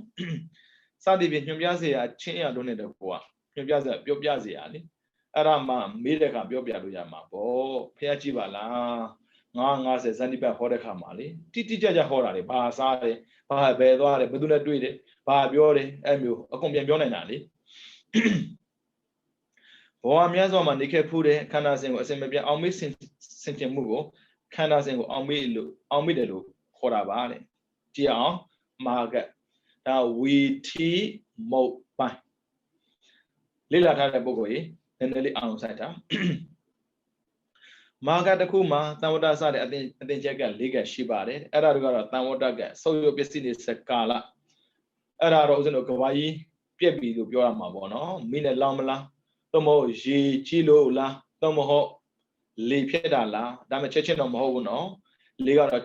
စသည်ဖြင့်ညွှန်ပြစေရချင်းရတို့နဲ့တော့ကိုကညွှန်ပြစေပြောပြစေရလေအဲ့ဒါမှမေးတဲ့အခါပြောပြလို့ရမှာပေါ့ဖះကြည့်ပါလား950ဇန်တိပတ်ဟောတဲ့အခါမှာလေတိကျဟောတာလေဘာစားတယ်ဘာဘယ်သွားတယ်ဘယ်သူနဲ့တွေ့တယ်ဘာပြောတယ်အဲ့မျိုးအကုန်ပြန်ပြောနိုင်တာလေဘဝများစွာမှာနေခဲ့ဖူးတဲ့ခန္ဓာစဉ်ကိုအစဉ်မပြတ်အောင်မေ့ဆင်ခြင်မှုကိုခန္ဓာစဉ်ကိုအောင်မေ့တယ်လို့ခေါ်တာပါတဲ့ကြည့်အောင်မာဂတ်ဒါဝီတီမုတ်ပိုင်းလေ့လာထားတဲ့ပုဂ္ဂိုလ်ကြီးနည်းနည်းလေးအောင်ဆိုင်တာမာဂတ်တစ်ခုမှာတန်ဝတ္တစတဲ့အသင်ချက်က၄ကရှိပါတယ်အဲ့ဒါတို့ကတော့တန်ဝတ္တကဆုပ်ယုပ်ပစ္စည်းတွေစကာလအဲ့ဒါတော့ဦးဇင်းတို့ကဘာကြီးပြက်ပြီလို့ပြောရမှာပေါ့နော်မိနဲ့လောင်မလားသို့မဟုတ်ရေကြီးလို့လားသို့မဟုတ်လေဖြစ်တာလားဒါမှချက်ချင်းတော့မဟုတ်ဘူးနော်လေကတော့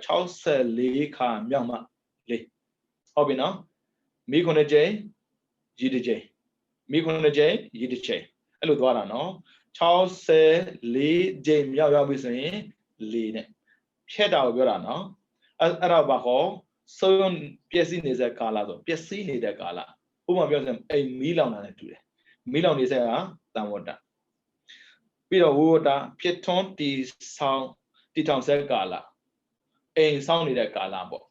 64ခါမြောက်မှလေဟုတ်ပြီနော်မိ9ကြိမ်ရေ1ကြိမ်မိ9ကြိမ်ရေ1ကြိမ်အဲ့လိုသွားတာနော်64ကြိမ်မြောက်ရောက်ပြီဆိုရင်လေနဲ့ဖြတ်တာကိုပြောတာနော်အဲ့ဒါဘာခေါ်ဆုံးပျက်စီးနေတဲ့ကာလဆိုပျက်စီးနေတဲ့ကာလဥပမာပြောရင်အိမ်မီးလောင်တာနဲ့တူတယ်မီးလောင်နေဆဲကတန်ဝတ္တပြီးတော့ဝိဝတ္တဖြစ်ထွန်းတီထောင်ဆဲကာလအိမ်ဆောင်းနေတဲ့ကာလပေါ့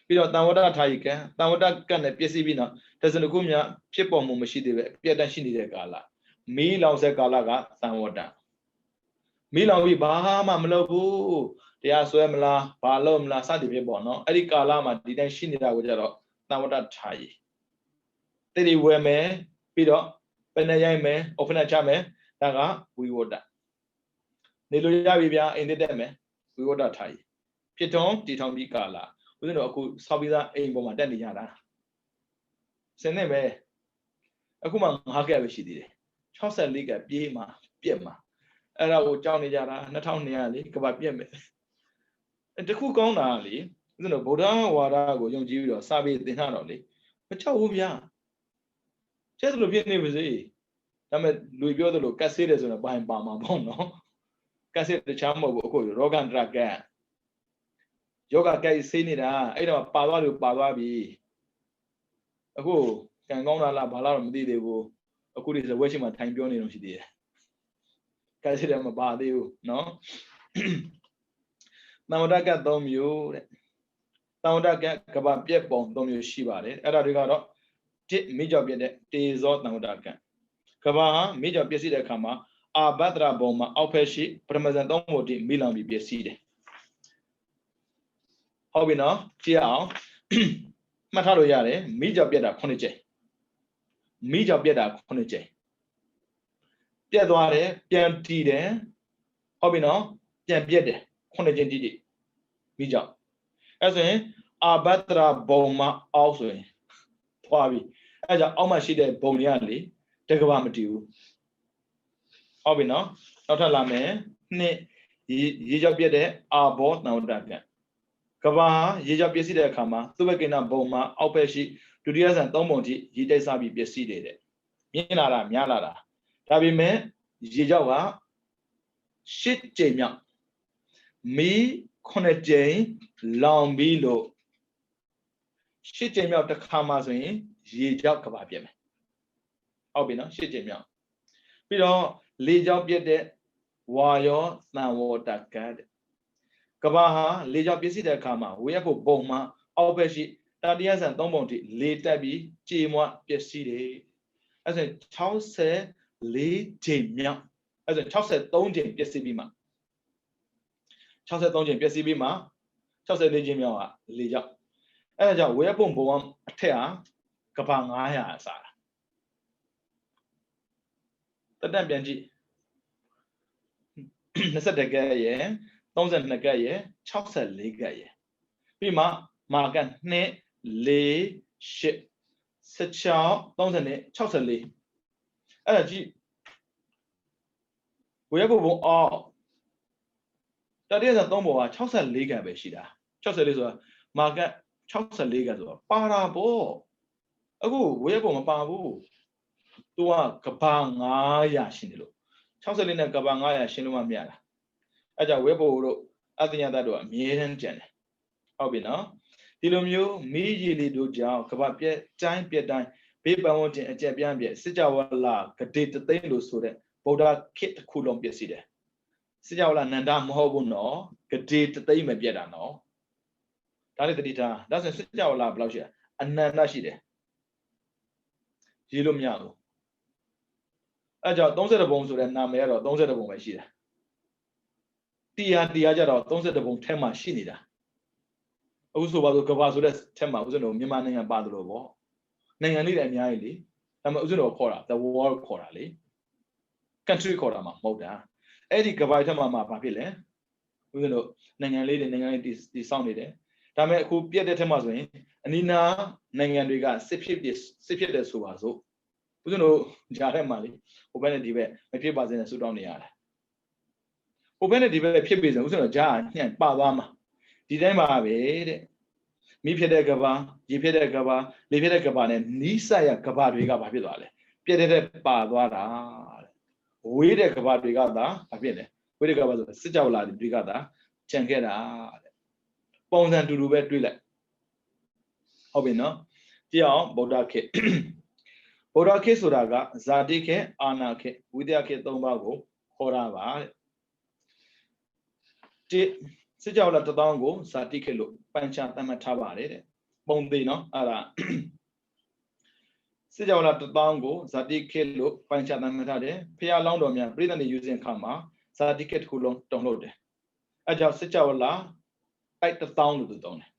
ပြီးတော့တန်ဝတ္တထာယိကံတန်ဝတ္တကတ်နဲ့ပျက်စီးပြီးတော့တစနခုမြဖြစ်ပေါ်မှုမရှိသေးပဲအပြတ်တမ်းရှိနေတဲ့ကာလ မီးလောင်ဆက်ကာလကသံဝတ္တမီးလောင်ပြီးဘာမှမလုပ်ဘူးတရားဆွဲမလားဘာလုပ်မလားစသည်ဖြင့်ပေါ့နော်အဲ့ဒီကာလမှာဒီတိုင်းရှိနေတာကိုကြတော့သံဝတ္တထားရည်တိတိဝဲမယ်ပြီးတော့ပဏရိုက်မယ်ဩဖနချမယ်ဒါကဝိဝတ္တနေလို့ရပြီဗျာအိမ်တက်မယ်ဝိဝတ္တထားရည်ဖြစ်ထုံးတည်ထောင်ပြီးကာလဦးဇင်းတို့အခုဆောက်ပြီးသားအိမ်ပေါ်မှာတက်နေကြတာစနေပဲအခုမှ9ကက်ပဲရှိသေးတယ်64ကက်ပြေးမှာပြက်မှာအဲ့ဒါကိုကြောက်နေကြတာ2200လေကဘာပြက်မယ်တခုကောင်းတာလေဦးဇင်းတို့ဗုဒ္ဓဝါဒကိုယုံကြည်ပြီးတော့စာပေသင်ထားတော့လေမကြောက်ဘူးဗျာကျဲသလိုဖြစ်နေပါစေဒါပေမဲ့လူပြောသလိုကတ်ဆေးတယ်ဆိုတော့ပိုင်းပါမှာပေါ့နော်ကတ်ဆေးတခြားမဟုတ်ဘူးအခုရောဂန္တရကတ်ယောဂကတ်ဆေးနေတာအဲ့တော့ပါသွားလို့ပါသွားပြီအခုကံကောင်းတာလားဘာလားတော့မသိသေးဘူးအခုဒီဝက်ရှိမှထိုင်ပြောနေတော့ရှိသေးတယ်ကတ်ဆေးတယ်မပါသေးဘူးနော်သံဝတ္တကတ်3မျိုးတဲ့သံဝတ္တကတ်ကဘာပြက်ပုံ3မျိုးရှိပါတယ်အဲ့ဒါတွေကတော့1မိကြောက်ပြက်တဲ့တေဇောသံဝတ္တကတ်ကဘာဟာမိကြောက်ပြက်စီတဲ့အခါမှာအာဘတ္တရာဘုံမှာအောက်ဖက်ရှိပရမဇန်3ဘုံတိမိလောင်ပြီးပြက်စီတယ်ဟုတ်ပြီနော်ကြည့်အောင်မှတ်ထားလို့ရတယ်မိကြောက်ပြက်တာ9ကြိမ်မိကြောက်ပြက်တာ9ကြိမ်ပြက်သွားတယ်ပြန်တည်တယ်ဟုတ်ပြီနော်ပြန်ပြက်တယ်9ကြိမ်ကြည့်မိကြောက်အဲ့ဆိုရင်အာဘတ္တရာဘုံမှာအောက်ဆိုရင်သွားပြီအဲ့ကြောင့်အောက်မှာရှိတဲ့ဘုံတွေကလေတကဘာမတည်ဘူးဟုတ်ပြီနော်နောက်ထပ်လာမယ်နှစ်ရေကြောက်ပြက်တဲ့အာဘောသံဝတ္တကတ်ကဘာရေကြောက်ပြည့်စည်တဲ့အခါမှာသုဘကိဏဘုံမှာအောက်ဘက်ရှိဒုတိယဆန်3ပုံထိရေတိုက်စားပြီးပြည့်စည်တယ်တဲ့မြင်လာတာများလာတာဒါပေမဲ့ရေကြောက်က10ကြိမ်မြောက်မီး9ကြိမ်လောင်ပြီးလို့10ကြိမ်မြောက်တစ်ခါမှဆိုရင်ရေကြောက်ကဘာပြည့်မယ်ဟုတ်ပြီနော်10ကြိမ်မြောက်ပြီးတော့လေကြောက်ပြည့်တဲ့ဝါယောသံဝတ္တကတ်ကဘာဟာလေကြောက်ပြည့်စည်တဲ့အခါမှာဝေယဖို့ဘုံမှာအောက်ဘက်ရှိတတိယဆန်3ပုံထိလေတက်ပြီးကြေမွပြည့်စည်တယ်အဲ့ဆို64ကြိမ်မြောက်အဲ့ဆို63ကြိမ်ပြည့်စည်ပြီးမှ63ကြိမ်ပြည့်စည်ပြီးမှ64ကြိမ်မြောက်ကလေကြောက်အဲ့ဒါကြောင့်ဝေယဖို့ဘုံအထက်ဟာကဘာ900အစားတက်ပြန်ကြည့်21ကက်ရဲ့32ကက်ရဲ့64ကက်ရဲ့ပြီးမှမာကတ်2 4 8 16 30 64အဲ့ဒါကြည့်ဝေယဖို့ဘုံအောက်တတိယဆန်3ဘုံက64ကက်ပဲရှိတာ64ဆိုတာမာကတ်64ကက်ဆိုတော့ပါတာပေါ့အခုဝေယဖို့မပါဘူးသူကကဘာ900ရှင်းတယ်လို့64နဲ့ကဘာ900ရှင်းလို့မှမရတာအဲ့ကြောင့်ဝေဖို့တို့အတ္တညတတို့အမြဲတမ်းကြံတယ်ဟုတ်ပြီနော်ဒီလိုမျိုးမီးရည်လီတို့ကြောင့်ကဘာပြက်တိုင်းပြက်တိုင်းဘေးပန်ဝန်းကျင်အကျက်ပြန့်ပြက်စစ်ကြဝဠာဂတိတသိန်းလို့ဆိုတဲ့ဗုဒ္ဓခေတ်တစ်ခုလုံးပြည့်စည်တယ်စစ်ကြဝဠာနန္ဒမဟုတ်ဘူးနော်ဂတိတသိန်းမပြက်တာနော်ဒါလည်းတတိထားဒါဆိုစစ်ကြဝဠာဘယ်လောက်ရှိလဲအနန္တရှိတယ်ရေးလို့မရဘူးအဲ့ကြောင့်30ဘုံဆိုတဲ့နာမည်ကတော့30ဘုံပဲရှိတယ်တရားကြတော့32ဘုံထဲမှာရှိနေတာအခုဆိုပါဆိုကဘာဆိုတဲ့ထဲမှာဦးဇင်းတို့မြန်မာနိုင်ငံပါတယ်လို့ပေါ့နိုင်ငံလေးတွေအများကြီးလေဒါပေမဲ့ဦးဇင်းတို့ခေါ်တာ the world ခေါ်တာလေ country ခေါ်တာမှာမဟုတ်တာအဲ့ဒီကဘာထဲမှာဘာဖြစ်လဲဦးဇင်းတို့နိုင်ငံလေးတွေတီစောင့်နေတယ်ဒါပေမဲ့အခုပြက်တဲ့ထဲမှာဆိုရင်အနီးနားနိုင်ငံတွေကစစ်ဖြစ်တယ်ဆိုပါစို့ဦးဇင်းတို့ကြားထဲမှာလေဟိုဘက်နဲ့ဒီဘက်မဖြစ်ပါစေနဲ့ဆူတောင်းနေရတယ်ဟိုဘက်နဲ့ဒီဘက်ဖြစ်ပြီဆိုဦးဇင်းတို့ကြားညှန့်ပါသွားမှာဒီတိုင်းပါပဲတဲ့မိဖြစ်တဲ့ကဘာရေဖြစ်တဲ့ကဘာလေဖြစ်တဲ့ကဘာနဲ့နီးစပ်ရကဘာတွေကဘာဖြစ်သွားလဲပြည့်တဲ့ပါသွားတာတဲ့ဝေးတဲ့ကဘာတွေကသာဘာဖြစ်လဲဝေးတဲ့ကဘာဆိုစစ်ကြောလာတွေကသာကြံခဲ့တာတဲ့ပုံစံတူတူပဲတွေးလိုက်ဟုတ်ပြီနော်ကြည့်အောင်ဗုဒ္ဓခေတ်ဆိုတာကဇာတိခေတ်အာနာခေတ်ဝိတ္တခေတ်3ပါးကိုခေါ်တာပါတဲ့စစ်ကြောလာ1000ကိုဇာတိခေတ်လို့ပန်ချသတ်မှတ်ထားပါတယ်တဲ့ပုံသေးနော်အဲ့ဒါ စစ်ကြောလာတပေါင်းကိုဇာတိခေတ်လို့ပိုင်းခြားသတ်မှတ်ထားတယ်ဖះလောင်းတော်များပြည်သူနေယူစဉ်ခါမှာဇာတိခေတ်တစ်ခုလုံးတုံ့လို့တယ်အဲကြောင့်စစ်ကြောလာတိုက်တပေါင်းလို့သူတုံးတယ်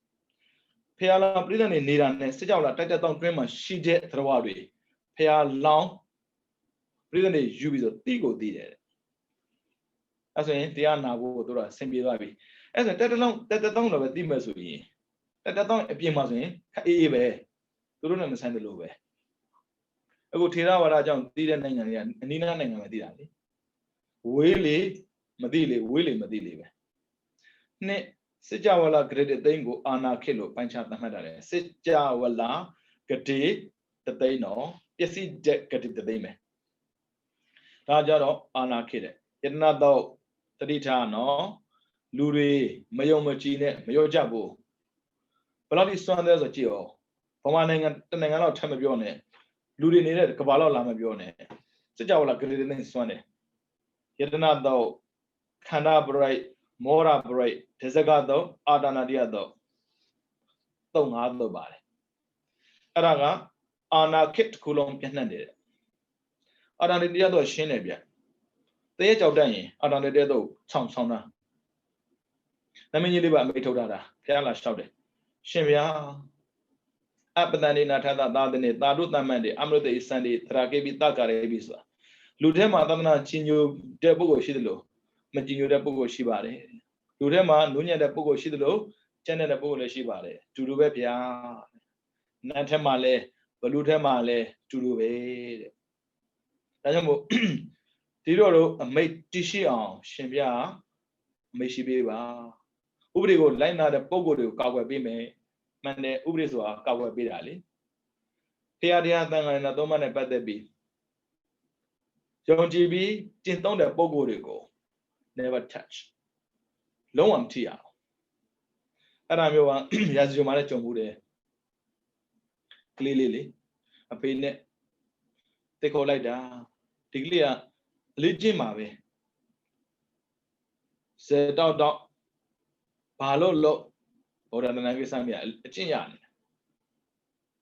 ဖះလောင်းပြည်သူနေနေတာနဲ့စစ်ကြောလာတိုက်တပေါင်းတွင်းမှာရှိတဲ့သရဝတွေဖះလောင်းပြည်သူနေယူပြီးဆိုတိကိုတိတယ်အဲဆိုရင်တရားနာဖို့တို့တော့ဆင်ပြေသွားပြီအဲဆိုတက်တလုံးတက်တပေါင်းတော့ပဲတိမဲ့ဆိုရင်တက်တပေါင်းအပြင်မှာဆိုရင်ခအေးအေးပဲသူတို့နဲ့မဆိုင်တယ်လို့ပဲအခုထေရဝါဒကြောင့်တည်တဲ့နိုင်ငံတွေကအနိနာနိုင်ငံမှာတည်တာလေဝေးလေမသိလေဝေးလေမသိလေပဲနှစ်စစ်ကြဝဠာဂရေတသိန်းကိုအာနာခေတ်လို့ပိုင်းခြားသတ်မှတ်တယ်စစ်ကြဝဠာဂရေတသိန်းတော့ပစ္စည်းဂရေတသိန်းပဲဒါကြတော့အာနာခေတ်တဲ့ယတနာတော့တတိထားနော်လူတွေမယုံမကြည်နဲ့မရောကြဘူးဘယ်လောက်ဒီစွမ်းတယ်ဆိုကြည့်အောင်ဗမာနိုင်ငံတနိုင်ငံတော့ထပ်မပြောနဲ့လူတွေနေတဲ့ကဘာလောက်လာမပြောနဲ့စစ်ကြောလာဂရေနဲ့စွမ်းတယ်ယတနာတော့ခန္ဓာပရိတ်မောရပရိတ်ဒဇကတော့အာတာနာတိယတော့3-5တော့ပါတယ်အဲ့ဒါကအာနာခိတ်ခုလုံးပြန့်နှံ့နေတယ်အာတာနာတိယတော့ရှင်းတယ်ဗျတရေကြောက်တတ်ရင်အာတာနာတိယတော့ဆောင်းတာနမင်းကြီးလေးပါအမိထုတ်ထားတာဖျားလာလျှောက်တယ်ရှင်ဗျာအပဒန္ဒေနာထသသာသနေသာဓုတမန်တေအမရတေစန္ဒီသရကေပိတကာရေပိဆိုတာလူထဲမှာသဒ္ဒနာချင်းညိုတဲ့ပုဂ္ဂိုလ်ရှိသလိုမကြည်ညိုတဲ့ပုဂ္ဂိုလ်ရှိပါတယ်လူထဲမှာနုညံ့တဲ့ပုဂ္ဂိုလ်ရှိသလိုကျန်တဲ့ပုဂ္ဂိုလ်လည်းရှိပါတယ်တူတူပဲဗျာနတ်ထဲမှာလည်းဘလူထဲမှာလည်းတူတူပဲတဲ့ဒါကြောင့်မို့ဒီတော့အမိတ်တရှိအောင်ရှင်ဗျာအမိတ်ရှိပေးပါဥပဒေကိုလိုက်နာတဲ့ပုဂ္ဂိုလ်တွေကိုကာကွယ်ပေးမယ်မှန်တယ်ဥပဒေဆိုတာကာကွယ်ပေးတာလေတရားတရားသံဃာနာသုံးပါးနဲ့ပတ်သက်ပြီးယုံကြည်ပြီးကျင့်သုံးတဲ့ပုဂ္ဂိုလ်တွေကို never touch လုံးဝမထိရအောင်အဲ့ဒါမျိုးကရာဇဂိုမှာလည်းကြုံမှုတယ်ကလေးလေးလေအဖေနဲ့တိတ်ခေါ်လိုက်တာဒီကလေးကအလေးကျင့်မှာပဲစေတော့ဘာလို့ဘောရဏနာကိစ္စမြအကျင့်ရနေ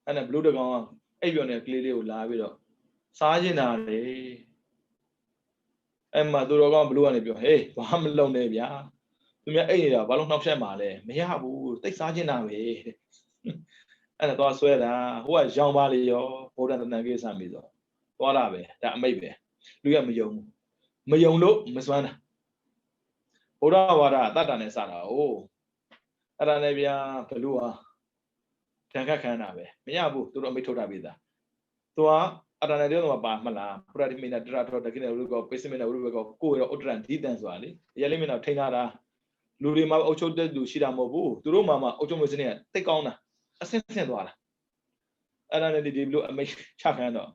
အဲ့ဒါဘလူးတကောင်အဲ့ပြောနေတဲ့ကလေးလေးကိုလာပြီးတော့စားကျင်တာလေအဲ့မှာသူတော်ကောင်ဘလူးကနေပြောဟေးဘာမလုံနဲ့ဗျာသူများအဲ့နေတာဘာလို့နှောက်ရှက်မှာလဲမရဘူးတိတ်စားကျင်တာပဲအဲ့ဒါသွားဆွဲတာဟိုကရောင်ပါလေရောဘောရဏနာကိစ္စမြဆိုသွားတာပဲဒါအမိတ်ပဲလူကမယုံလို့မစွမ်းတာဘုရားဝါဒအတ္တနဲ့စတာ哦အဲ့ဒါနဲ့ဗျာဘလူဟာတန်ခတ်ခံတာပဲမရဘူးသူတို့အမိတ်ထုတ်တာပြီသားသူကအတ္တနဲ့တော့ပါမလားပရတိမိနာတရထောတကိနေရုကောပိစမိနာရုကောကိုရောဥတ္တရန်ဒီတန်ဆိုတာလေရလေးမင်းတော့ထိန်းထားတာလူတွေမှာအုပ်ချုပ်တဲ့လူရှိတာမဟုတ်ဘူးသူတို့မှာအုပ်ချုပ်မှုစနစ်ကတိတ်ကောင်းတာအဆင့်ဆင့်သွားတာအဲ့ဒါနဲ့ဒီဘလူအမိတ်ချခံတော့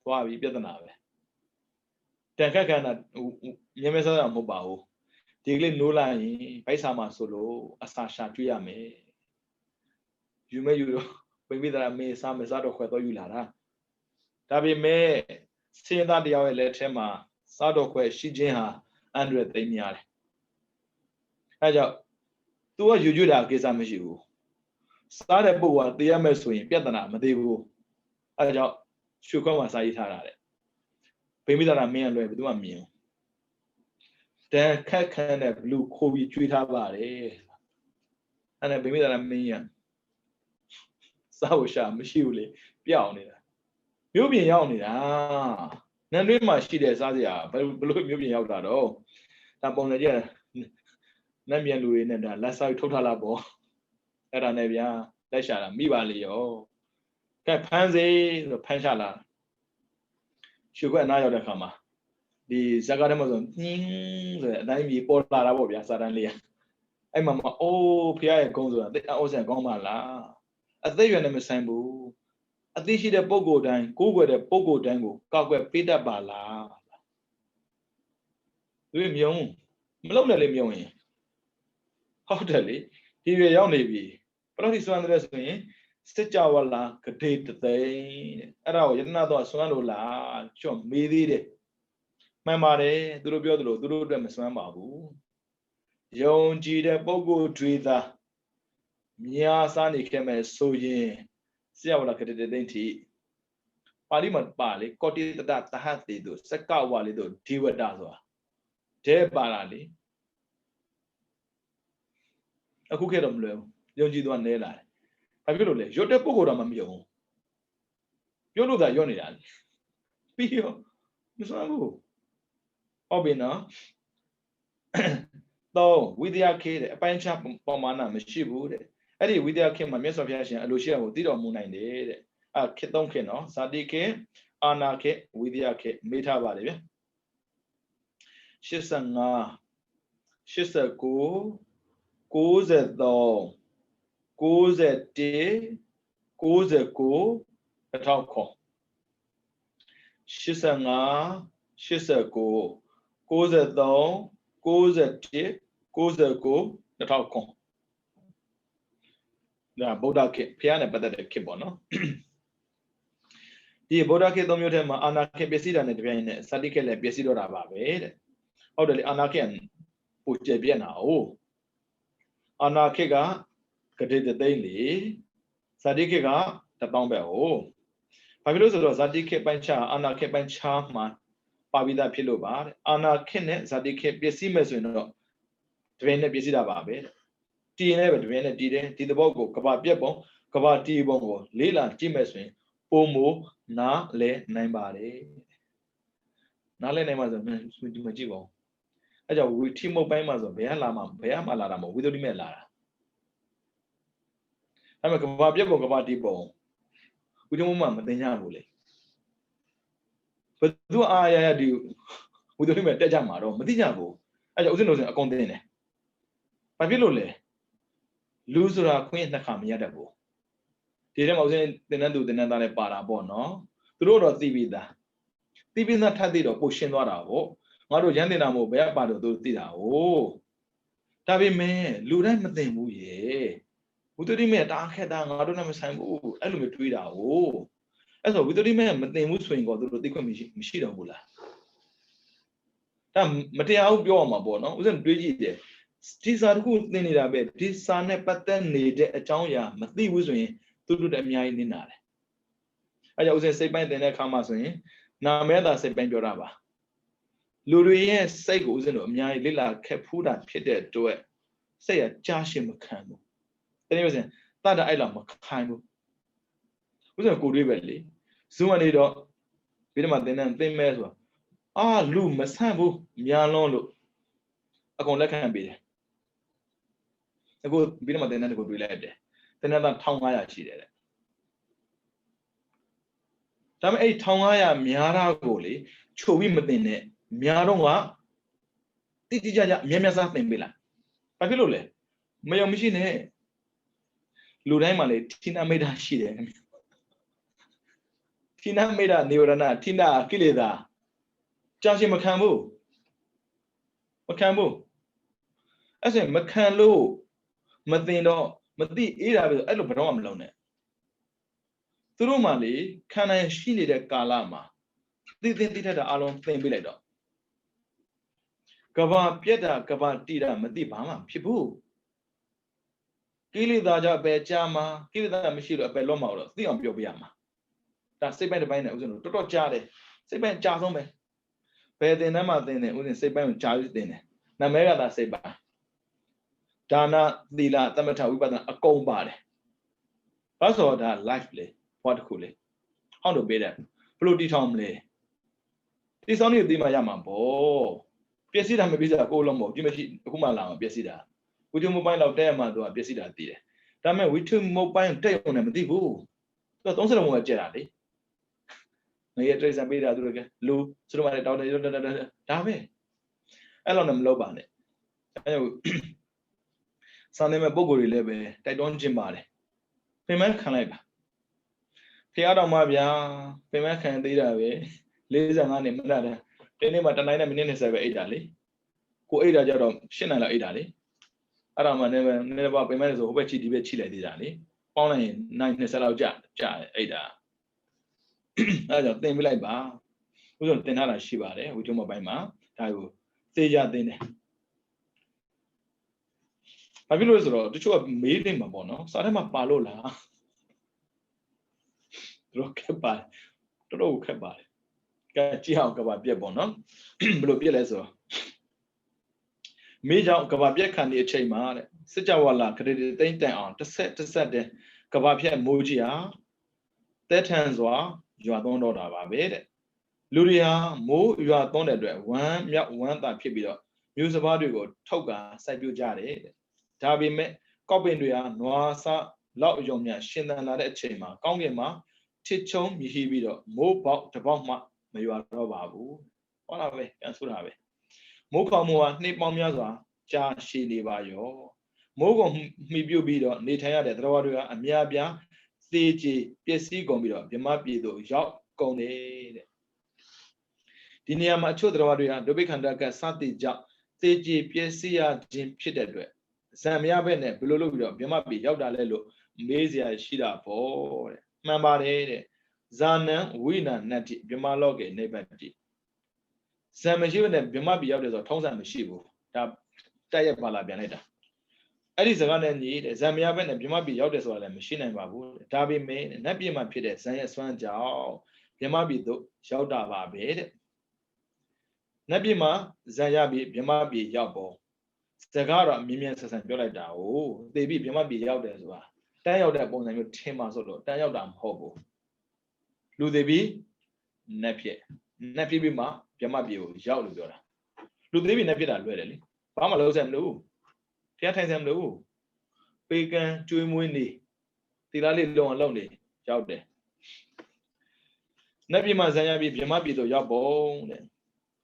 သွားပြီပြဿနာပဲတန်ခတ်ခံတာမြဲမြဲစားတာမဟုတ်ပါဘူးဒီကလေးနိုးလိုက်ရင်ဗိုက်စာမှာဆိုလို့အစာရှာတွေ့ရမယ်ယူမဲ့ယူတော့ပိမိတာမေစားမစားတော့ခွဲတော့ယူလာတာဒါပေမဲ့စင်သားတယောက်ရဲ့လက်ထဲမှာစားတော့ခွဲရှိခြင်းဟာအန္တရာယ်သိမ်းများတယ်အဲကြောင့်သူကယူကျွတာကိစ္စမရှိဘူးစားတဲ့ပုဂ္ဂိုလ်ကသိရမယ်ဆိုရင်ပြဿနာမသေးဘူးအဲကြောင့်ရှုခွင့်မှာစာရေးထားတာတဲ့ပိမိတာမင်းလွယ်ဘယ်သူမှမြင်တန်ခတ်ခံတဲ့ဘလူးခိုးပြီးကျွေးထားပါတယ်အဲ့ဒါဗိမိတာမင်းရစားဝရှာမရှိဘူးလေပြောင်းနေတာမြို့ပြင်ရောက်နေတာနန်းတွင်းမှာရှိတဲ့စားစရာဘလို့မြို့ပြင်ရောက်တာတော့ဒါပုံစံကြည့်နတ်မြန်လူတွေနဲ့ဒါလက်ဆောက်ထုတ်ထားလာပေါ့အဲ့ဒါနဲ့ဗျာလက်ရှာတာမိပါလေရောကဲဖမ်းစေဆိုဖမ်းချလာရှုခွက်အနားရောက်တဲ့ခါမှာဒီဇာကာထဲမှာဆိုညင်းဆိုတဲ့အတိုင်းကြီးပေါ်လာတာပေါ့ဗျာစာတန်းလေးအဲ့မှာအိုးဖះရဲ့ဂုံးဆိုတာတိတ်အောက်ဆန်ကောင်းပါလားအသက်ရွယ်နဲ့မဆိုင်ဘူးအသိရှိတဲ့ပုဂ္ဂိုလ်တိုင်းကိုးကွယ်တဲ့ပုဂ္ဂိုလ်တိုင်းကိုကောက်ွယ်ပေးတတ်ပါလားသူမြုံမလုံနဲ့လေမြုံရင်ဟုတ်တယ်လေဒီရွယ်ရောက်နေပြီဘယ်လိုဒီစွမ်းတယ်ဆိုရင်စစ်ကြဝဠာဂတိတသိန်းတဲ့အဲ့ဒါကိုယတနာတော့စွမ်းလို့လားချွတ်မေးသေးတယ်မှန်ပါတယ်သူတို့ပြောသလိုသူတို့အတွက်မစွမ်းပါဘူးယုံကြည်တဲ့ပုဂ္ဂိုလ်တွေသာမြားစားနေခဲ့မယ်ဆိုရင်ဆရာဝလာခတတဲ့သိန်းထိ ပါဠိမှာပါလေကောတိတတသဟတိတို့စကဝါလေးတို့ဒီဝတ္တဆိုတာတဲပါတာလေအခုခေတ်တော့မလွယ်ဘူးယုံကြည်သူကနဲလာတယ်ဘာဖြစ်လို့လဲရွတ်တဲ့ပုဂ္ဂိုလ်တော့မမြုံဘူးပြောလို့သာရွတ်နေတာလေပြီးရောမစွမ်းဘူးဟုတ်ပြီနော်တော့ဝိသယခေတဲ့အပိုင်းခြားပမာဏမရှိဘူးတဲ့အဲ့ဒီဝိသယခေမှာမြတ်စွာဘုရားရှင်အလိုရှိရကိုသိတော်မူနိုင်တယ်တဲ့ခေသုံးခေနော်ဇာတိခေအာနာခေဝိသယခေမေးထားပါတယ်ဗျ85 89 93 91 99 1000 85 89 93 91 99 1000ဒါဗုဒ္ဓခေတ်ဖျားနဲ့ပတ်သက်တဲ့ခေတ်ပေါ့နော်ဒီဗုဒ္ဓခေတ်သုံးမျိုးထဲမှာအာနာခေတ်ပျက်စီးတာနဲ့တပြိုင်နက်ဇာတိခေတ်လည်းပျက်စီးတော့တာပါပဲတဲ့ဟုတ်တယ်လေအာနာခေတ်ပူကျပြက်နာ哦အာနာခေတ်ကကတိတသိန်းလေဇာတိခေတ်က1000ပဲ哦ဘာဖြစ်လို့ဆိုတော့ဇာတိခေတ်ပိုင်းခြားအာနာခေတ်ပိုင်းခြားမှာပါပိသဖြစ်လို့ပါတဲ့အာနာခေတ်နဲ့ဇာတိခေတ်ပျက်စီးမဲ့ဆိုရင်တော့တပြိုင်နက်ပျက်စီးတာပါပဲတဲ့တည်နေပဲတပြိုင်နက်တည်တယ်ဒီသဘောကိုကဘာပြက်ပုံကဘာတည်ပုံကိုလေးလာကြည့်မဲ့ဆိုရင်ပုံမို့နားလဲနိုင်ပါတယ်နားလဲနိုင်မှာဆိုဒီမကြည့်ပါဘူးအဲကြောင့်ဝီထိမုတ်ပိုင်းမှာဆိုဘယ်မှလာတာမဟုတ်ဝီသုတိမဲ့လာတာဒါပေမဲ့ကဘာပြက်ပုံကဘာတည်ပုံဝီထိမုတ်မှာမသိကြဘူးလေဘယ်သူအားရဒီဝီသုတိမဲ့တက်ကြမှာတော့မသိကြဘူးအဲကြောင့်ဥစဉ်လို့ဆိုအကုန်သိနေတယ်ဘာဖြစ်လို့လဲလူဆိုတာခွင့်နှစ်ခါမရတတ်ဘူးဒီထဲမှာဥစဉ်တင်တဲ့သူတင်တဲ့သားလည်းပါတာပေါ့နော်သူတို့တော့သိပြီးသားထပ်သိတော့ပိုရှင်းသွားတာပေါ့ငါတို့ရန်တင်တာမို့ဘယ်ပါတော့သူသိတာ哦ဒါပေမဲ့လူတိုင်းမသိဘူးရေဝိသုဒ္ဓိမဲ့တာခက်တာငါတို့နဲ့မဆိုင်ဘူးအဲ့လိုမျိုးတွေးတာ哦အဲ့ဆိုဝိသုဒ္ဓိမဲ့မသိဘူးဆိုရင်ကောသူတို့သိခွင့်မရှိတော့ဘူးလားဒါမတရားဘူးပြောရမှာပေါ့နော်ဥစဉ်တွေးကြည့်တယ်ဒီစာတစ်ခုသင်နေတာပဲဒီစာနဲ့ပတ်သက်နေတဲ့အကြောင်းအရာမသိဘူးဆိုရင်သူတို့တည်းအများကြီးနင်းတာတယ်အဲကြောင့်ဥစဉ်စိတ်ပိုင်းသင်တဲ့အခါမှာဆိုရင်နာမဲတာစိတ်ပိုင်းပြောတာပါလူတွေရဲ့စိတ်ကိုဥစဉ်တို့အများကြီးလေ့လာခက်ဖူးတာဖြစ်တဲ့အတွက်စိတ်ကကြားရှင်းမခံဘူးတကယ်ဆိုရင်တတ်တာအဲ့လောက်မခိုင်းဘူးဥစဉ်ကိုတွေးပဲလေဇုံကနေတော့ဒီမှာသင်မဲဆိုတော့လူမဆန့်ဘူးများလွန်းလို့အကုန်လက်ခံပေးတယ်အခုပြီးတော့မှသင်တဲ့ကိုတွေးလိုက်တယ်သင်တဲ့သား1500ရှိတယ်တဲ့ဒါပေမဲ့အဲ့1500များတာကိုလေချုပ်ပြီးမသင်နဲ့များတော့ကတိတိကျကျအများများစားသင်ပေးလိုက်ဘာဖြစ်လို့လဲမယုံမရှိနဲ့လူတိုင်းမှာလေထိနာမိတ်တာရှိတယ်ထိနာမိတ်တာနိဝရဏထိနာကိလေသာကြာရှည်မခံဘူးအဲ့ဆိုရင်မခံလို့မသိတော့မသိအေးတာပဲအဲ့လိုဘယ်တော့မှမလုပ်နဲ့သူတို့မှလေခံနိုင်ရှိနေတဲ့ကာလမှာသိထက်တာအလုံးသင်ပေးလိုက်တော့ကဘာပြက်တာကဘာတိတာမသိဘာမှဖြစ်ဘူးကိလေသာကြောင့်ပဲကြာမှာကိလေသာမရှိလို့အပယ်လော့မှာတော့သိအောင်ပြောပြရမှာဒါစိတ်ပိုင်းတစ်ပိုင်းနဲ့ဥစဉ်တို့တော်တော်ကြားတယ်စိတ်ပိုင်းကြာဆုံးပဲဘယ်သင်တန်းမှသင်တယ်ဥစဉ်စိတ်ပိုင်းကိုကြာပြီးသင်တယ်နာမည်ကသာစိတ်ပိုင်းဒါနသီလသမထဝိပဿနာအကုန်ပါတယ်ဘာဆိုတော့ဒါ life လေဘဝတစ်ခုလေဟောင်းလို့ပေးတယ်ဘလို့တီထောင်မလဲဒီဆောင်နေသိမှရမှာပေါ့ပျက်စီးတာမပျက်စီးတာကိုလုံးမဟုတ်ဒီမရှိအခုမှလာမှာပျက်စီးတာဝိထုမပိုင်းလောက်တက်ရမှာသူကပျက်စီးတာသိတယ်ဒါပေမဲ့ဝိထုမပိုင်းတက်ရုံနဲ့မသိဘူးသူက30လုံးကကြက်တာလေငရေတိရစ္ဆာန်ပေးတာသူတို့ကလူသူတို့မှလည်းတောင်းတယ်ဒါပဲအဲ့လိုနဲ့မလုပ်ပါနဲ့အဲ့လိုစာနေမဲ့ပုံကိုယ်တွေလည်းပဲတိုက်တွန်းခြင်းပါတယ်ပင်မခံလိုက်ပါဖះတော်မှာဗျာပင်မခံသေးတာပဲ45နှစ်မရတဲ့ဒီနေ့မှတနိုင်နဲ့မိနစ်20ပဲအိတ်တာလေကိုအိတ်တာကြတော့8နိုင်လောက်အိတ်တာလေအဲ့ဒါမှလည်းပါပင်မဆိုဟိုဘက်ချီဒီဘက်ချီလိုက်သေးတာလေပေါင်းလိုက်ရင်နိုင်20လောက်ကြာအိတ်တာအဲ့ဒါကြောင့်သင်ပြလိုက်ပါဥစ္စာသင်ထားတာရှိပါတယ်ဝိထုမပိုင်းမှာဒါကိုသေချာသင်တယ်ဘာဖြစ်လို့လဲဆိုတော့တချို့ကမေးနေမှာပေါ့နော်စာထဲမှာပါလို့လားတို့ကပါ တော်ခက်ပါတယ်ကဲကြည့်အောင်ကဘာပြက်ပေါ့နော်ဘယ်လိုပြက်လဲဆိုတော့မိကြောင့်ကဘာပြက်ခံဒီအချိန်မှာတဲ့စစ်ကြဝဠာခရစ်သိန်းတန်အောင်တစ်ဆက်တဲ့ကဘာပြက်မိုးကြီးဟာတဲထန်စွာရွာသွန်းတော့တာပါပဲတဲ့လူတွေဟာမိုးရွာသွန်းတဲ့အတွက်ဝမ်းမြောက်ဝမ်းသာဖြစ်ပြီးတော့မျိုးစပါးတွေကိုထုတ်ကာစိုက်ပျိုးကြတယ်တဲ့ဒါပေမဲ့ကောက်ပင်တွေဟာနွားဆလောက်အယုံမြရှင်သန်လာတဲ့အချိန်မှာကောင်းကင်မှာထစ်ချုံမြည်ပြီးတော့မိုးပေါက်တစ်ပေါက်မှမရွာတော့ပါဘူးဟောတာပဲပြန်ဆိုတာပဲမိုးခေါင်မှုဟာနှိပ်ပေါင်းများစွာကြာရှည်နေပါရောမိုးကုန်မှီပြုတ်ပြီးတော့နေထိုင်ရတဲ့သတ္တဝါတွေကအများပြားသေကြည်ပျက်စီးကုန်ပြီးတော့မြမပြည်သို့ရောက်ကုန်နေတဲ့ဒီနေရာမှာအချို့သတ္တဝါတွေဟာဒုဗိခန္ဓကစသည်ကြောင့်သေကြည်ပျက်စီးရခြင်းဖြစ်တဲ့အတွက်ဇံမရဘဲနဲ့ဘယ်လိုလုပ်ပြီးတော့မြမပြည်ရောက်တာလဲလို့မေးစရာရှိတာပေါ့တဲ့မှန်ပါတယ်တဲ့ဇာနံဝိနာနတ္တိမြမလောကေနိဗ္ဗတိဇံမရှိဘဲနဲ့မြမပြည်ရောက်တယ်ဆိုတော့ထုံးစံမရှိဘူးဒါတက်ရက်ပါလာပြန်လိုက်တာအဲ့ဒီစကားနဲ့ညီတဲ့ဇံမရဘဲနဲ့မြမပြည်ရောက်တယ်ဆိုတာလည်းမရှိနိုင်ပါဘူးဒါပေမဲ့နတ်ပြည်မှာဖြစ်တဲ့ဇံရဲ့စွမ်းကြောင့်မြမပြည်သို့ရောက်တာပါပဲတဲ့နတ်ပြည်မှာဇံရပြီးမြမပြည်ရောက်ပေါ်စကားတော့မြင်းမြန်းဆက်ဆံပြောလိုက်တာကိုသေပြီးမြမပြည်ရောက်တယ်ဆိုတာတန်းရောက်တဲ့ပုံစံမျိုးထင်ပါဆိုတော့တန်းရောက်တာမဟုတ်ဘူးလူသေပြီးနတ်ဖြစ်ပြီးမှမြမပြည်ကိုရောက်လို့ပြောတာလူသေပြီးနတ်ဖြစ်တာလွယ်တယ်လေဘာမှလုံးစံမလို့ဖျားထိုင်စံမလို့ပေကံကျွေးမွေးနေတီလာလေးလုံအောင်လုပ်နေရောက်တယ်နတ်ပြည်မှာဇံရပြီးမြမပြည်သို့ရောက်ပုံတဲ့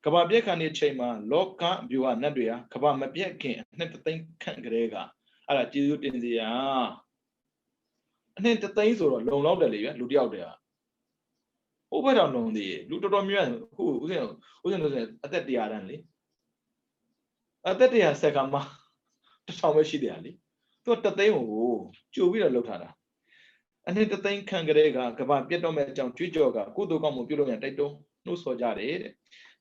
ကဘာပြက်ခံတဲ့ချိန်မှာလောကဗျူဟာနတ်တွေဟာကဘာမပြက်ခင်အနှစ်သိန်းခန့်ကလေးကအဲ့ဒါကျေးဇူးတင်စရာအနှစ်သိန်းဆိုတော့လုံလောက်တယ်လေဗျလူတယောက်တည်းဟာဟိုဘက်တော့လုံသေးလူတော်တော်များအခုဦးစင်တို့ဆိုအသက်100တန်းလေအသက်100ဆက်ကမှ1000ပဲရှိတယ်ဟာလေသူက3သိန်းကိုကြိုပြီးတော့လှုပ်ထားတာအနှစ်သိန်းခန့်ကလေးကကဘာပြက်တော့မဲ့အကြောင်းကြွေးကြော်ကကုသိုလ်ကောင်းမှုပြုလို့မြန်တိုက်တွန်းနှိုးဆော်ကြတယ်တဲ့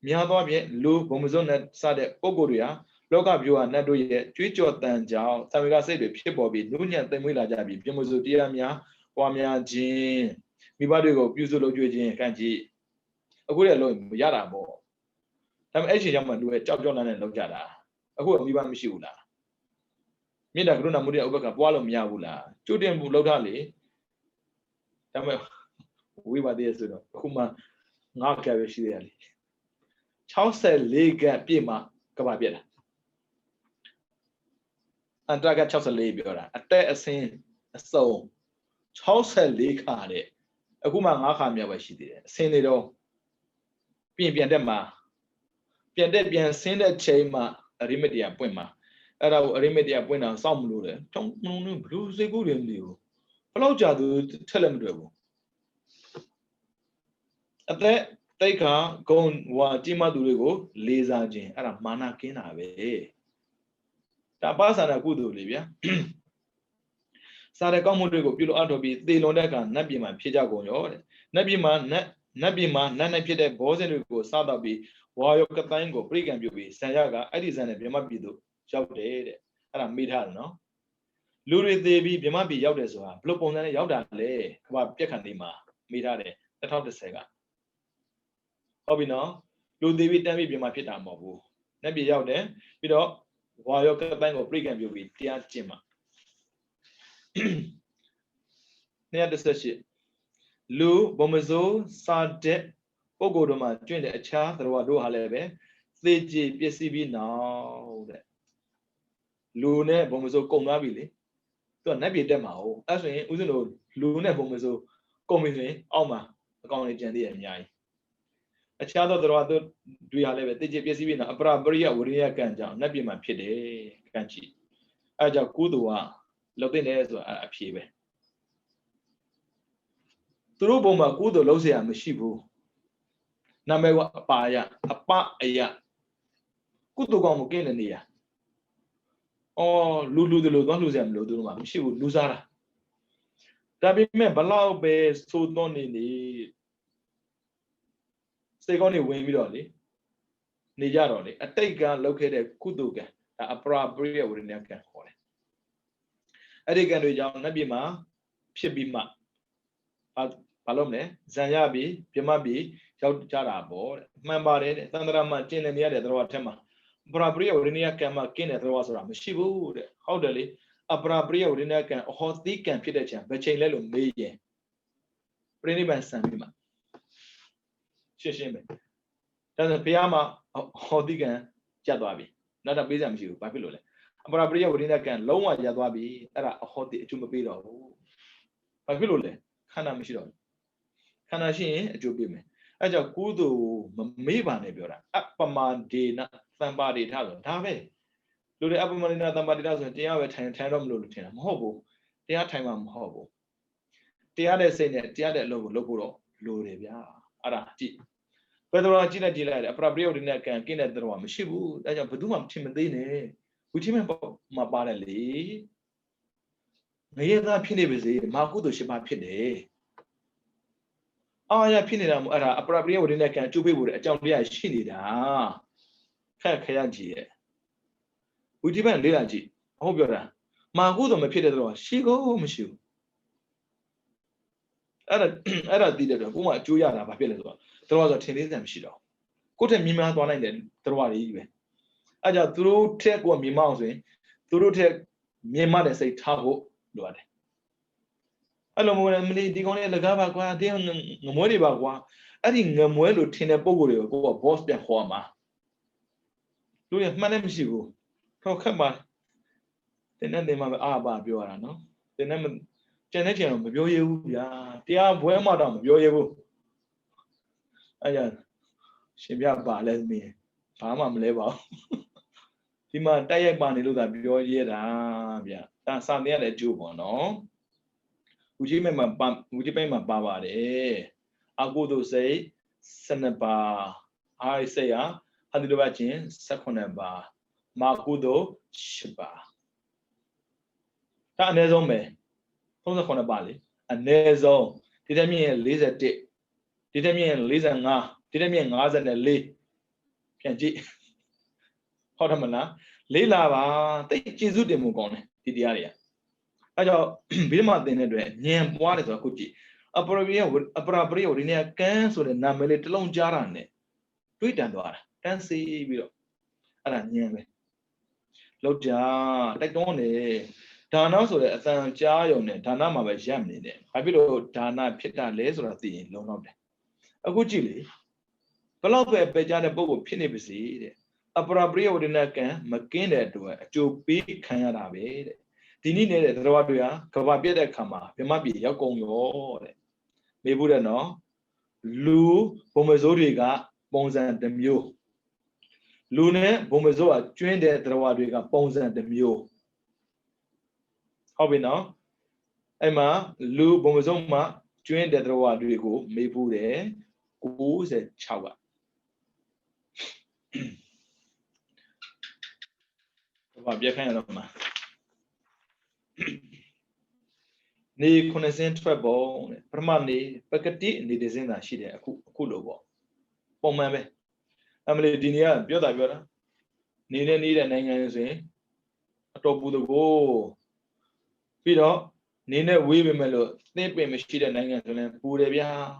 များသောဖြင့်လူဘုံမစွန်းနဲ့စတဲ့ပုဂ္ဂိုလ်တွေဟာလောကဗျူဟာနတ်တို့ရဲ့ကြွေးကြော်တန်ကြောင့်သံဝေကစိတ်တွေဖြစ်ပေါ်ပြီးနုညံ့သိမ်မွေးလာကြပြီးပြမစုတရားများပွားများခြင်းမိဘတွေကိုပြုစုလုပ်ကြွေးခြင်းကံကြည့်အခုလည်းလုံးမရတာပေါ့ဒါပေမဲ့အဲ့ချိန်ကျမှလူရဲ့ကြောက်ကြောက်နဲ့လောက်ကြတာအခုမိဘမရှိဘူးလားမေတ္တာကရုဏာမုဒိယဥပက္ခပွားလို့မရဘူးလားကျွတ်တင်မှုလောက်ထားလေဒါပေမဲ့ဝိပါဒရဲ့ဆိုတော့အခုမှ9ကပဲရှိသေးတယ်လေ64ကပြည့်မှကဘာပြက်တာအန္တရက64ပြောတာအတက်အစင်းအစုံ64ခါတဲ့အခုမှ9ခါမြောက်ပဲရှိသေးတယ်အစင်းတွေတော့ပြန်တက်မှာပြန်တက်ပြန်ဆင်းတဲ့ချိန်မှာအရိမတ္တရာပွင့်မှာအဲ့ဒါကိုအရိမတ္တရာပွင့်တာစောင့်မလို့လေတုံးဘလူးစိတ်ကူးတွေမသိဘူးဘလောက်ကြာသူထက်လည်းမတွေ့ဘူးအသက်တိတ်ခါဂုံဟွာကြီးမသူတွေကိုလေးစားခြင်းအဲ့ဒါမာနကင်းတာပဲဒါပါစာနာကုသိုလ်လေးဗျာစားတဲ့ကောင်းမှုတွေကိုပြုလို့အထောက်ပြီးသေလွန်တဲ့အခါနတ်ပြည်မှာဖြစ်ကြကုန်ရောတဲ့နတ်ပြည်မှာနတ်ဖြစ်တဲ့ဘောဇင်တွေကိုစားတော့ပြီးဝါယောကတိုင်းကိုပြိကံပြုပြီးဇံရကအဲ့ဒီဇံနဲ့မြမပြည်သို့ရောက်တယ်တဲ့အဲ့ဒါမိထားတယ်နော်လူတွေသေးပြီးမြမပြည်ရောက်တယ်ဆိုတာဘလို့ပုံစံနဲ့ရောက်တာလဲကမ္ဘာပြက်ခံဒီမှာမိထားတယ်2010ကဟုတ်ပြီနော်လူသေးပြီးတန်းပြီးမြမဖြစ်တာမဟုတ်ဘူးနတ်ပြည်ရောက်တယ်ပြီးတော့ဝါယောကတိုင်းကိုပြိကံပြုပြီးတရားကျင့်မှာ218လူဘုံမစိုးစာတဲ့ပုဂ္ဂိုလ်တို့မှာကျွင့်တဲ့အခြားသတ္တဝါတို့ဟာလည်းပဲသေကြည်ပျက်စီးပြီးနောက်တဲ့လူနဲ့ဘုံမစိုးကုန်သွားပြီလေသူကနတ်ပြည်တက်မှာဟုတ်အဲ့ဆိုရင်ဦးဇင်းတို့လူနဲ့ဘုံမစိုးကုန်ပြီဆိုရင်အောက်မှာအကောင်တွေကျန်သေးတယ်အများကြီးအခြားသောသတ္တဝါတို့တွေဟာလည်းပဲသေကြည်ပျက်စီးပြီးနောက်အပရပရိယဝရိယကံကြောင့်နတ်ပြည်မှာဖြစ်တယ်ကံကြည့်အဲကြောင့်ကုသိုလ်ကလုပ်တဲ့တယ်ဆိုတာအဖြေပဲသူတို့ဘုံမှာကုသိုလ်လုပ်เสียမရှိဘူးနာမည်ကအပါယအပအယကုသိုလ်ကောင်းမကင်းတဲ့နေရာလူတွေလို့သွားလှူเสียမလို့သူတို့မှာမရှိဘူးလူစားတာဒါပေမဲ့ဘလောက်ပဲသိုးသွန်းနေစိတ်ကောင်းတွေဝင်ပြီးတော့လေနေကြတော့လေအတိတ်ကလုပ်ခဲ့တဲ့ကုသိုလ်ကံဒါအပရပရိယဝိညာဉ်ကံခေါ်တယ်အဲ့ဒီကံတွေကြောင့်နတ်ပြည်မှာဖြစ်ပြီးမှ Palomne, Zanyabi, Pimabi, Jarabo, Mambare, Tandrama, Chinania, the Rotema. Brabria, Rinia Kama, Kin at Rosram, Shibu, Howdally, a Brabria, Rinia can, hot thick and Pidacha, but Chain Meye. Pretty man Samima. Shishime. Doesn't Piama, Hodigan, Jadwabi. Not a bizam you, Papilole. A Brabria, Rinia can, Loma Jadwabi, a hot Chumabido. Papilole, Hana Mishidon. Kanashin, a jubime. As a kudu, Mibane Bura, Upperman Dina, somebody Talo, Tave. Do the Uppermanina, somebody doesn't, they have a time Lutin, Hobo, they are time I'm hobo. The other say that the other logo, Luria, Arati. Whether I Gina Gila, a probably in that can get the one, Shibu, that you put them Timothy, which him about my body. May that penny busy, Makudo Shiba Pide. Ya Pinidam, a probably in that can two people, a jump there, Shinida. Kayaji. We depend Lilaji. Hope you're that. Magudo me Pedro, she go, monsieur. Era did it, who are Juliana Papillo. There was a tennis and shido. Could a mima one then, throw even. I just threw take one me mousing, through take me mother say tabo, Lord. Hello, Emily, the only Lagava, the money about one. I think a muelo tin a bogo go a boss be homa. Do you have my name? You? Oh, come on. The name they have Abba Biora, no? The name Generation of you, yeah. They are well, madam, you. Ayan. Shibia ba, let me. Pama level. The man Tayak Bani look at your year, yeah. That's something that you want, no? Would you pay my baba? I go to say, Senaba. I say, how did you imagine? Secondaba. Makudo Shiba. That nezo me. From the corner bali. A nezo. Did I mean a lizard dick? Did I mean lizard nga? Did I mean as and a lay? Can't you? Hotamana. Lila, take Jizu de Mugone, the area. I don't be my dinner, Niam, what is a cookie? A probably in a cancel the Namely long jarane. Tweet and door. Can see below. And Niame. Loja, take only. Dana so that a giant Tanama by Jamni. I below Dana Pita laser at the long of them. A good chili. Palope Bejana Bobo Pinibisi. A probably in a can, McKinney to a two big Canada. Tini ne Rawabia, Kavabia Kama, Pimabi, Yakong, Maybuda no, Lu, Bomazoriga, Bonzan de Mew. Lune, Bomazoa, joined the Rawadiga, Bonzan de Mew. How we now? Emma, Lu, Bomazoma, joined the Rawadigo, Maybude, who's a chawa. Kavabia kind of ma. Ni connaissant trouble, Pramani, Pacati, ni desena she a kulobo. Pomame. Emily Dinia, Bioda, Nina need an angry a top with the go. Peter, Nina weaving mellow, snipping machine and angry, Pudavia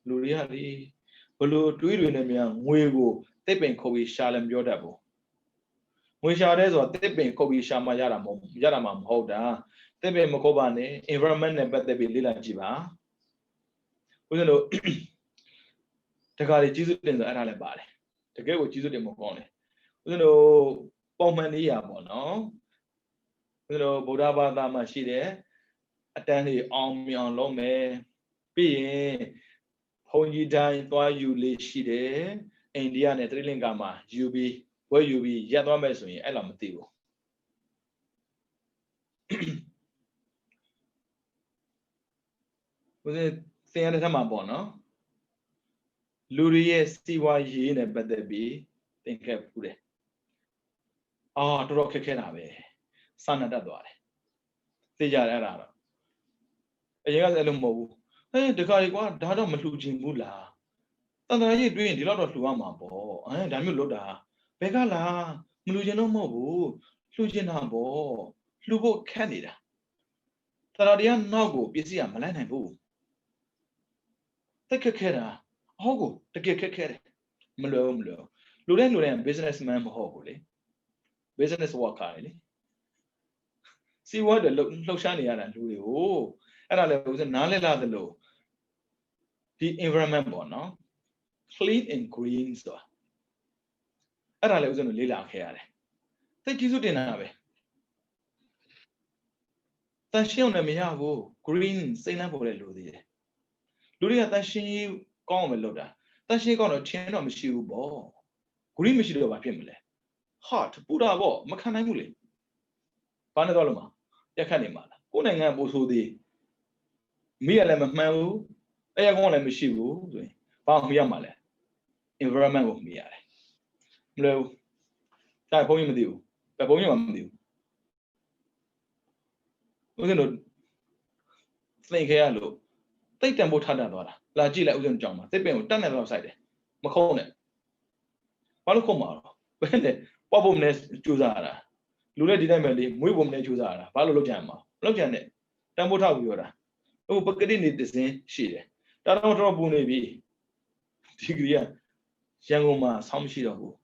Luriali, Pulu, Twidunemia, Wigo, Tipping Kobe Shalem Yodabo. We shall raise or tipping Kobe Shama Yaramam, Hoda, Tipping Mokobane, environment and better be Lila Jiva. We don't know. The guy is Jesus in the Aralabari. The girl with Jesus in Mokone. You know, Pomania, no? You know, Bodaba Mashide, attending on me on Lome, being Honey Dine, why you lay shide, Indiana Trilingama, you be, where you be, Yadamesui, Elamativo. Was it Theatamabo, no? Lurie, see why ye in a better be, think of it. Ah, to rock a canabe. Sanada Dware. Teja Arara. A young Elumo. The guy got Dada Maluji Mula. And I doing the lot of Luama bo, and Damuloda. Begala, Mulujano Mobu, Lujinabo, Lubo Canada. Taradian Nogo, busy a Malana boo. တက်ခက်ခဲတာဟုတ်ကိုတကယ်ခက်ခဲတယ်မလွယ်ဘူးလူတိုင်း businessman မဟုတ်ဘူးလေ business worker လေစီးပွားတွေလှုပ်ရှားနေရတာလူတွေကိုအဲ့ဒါလည်းဦးစနားလဲလာသလိုဒီ environment ပေါ့နော် clean and green ဆိုတာအဲ့ဒါလည်းဦးစတို့လေ့လာခဲ့ရတယ်သိကျေးဇူးတင်တာပဲတန်ရှင်းအောင်လည်းမရဘူး green စိမ့်လန်းပေါ်တဲ့လူသေးတယ်လူတွေကတန်ရှင်းကောင်းအောင်မလုပ်တာတန်ရှင်းကောင်းတော့ထင်းတော့မရှိဘူးပေါ့ green မရှိတော့ဘာဖြစ်မလဲ hot ပူတာပေါ့မခံနိုင်ဘူးလေဘာနဲ့တော့လို့မှာရက်ခတ်နေမှာလားကိုယ်နိုင်ငံပို့ဆိုသေးမိရလည်းမမှန်ဘူးအဲ့ရကောင်းလည်းမရှိဘူးဆိုရင်ဘာမှမရမှာလဲ environment ကိုမိရတယ်မလွယ်ဘူးဒါဘုန်းကြီးမသိဘူးဘုန်းကြီးမှမသိဘူးဦးဇင်းတို့သိခဲ့ရလို့တိတ်တန်ဖို့ထားတတ်သွားတာလာကြည့်လိုက်ဦးဇင်းတို့ကြောင်းမှာသိပင်ကိုတတ်နေတော့စိုက်တယ်မခုံးနဲ့ဘာလို့ခုံးမှာတော့ဘယ်နဲ့ပွားဖို့မလဲကြိုးစားရတာလူလည်းဒီတိုင်းပဲလေမွေးဖို့မလဲကြိုးစားရတာဘာလို့လုပ်ကြမှာလုပ်ကြတဲ့တန်ဖို့ထားပြီးပြောတာဟိုပကတိနေသစင်းရှိတယ်တာတော့ပူနေပြီဒီကရရန်ကုန်မှာဆောင်းမရှိတော့ဘူး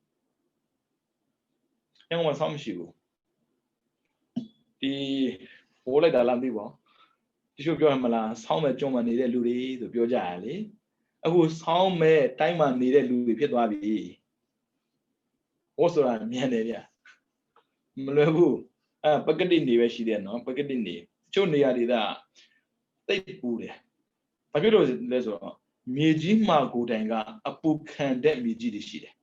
ရန်ကုန်မှာဆောင်းမရှိဘူးဒီဘိုးလိုက်တာလားမသိပါဘူးတချို့ပြောရမလားဆောင်းမဲ့ကြုံမှနေတဲ့လူတွေဆိုပြောကြရလေအခုဆောင်းမဲ့တိုင်းမှာနေတဲ့လူတွေဖြစ်သွားပြီဟောဆိုတာမြန်တယ်ဗျမလွယ်ဘူးပကတိနေပဲရှိတယ်နော်ပကတိနေချို့နေရာတွေကတိတ်ပူတယ်ဘာဖြစ်လို့လဲဆိုတော့မြေကြီးမှာကိုတိုင်ကအပူခံတဲ့မြေကြီးတွေရှိတယ်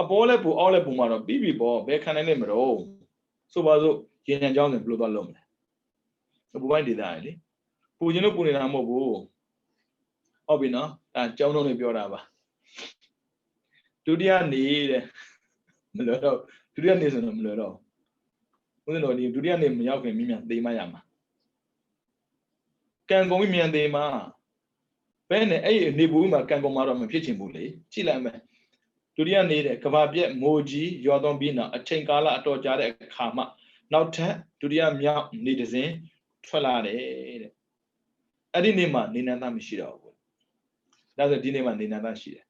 အပေါ်လဲပူအောက်လဲပူမှာတော့ပြီးပြီပေါ့ဘယ်ခံနိုင်လဲမတော့ဆိုပါစို့ရေနံကြောင်းဆိုဘယ်လိုသွားလုပ်မလဲအပူပိုင်းဒေသရလေပူခြင်းလို့ပူနေတာမဟုတ်ဘူးဟုတ်ပြီနော်ကျောင်းတော်တွေပြောတာပါဒုတိယနေတဲ့မလွယ်တော့ဒုတိယနေဆိုတော့မလွယ်တော့ဦးဇင်းတော်ဒီဒုတိယနေမရောက်ခင်မြင်မြန်သေမရမှာကံကုန်ပြီးမြန်သေးမှာဘယ်နဲ့အဲ့နေဘူးမှာကံကုန်မှာတော့မဖြစ်ချင်ဘူးလေကြည့်လိုက်မယ်ဒုတိယနေတဲ့ကဘာပြက်မိုးကြီးရွာသွန်းပြီးနောက်အချိန်ကာလအတော်ကြာတဲ့အခါမှနောက်ထပ်ဒုတိယမြောက်နေတစဉ်ထွက်လာတယ်တဲ့အဲ့ဒီနေ့မှာနေနန္ဒမရှိတော့ဘူးဒါဆိုဒီနေ့မှာနေနန္ဒရှိတယ်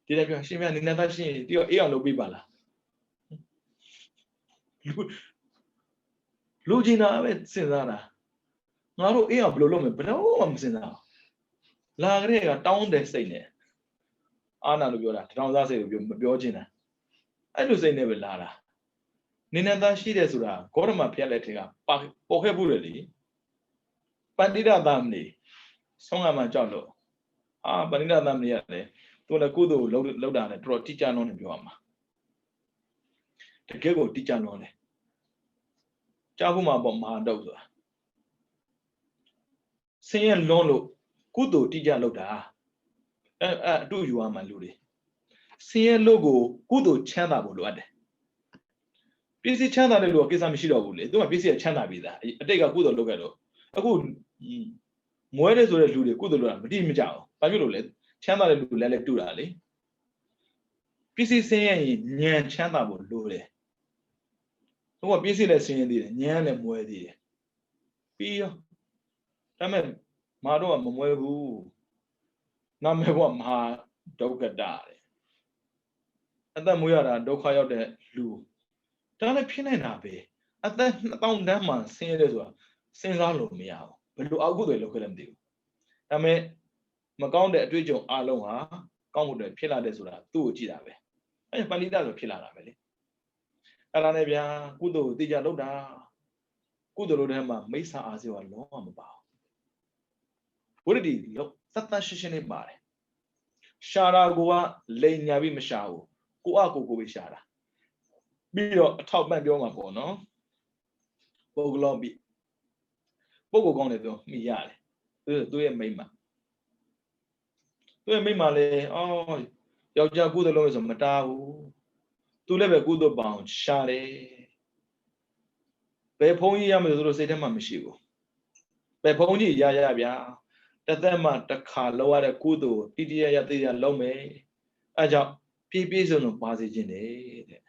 ဒီလည်းပြောရှင်မြနေနန္ဒရှိရင်ဒီတော့အေးအောင်လုပ်ပေးပါလားလူကျင်တာပဲစဉ်းစားတာငါတို့အေးအောင်ဘယ်လိုလုပ်မလဲဘယ်တော့မှမစဉ်းစားလာကြတဲ့ကတောင်းတယ်စိတ်နဲ့အာနာလို့ပြောတာတောင်းစားစိတ်ကိုမပြောချင်တာအဲ့လိုစိတ်နဲ့ပဲလာတာနေနန္ဒရှိတယ်ဆိုတာဂေါရမဖျက်လက်ထက်ကပေါ်ခဲ့ဘူးလေပန္တိရသမဏေဆုံးကမှကြောက်လို့ပန္တိရသမဏေရတယ်သူလည်းကုသိုလ်လောက်တာနဲ့တော်တော်တိကျလုံးနဲ့ပြောရမှာတကယ်ကိုတိကျလုံးတယ်ကြောက်ဖို့မှာပေါ့မဟာတုတ်ဆိုတာဆင်းရဲလွန်းလို့ကုသိုလ်တိကျလောက်တာအတူယူရမှာလူတွေဆင်းရဲလို့ကိုကုသိုလ်ချမ်းသာဖို့လိုအပ်တယ်ပစ္စည်းချမ်းသာတဲ့လူကကိစ္စမရှိတော့ဘူးလေသူကပစ္စည်းကချမ်းသာပြီသားအတိတ်ကကုသိုလ်လုပ်ခဲ့တော့အခုမွဲတဲ့ဆိုတဲ့လူတွေကုသိုလ်လုပ်တာမတိမကြအောင်ဘာဖြစ်လို့လဲချမ်းသာတဲ့လူလည်းတူတာလေပစ္စည်းဆင်းရဲရင်ဉာဏ်ချမ်းသာဖို့လိုတယ်သူကပစ္စည်းလည်းဆင်းရဲသေးတယ်ဉာဏ်လည်းမွဲသေးတယ်ပြီးရောဒါမဲ့မာတော့ကမမွဲဘူးနာမည်ကမဟာဒုက္ခတာတယ်အသက်မွေးရတာဒုက္ခရောက်တဲ့လူဒါလည်းဖြစ်နေတာပဲအသက်2000တန်းမှဆင်းရဲတယ်ဆိုတာစဉ်းစားလို့မရဘူးဘယ်လိုအောက်ကုသိုလ်လုပ်ခဲ့လဲမသိဘူးဒါမဲ့မကောင်းတဲ့အတွေ့အကြုံအလုံးဟာကောင်းမှုတွေဖြစ်လာတယ်ဆိုတာသူ့ကိုကြည့်တာပဲအဲပဏိတဆိုဖြစ်လာတာပဲလေအဲ့ဒါနဲ့ဗျာကုသိုလ်ကိုသိကြလုပ်တာကုသိုလ်လုပ်တဲ့မှာမိစ္ဆာအာဇေဝလုံးဝမပါဘူးဝိရဒိလို့သတ်သတ်ရှင်းရှင်းလေးပါတယ်ရှာတာကိုကလိန်ညာပြီးမရှာဘူးကိုကိုပဲရှာတာပြီးတော့အထောက်ပံ့ပြောမှာပေါ့နော်ပုဂ္ဂလောပိပုဂ္ဂိုလ်ကောင်းတယ်ပြောမိရတယ်သူရဲ့မိမ့်မှာလေယောက်ျားကုသိုလ်လုပ်လို့ဆိုမတားဘူးသူလည်းပဲကုသိုလ်ပအောင်ရှာတယ်ဘယ်ဖုန်းကြီးရမယ်ဆိုလို့စိတ်ထဲမှာမရှိဘူးဘယ်ဖုန်းကြီးရဗျာတသက်မှတစ်ခါလောက်ရတဲ့ကုသိုလ်တိတိယယသိရလုံးမယ်အဲကြောင့်ပြည့်စုံပါစေခြင်းတဲ့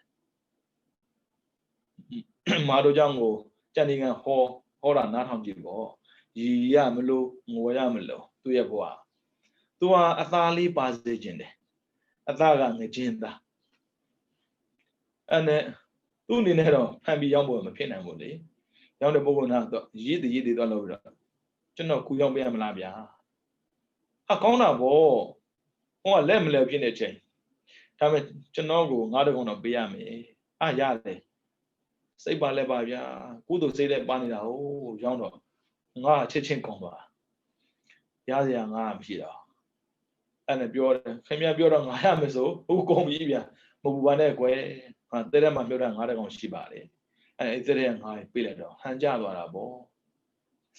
မာတို့ကြောင့်ကိုကြံနေကဟောတာနားထောင်ကြည့်ပေါ့ရည်ရမလို့ငိုရမလို့သူ သူရဲ့ဘဝသူကအသားလေးပါစေခြင်းတယ်အသားကငကျင်းသားအဲ့နဲ့သူ့အနေနဲ့တော့ဖန်ပြီးရောက်ဖို့မဖြစ်နိုင်ဘူးလေရောက်တဲ့ပုဂ္ဂိုလ်ကတော့ရည်တည်သွားလို့ပြီးတော့ကျွန်တော်ကူရောက်ပေးရမလားဗျာဟာကောင်းတာဗောဟိုကလက်မလဲဖြစ်နေချိန်ဒါပေမဲ့ကျွန်တော်ကို9 တကုံတော့ပေးရမယ်ရတယ်စိတ်ပါလဲပါဗျာကုသိုလ်စိတ်လည်းပါနေတာဟိုရောက်တော့ငါချက်ချင်းကောင်းသွားရစရာငါမရှိတော့အဲ့နဲ့ပြောတယ်ခင်ဗျာပြောတော့ငါရမယ်ဆိုဟုတ်ကုန်ပြီဗျာမပူပါနဲ့ကွယ်ဟာတဲ့တဲ့မှာပြောတာ9 တကုံရှိပါတယ်အဲ့တဲ့တဲ့ငါပြေးလိုက်တော့ဟန်ကြသွားတာဗော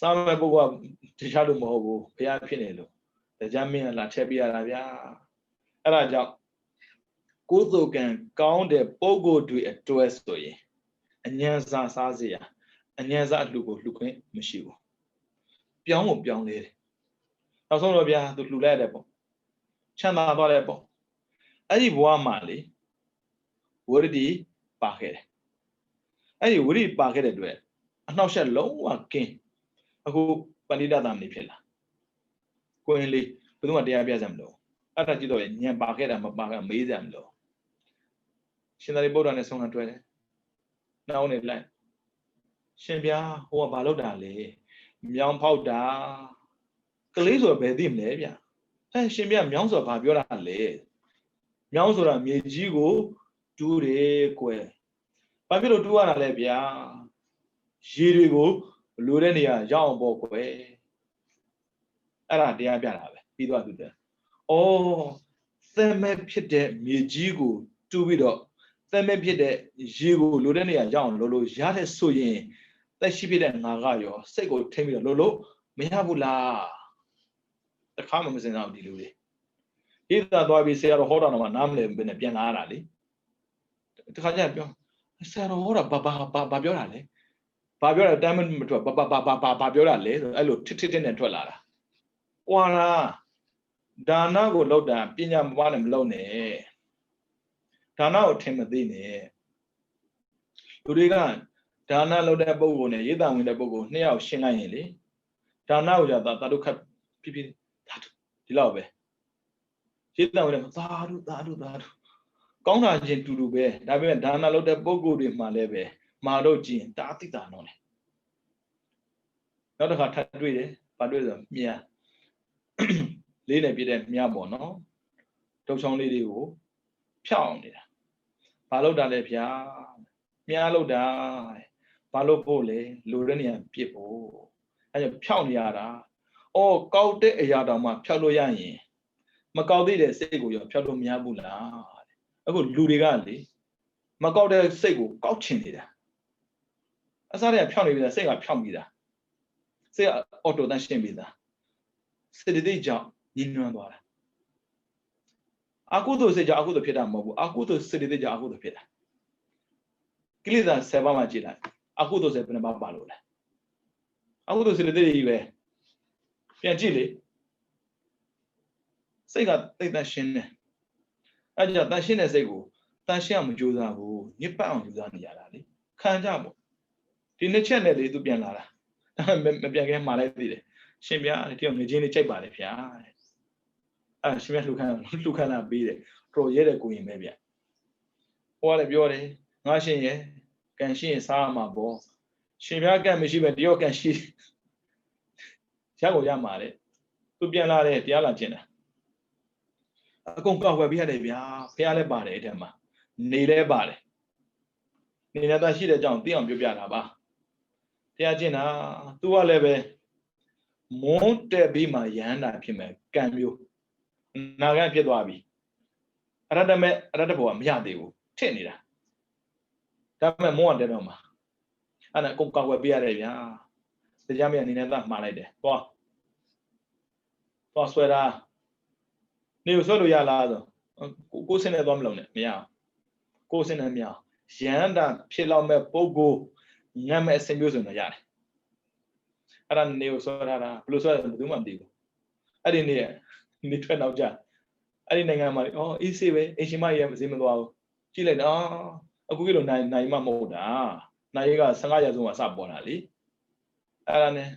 စားမဲ့ပုဂ္ဂိုလ်ကတခြားလို့မဟုတ်ဘူးဘုရားဖြစ်နေလို့တရားမင်းလာထည့်ပြရတာဗျာအဲ့ဒါကြောင့်ကုသိုလ်ကံကောင်းတဲ့ပုဂ္ဂိုလ်တွေအတွဲဆိုရင်အញ្ញံစားစားစရာအញ្ញံစားလှူကိုလှူခွင့်မရှိဘူးပြောင်းကိုပြောင်းလေတယ်နောက်ဆုံးတော့ဗျာသူလှူလိုက်တယ်ပေါ့ချမ်းသာသွားတယ်ပေါ့အဲ့ဒီဘဝမှာလေဝရတိပါခဲ့တယ်အဲ့ဒီဝရတိပါခဲ့တဲ့အတွက်အနှောက်အယှက်လုံးဝကင်းအခုပဏိတသမဏေဖြစ်လာကိုရင်လေးဘယ်သူမှတရားပြစမ်းမလို့အဲ့ဒါကြည့်တော့ညံပါခဲ့တာမပါခဲ့မေးစမ်းမလို့ရှင်သာရိပုတ္တရာနဲ့ဆုံးခံတွေ့တယ်နောက်နေလိုက်ရှင်ဗျာဟိုကဘာလုပ်တာလဲမြောင်းဖောက်တာကလေးဆိုဘယ်သိမလဲဗျရှင်ဗျာမြောင်းဆိုတာဘာပြောတာလဲမြောင်းဆိုတာမြေကြီးကိုတူးတယ်ကွယ်ဘာဖြစ်လို့တူးရတာလဲဗျာရေတွေကိုလိုတဲ့နေရာရောက်အောင်ပေါ့ကွယ်အဲ့ဒါတရားပြတာပဲပြီးသွားသူတဲ့သက်မဲ့ဖြစ်တဲ့မြေကြီးကိုတူးပြီးတော့သက်မဲ့ဖြစ်တဲ့ရေကိုလိုတဲ့နေရာရောက်အောင်လို့ရတဲ့ဆိုရင်သက်ရှိဖြစ်တဲ့ငါကရောစိတ်ကိုထိမ့်ပြီးတော့လို့မရဘူးလားတခါမှမစင်စားဘူးဒီလူတွေဣဒ္ဓသွားပြီးဆရာတော်ဟောတာတော့မှနားမလည်ဘဲနဲ့ပြန်လာရတာလေတခါကျပြောဆရာတော်ဟောတာဘာပြောတာလဲဘာပြောတာတမ်းမထွက်ဘာပြောတာလဲဆိုအဲ့လိုထစ်နဲ့ထွက်လာတာကွာတာဒါနကိုလောက်တာပညာမပါနဲ့မလောက်နဲ့ဒါနကိုထင်မသိနဲ့လူတွေကဒါနလောက်တဲ့ပုဂ္ဂိုလ်နဲ့ရေးတံဝင်တဲ့ပုဂ္ဂိုလ်နှစ်ယောက်ရှင်းလိုက်ရင်လေဒါနကိုじゃသာဓုခဖြစ်ဒီလောက်ပဲရေးတံဝင်တဲ့သာဓုကောင်းတာချင်းတူတူပဲဒါပေမဲ့ဒါနလောက်တဲ့ပုဂ္ဂိုလ်တွေမှလည်းပဲမာတော့ကြည့်ရင်တာတိတာတော့လေနောက်တစ်ခါထပ်တွေ့တယ်ဘာတွေ့ဆိုမြားလေးနဲ့ပြည့်တဲ့မြားပေါ့နော်တုပ်ချောင်းလေးတွေကိုဖြောင်းနေတာဘာလို့တာလဲဗျာမြားလို့တာဘာလို့ဖို့လဲလိုတဲ့နေရာပြစ်ဖို့အဲကြောင့်ဖြောင်းနေရတာကောက်တဲ့အရာတောင်မှဖြောက်လို့ရရင်မကောက်သေးတဲ့စိတ်ကိုရောဖြောက်လို့မရဘူးလားအခုလူတွေကလေမကောက်တဲ့စိတ်ကိုကောက်ချင်နေတာအစားတွေကဖြောင်းနေပြီလားစိတ်ကဖြောင်းပြီလားစိတ်ကအော်တိုတန်းရှင်းပြီလားစိတ်တည်းကြောင့်ညှဉ်းနှွမ်းသွားတာအကုသိုလ်စိတ်ကြောင့်အကုသိုလ်ဖြစ်တာမဟုတ်ဘူးအကုသိုလ်စိတ်တည်းကြောင့်အကုသိုလ်ဖြစ်တာကိလေသာ7 ပါးမှကြည့်လိုက်အကုသိုလ်စိတ်ဘယ်နှပါပါလို့လဲအကုသိုလ်စိတ်တည်းကြီးပဲပြန်ကြည့်လေစိတ်ကသိတန်းရှင်းတယ်အဲကြောင့်တန်းရှင်းတဲ့စိတ်ကိုတန်းရှင်းအောင်မကြိုးစားဘူးညစ်ပတ်အောင်ကြိုးစားနေရတာလေခံကြပေါ့ဒီနှစ်ချက်နဲ့လေသူပြန်လာတာမပြန်ခင်မှာလိုက်သေးတယ်ရှင်ဗျာဒီငွေချင်းလေးကြိုက်ပါလေဗျာရှင်ဗျာလှူခန်းလာပေးတယ်တော်ရဲတဲ့ကိုရင်ပဲဗျဟိုကလည်းပြောတယ်ငါရှင်ရဲ့ကန်ရှင်ရင်စားမှာပေါ့ရှင်ဗျာကန်မရှိပဲတယောက်ကန်ရှိရကိုရမှာလေသူပြန်လာတယ်တရားလာကျင်တာအကုန်ကောက်ွယ်ပြရတယ်ဗျာဖះလည်းပါတယ်အဲ့ထက်မှာနေလည်းပါတယ်နေနေတာရှိတဲ့အကြောင်းသိအောင်ပြောပြတာပါတရားကျင့်တာသူကလည်းပဲမွန်းတက်ပြီးမှရဟန္တာဖြစ်မယ်ကံမျိုးနာဂံဖြစ်သွားပြီအရတ္တဘောကမရသေးဘူးထစ်နေတာဒါပေမဲ့မွန်းကတက်တော့မှာအဲ့ဒါအကုန်ကောက်ွယ်ပြရတယ်ဗျာတရားမရနေနေတာမှားလိုက်တယ်သွားဆွဲတာနေကိုဆွဲလို့ရလားဆိုကိုစင်းနဲ့သွားမလုံးနဲ့မရကိုစင်းနဲ့မရရဟန္တာဖြစ်လောက်မဲ့ပုဂ္ဂိုလ်ညံ့မဲ့အစဉ်မျိုးဆိုတော့ရတယ်အဲ့ဒါနေကိုဆွဲထားတာဘယ်လိုဆွဲလဲဘယ်သူမှမသိဘူးအဲ့ဒီနေထွက်နောက်ကြအဲ့ဒီနိုင်ငံမှာအေးဆေးပဲအရှင်မကြီးကမစင်းမသွားဘူးကြည့်လိုက်တော့အခုကိလို့နိုင်မှမဟုတ်တာနိုင်က15ရာစုမှာစပေါ်တာလေအဲ့ဒါနဲ့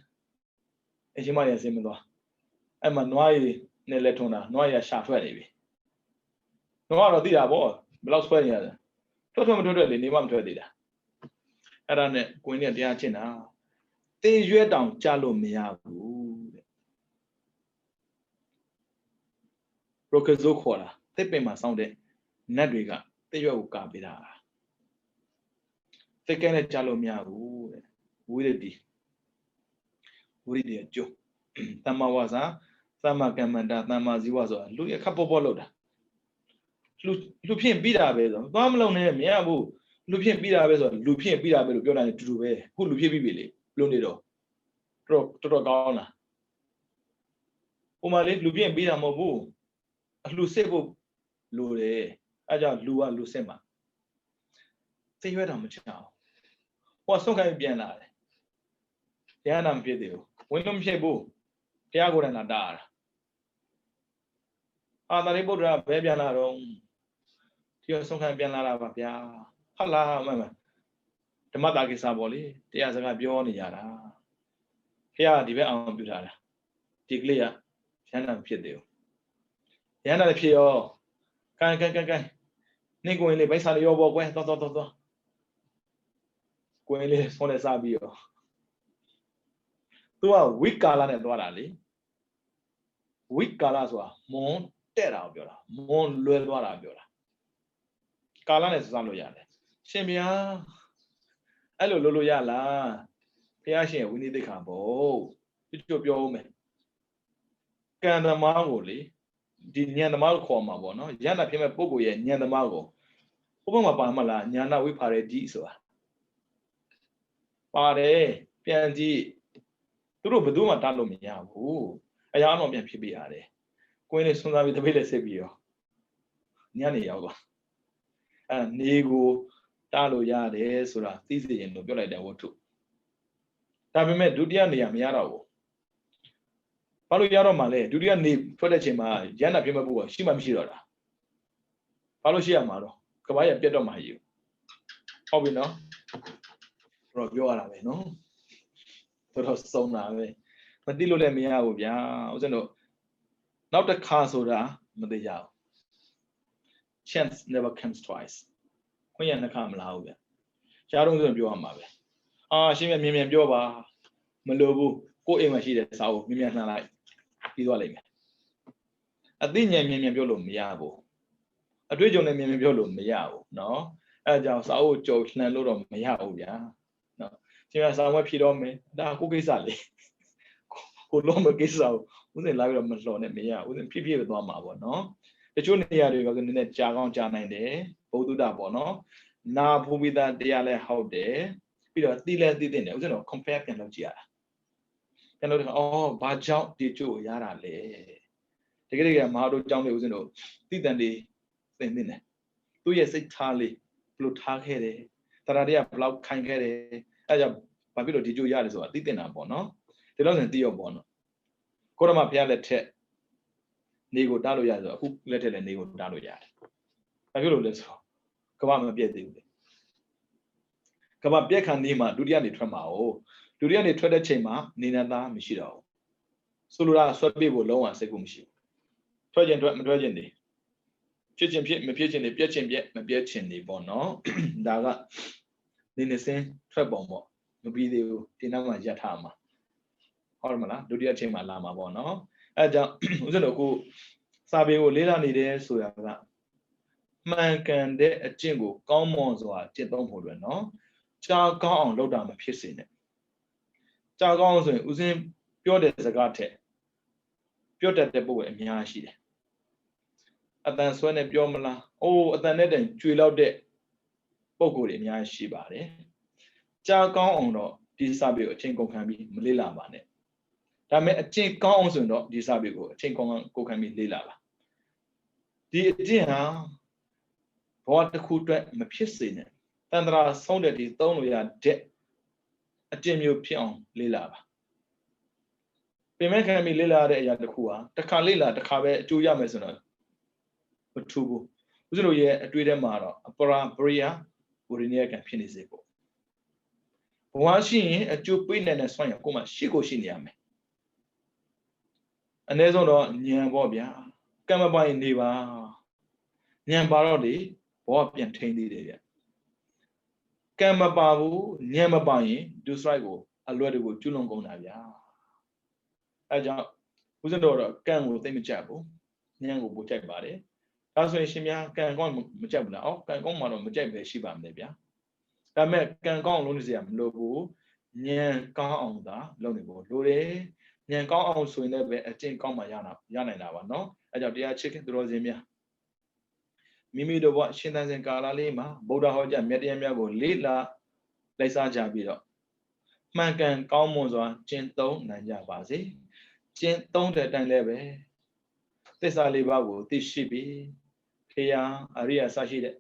အရှင်မကြီးကစင်းမသွား အဲ့မှာနွားရည်နဲ့လက်ထုံတာနွားရည်ရှာထွက်နေပြီနွားတော့သိတာပေါ့ဘယ်လောက်ဆွဲနေရလဲထွက်မထွက်လေနေမှမထွက်သေးတာအဲ့ဒါနဲ့ကိုင်းနဲ့တရားချင်းတာတေးရွက်တောင်ကြလို့မရဘူးတဲ့ရိုကဇိုခေါ်တာတစ်ပင်မှာစောင်းတဲ့နတ်တွေကတေးရွက်ကိုကာပေးတာသိကဲနဲ့ကြလို့မရဘူးတဲ့ဝိရတိအကျိုးသမ္မာဝါစာသမ္မာကမ္မန္တာသမ္မာဇီဝဆိုတာလူရခပ်ပေါ်လို့တာလူဖြင့်ပြီးတာပဲဆိုသွားမလုံးနဲ့မရဘူးလူဖြင့်ပြီးတာပဲဆိုလူဖြင့်ပြီးတာပဲလို့ပြောတာနဲ့တူတူပဲခုလူဖြင့်ပြီးပြီလေလို့နေတော့တော်ကောင်းလားဟိုမှာလေလူဖြင့်ပြီးတာမဟုတ်ဘူးအလှစစ်ဖို့လိုတယ်အဲကြောင့်လူကလူစစ်မှာသိရွက်တာမချအောင်ဟိုဆုံးခိုင်းပြန်လာတယ်တရားနာမဖြစ်သေးဘူးဝင်လို့မဖြစ်ဘူးတရားကိုယ်တိုင်လာတာအာသာရိပုတ္တရာဘယ်ပြန်လာတော့ဒီဆုံးခိုင်းပြန်လာတာပါဗျာဟုတ်လားမှန်မှန်ဓမ္မတာကိစ္စပေါ့လေတရားစကားပြောနေကြတာဖះဒီဘက်အောင်ပြုထားတာဒီကလေးကရဟန္တာဖြစ်သေးဘူးရဟန္တာဖြစ်ရောကိုင်းနေကိုင်းလေးဗိုက်စာလေးရောပေါ့ကွယ်သွားကိုင်းလေးဆုံးနေစပြီးရောသူကဝိကာလနဲ့သွားတာလေဝိကာလဆိုတာမွန်တဲ့တာကိုပြောတာမွန်လွယ်သွားတာပြောတာကာလနဲ့စလို့ရတယ်ရှင်ဗျာအဲ့လိုလုပ်လို့ရလားဘုရားရှင်ဝိနည်းသိက္ခာဘုတ်ပြောဦးမယ်ကံသမားကိုလေဒီဉာဏ်သမားကိုခေါ်မှာပေါ့နော်ယန္တာဖြစ်မဲ့ပုဂ္ဂိုလ်ရဲ့ဉာဏ်သမားကိုဥပမာပါမလားဉာဏဝိဖာရတိဆိုတာပါတယ်ပြန်ကြည့်သူတို့ဘယ်သူမှတားလို့မရဘူးအရာအောင်ပြန်ဖြစ်ပြရတယ်ကိုင်းလေးဆွမ်းစားပြီးတပိတ်လေးဆက်ပြီးရောညနေရောက်သွားနေကိုတားလို့ရတယ်ဆိုတာသိစေရင်လို့ပြောလိုက်တဲ့ဝတ္ထုဒါပေမဲ့ဒုတိယနေရာမရတော့ဘူးဘာလို့ရတော့မှလဲဒုတိယနေထွက်တဲ့ချိန်မှာရဟန္တာဖြစ်မဲ့ပုဂ္ဂိုလ်ရှိမှမရှိတော့တာဘာလို့ရှိရမှာတော့ကဘာရပြတ်တော့မှယူဟုတ်ပြီနော်တော့ပြောရတာပဲနော်တော့စုံတာပဲမသိလို့လည်းမရဘူးဗျာဦးဇင်းတို့နောက်တစ်ခါဆိုတာမသိကြဘူး chance never comes twice ခွင့်ရနှစ်ခါမလာဘူးဗျရှားတော့ဆိုပြောရမှာပဲရှင်းမြန်ပြောပါမလိုဘူးကိုယ့်အိမ်မှာရှိတဲ့စာအုပ်မြန်နှမ်းလိုက်ပြီးသွားလိမ့်မယ်အသိဉာဏ်မြန်ပြောလို့မရဘူးအတွေ့အကြုံနဲ့မြန်ပြောလို့မရဘူးเนาะအဲကြောင့်စာအုပ်ကြုံနှမ်းလို့တော့မရဘူးဗျာเนาะရှင်းစာအုပ်ဖြေတော့မယ်ဒါကိုကိစ္စလေကိုလုံးမကိစ္စဦးစင်လာပြီးတော့မလှော်နဲ့မရဦးစင်ဖြည်းဖြည်းပဲသွားမှာပေါ့เนาะတချို့နေရာတွေကနည်းနည်းကြာကောင်းကြာနိုင်တယ်ဘုဒ္ဓတာပေါ့เนาะနာဘူပိတာတရားလည်းဟုတ်တယ်ပြီးတော့သိတဲ့တယ်ဦးဇင်းတော့ compare ပြန်လုပ်ကြည့်ရတာပြန်လို့ဘာကြောင့်ဒီကျိုးရတာလဲတကယ်မဟာတို့ကြောင့်လေဦးဇင်းတို့သိတန်တွေသိနေတယ်သူ့ရဲ့စိတ်ထားလေးဘယ်လိုထားခဲ့တယ်တရားတွေကဘယ်လောက်ခိုင်ခဲ့တယ်အဲကြောင့်ဘာဖြစ်လို့ဒီကျိုးရတယ်ဆိုတာသိတင်တာပေါ့နော်ဒီလောက်ဆိုသိရောပေါ့နော်ကိုရမဘုရားလက်ထက်နေကိုတားလို့ရတယ်ဆိုအခုလက်ထက်လည်းနေကိုတားလို့ရတယ်ဘာဖြစ်လို့လဲဆိုကမ္ဘာမပြည့်သေးဘူးလေကမ္ဘာပြက်ခံနေမှာဒုတိယနေထွက်မှာဒုတိယနေထွက်တဲ့ချိန်မှာနေနသားမရှိတော့ဘူးဆိုလိုတာဆွဲပြေဖို့လုံးဝစိတ်ကူမရှိဘူးထွက်ခြင်းထွက်မထွက်ခြင်းနေဖြစ်ခြင်းဖြစ်မဖြစ်ခြင်းနေပြက်ခြင်းပြက်မပြက်ခြင်းနေပေါ့နော်ဒါကနေနေစင်းထွက်ပုံပေါ့မပြီးသေးဘူးဒီနောက်မှာရပ်ထားမှာဟုတ်မလားဒုတိယချိန်မှာလာမှာပေါ့နော်အဲကြောင့်ဦးဇင်းတို့အခုစာပေကိုလေးလာနေတယ်ဆိုတာကမှန်ကန်တဲ့အကျင့်ကိုကောင်းမွန်စွာကျင့်သုံးဖို့အတွက်နော်ကြာကောင်းအောင်လုပ်တာမဖြစ်စေနဲ့ကြာကောင်းဆိုရင်ဦးစင်းပြောတဲ့စကားထက်ပြောတတ်တဲ့ပုဂ္ဂိုလ်အများရှိတယ်အတန်ဆွဲနဲ့ပြောမလားအတန်နဲ့တိုင်ကြွေလောက်တဲ့ပုဂ္ဂိုလ်တွေအများရှိပါတယ်ကြာကောင်းအောင်တော့ဒီစာပေကိုအချိန်ကုန်ခံပြီးမလေ့လာပါနဲ့ဒါပေမဲ့အချိန်ကောင်းအောင်ဆိုရင်တော့ဒီစာပေကိုအချိန်ကုန်ခံပြီးလေ့လာပါဒီအကျင့်ဟာဘဝတစ်ခုအတွက်မဖြစ်စေနဲ့တန်ត្រာဆုံးတဲ့ဒီသုံးလို့ရတဲ့အကျင့်မျိုးဖြစ်အောင်လေ့လာပါပြင်မဲ့ခံပြီးလေ့လာတဲ့အရာတစ်ခုဟာတစ်ခါလေ့လာတစ်ခါပဲအကျိုးရမယ်ဆိုတော့မထူဘူးဦးဇင်းတို့ရဲ့အတွေ့အထဲမှာတော့အပရာပရိယဝိရိယကံဖြစ်နေစေပေါ့ဘဝရှိရင်အကျိုးပေးနိုင်တဲ့ဆွမ်းရကိုမှရှိကိုရှိနေရမယ် အနည်းဆုံးတော့ဉာဏ်ပေါ့ဗျာကံမပိုင်နေပါဉာဏ်ပါတော့လေဘောပြန်ထိန်းသေးတယ်ဗျကံမပါဘူးဉာဏ်မပါရင်ဒုစရိုက်ကိုအလွယ်တကူကျွလွန်ကုန်တာဗျာအဲကြောင့်ဦးဇင်းတော်တော့ကံကိုသိမကြဘူးဉာဏ်ကိုပို့ကြိုက်ပါတယ်ဒါဆိုရင်ရှင်များကံကောင်းမကြိုက်ဘူးလားအော်ကံကောင်းမှတော့မကြိုက်ပဲရှိပါမယ်ဗျာဒါမဲ့ကံကောင်းလုံးနေစရာမလိုဘူးဉာဏ်ကောင်းအောင်သာလုပ်နေဖို့လိုတယ်ဉာဏ်ကောင်းအောင်ဆိုရင်လည်းပဲအကျင့်ကောင်းမှရနိုင်တာပါနော်အဲကြောင့်တရားချစ်ခင်သူတော်စင်များမိမိတို့ဘဝရှင်သန်စဉ်ကာလလေးမှာဗုဒ္ဓဟောကြားမြတ်တရားများကိုလေ့လာလိုက်စားကြပြီးတော့မှန်ကန်ကောင်းမွန်စွာကျင့်သုံးနိုင်ကြပါစေကျင့်သုံးတဲ့အတိုင်းလည်းပဲသစ္စာလေးပါးကိုသိရှိပြီးခေယအရိယဆရှိတဲ့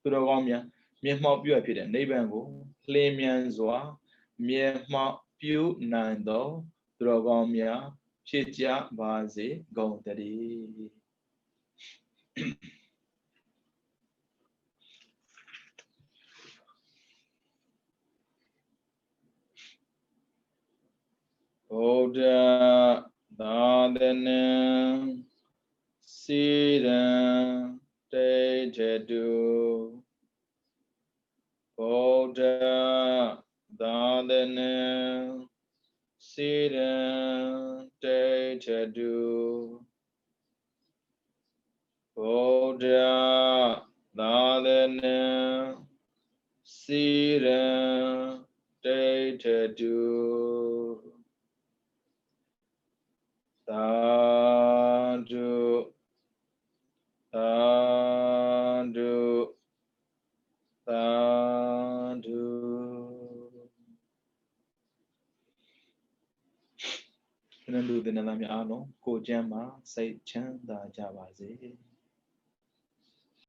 သူတော်ကောင်းများမျက်မှောက်ပြုဖြစ်တဲ့နိဗ္ဗာန်ကိုလင်းမြန်စွာမျက်မှောက်ပြုနိုင်သောသူတော်ကောင်းများဖြစ်ကြပါစေကုန်သတည်းဗုဒ္ဓသာသနာစီရန်တေတတုဗုဒ္ဓသာသနာစီရန်တေတတုဗုဒ္ဓသာသနာစီရန်တေတတုသာဓုသာဓုသာဓုခဏလူတင်နာများအားလုံးကိုကျမ်းမှာစိတ်ချမ်းသာကြပါစေ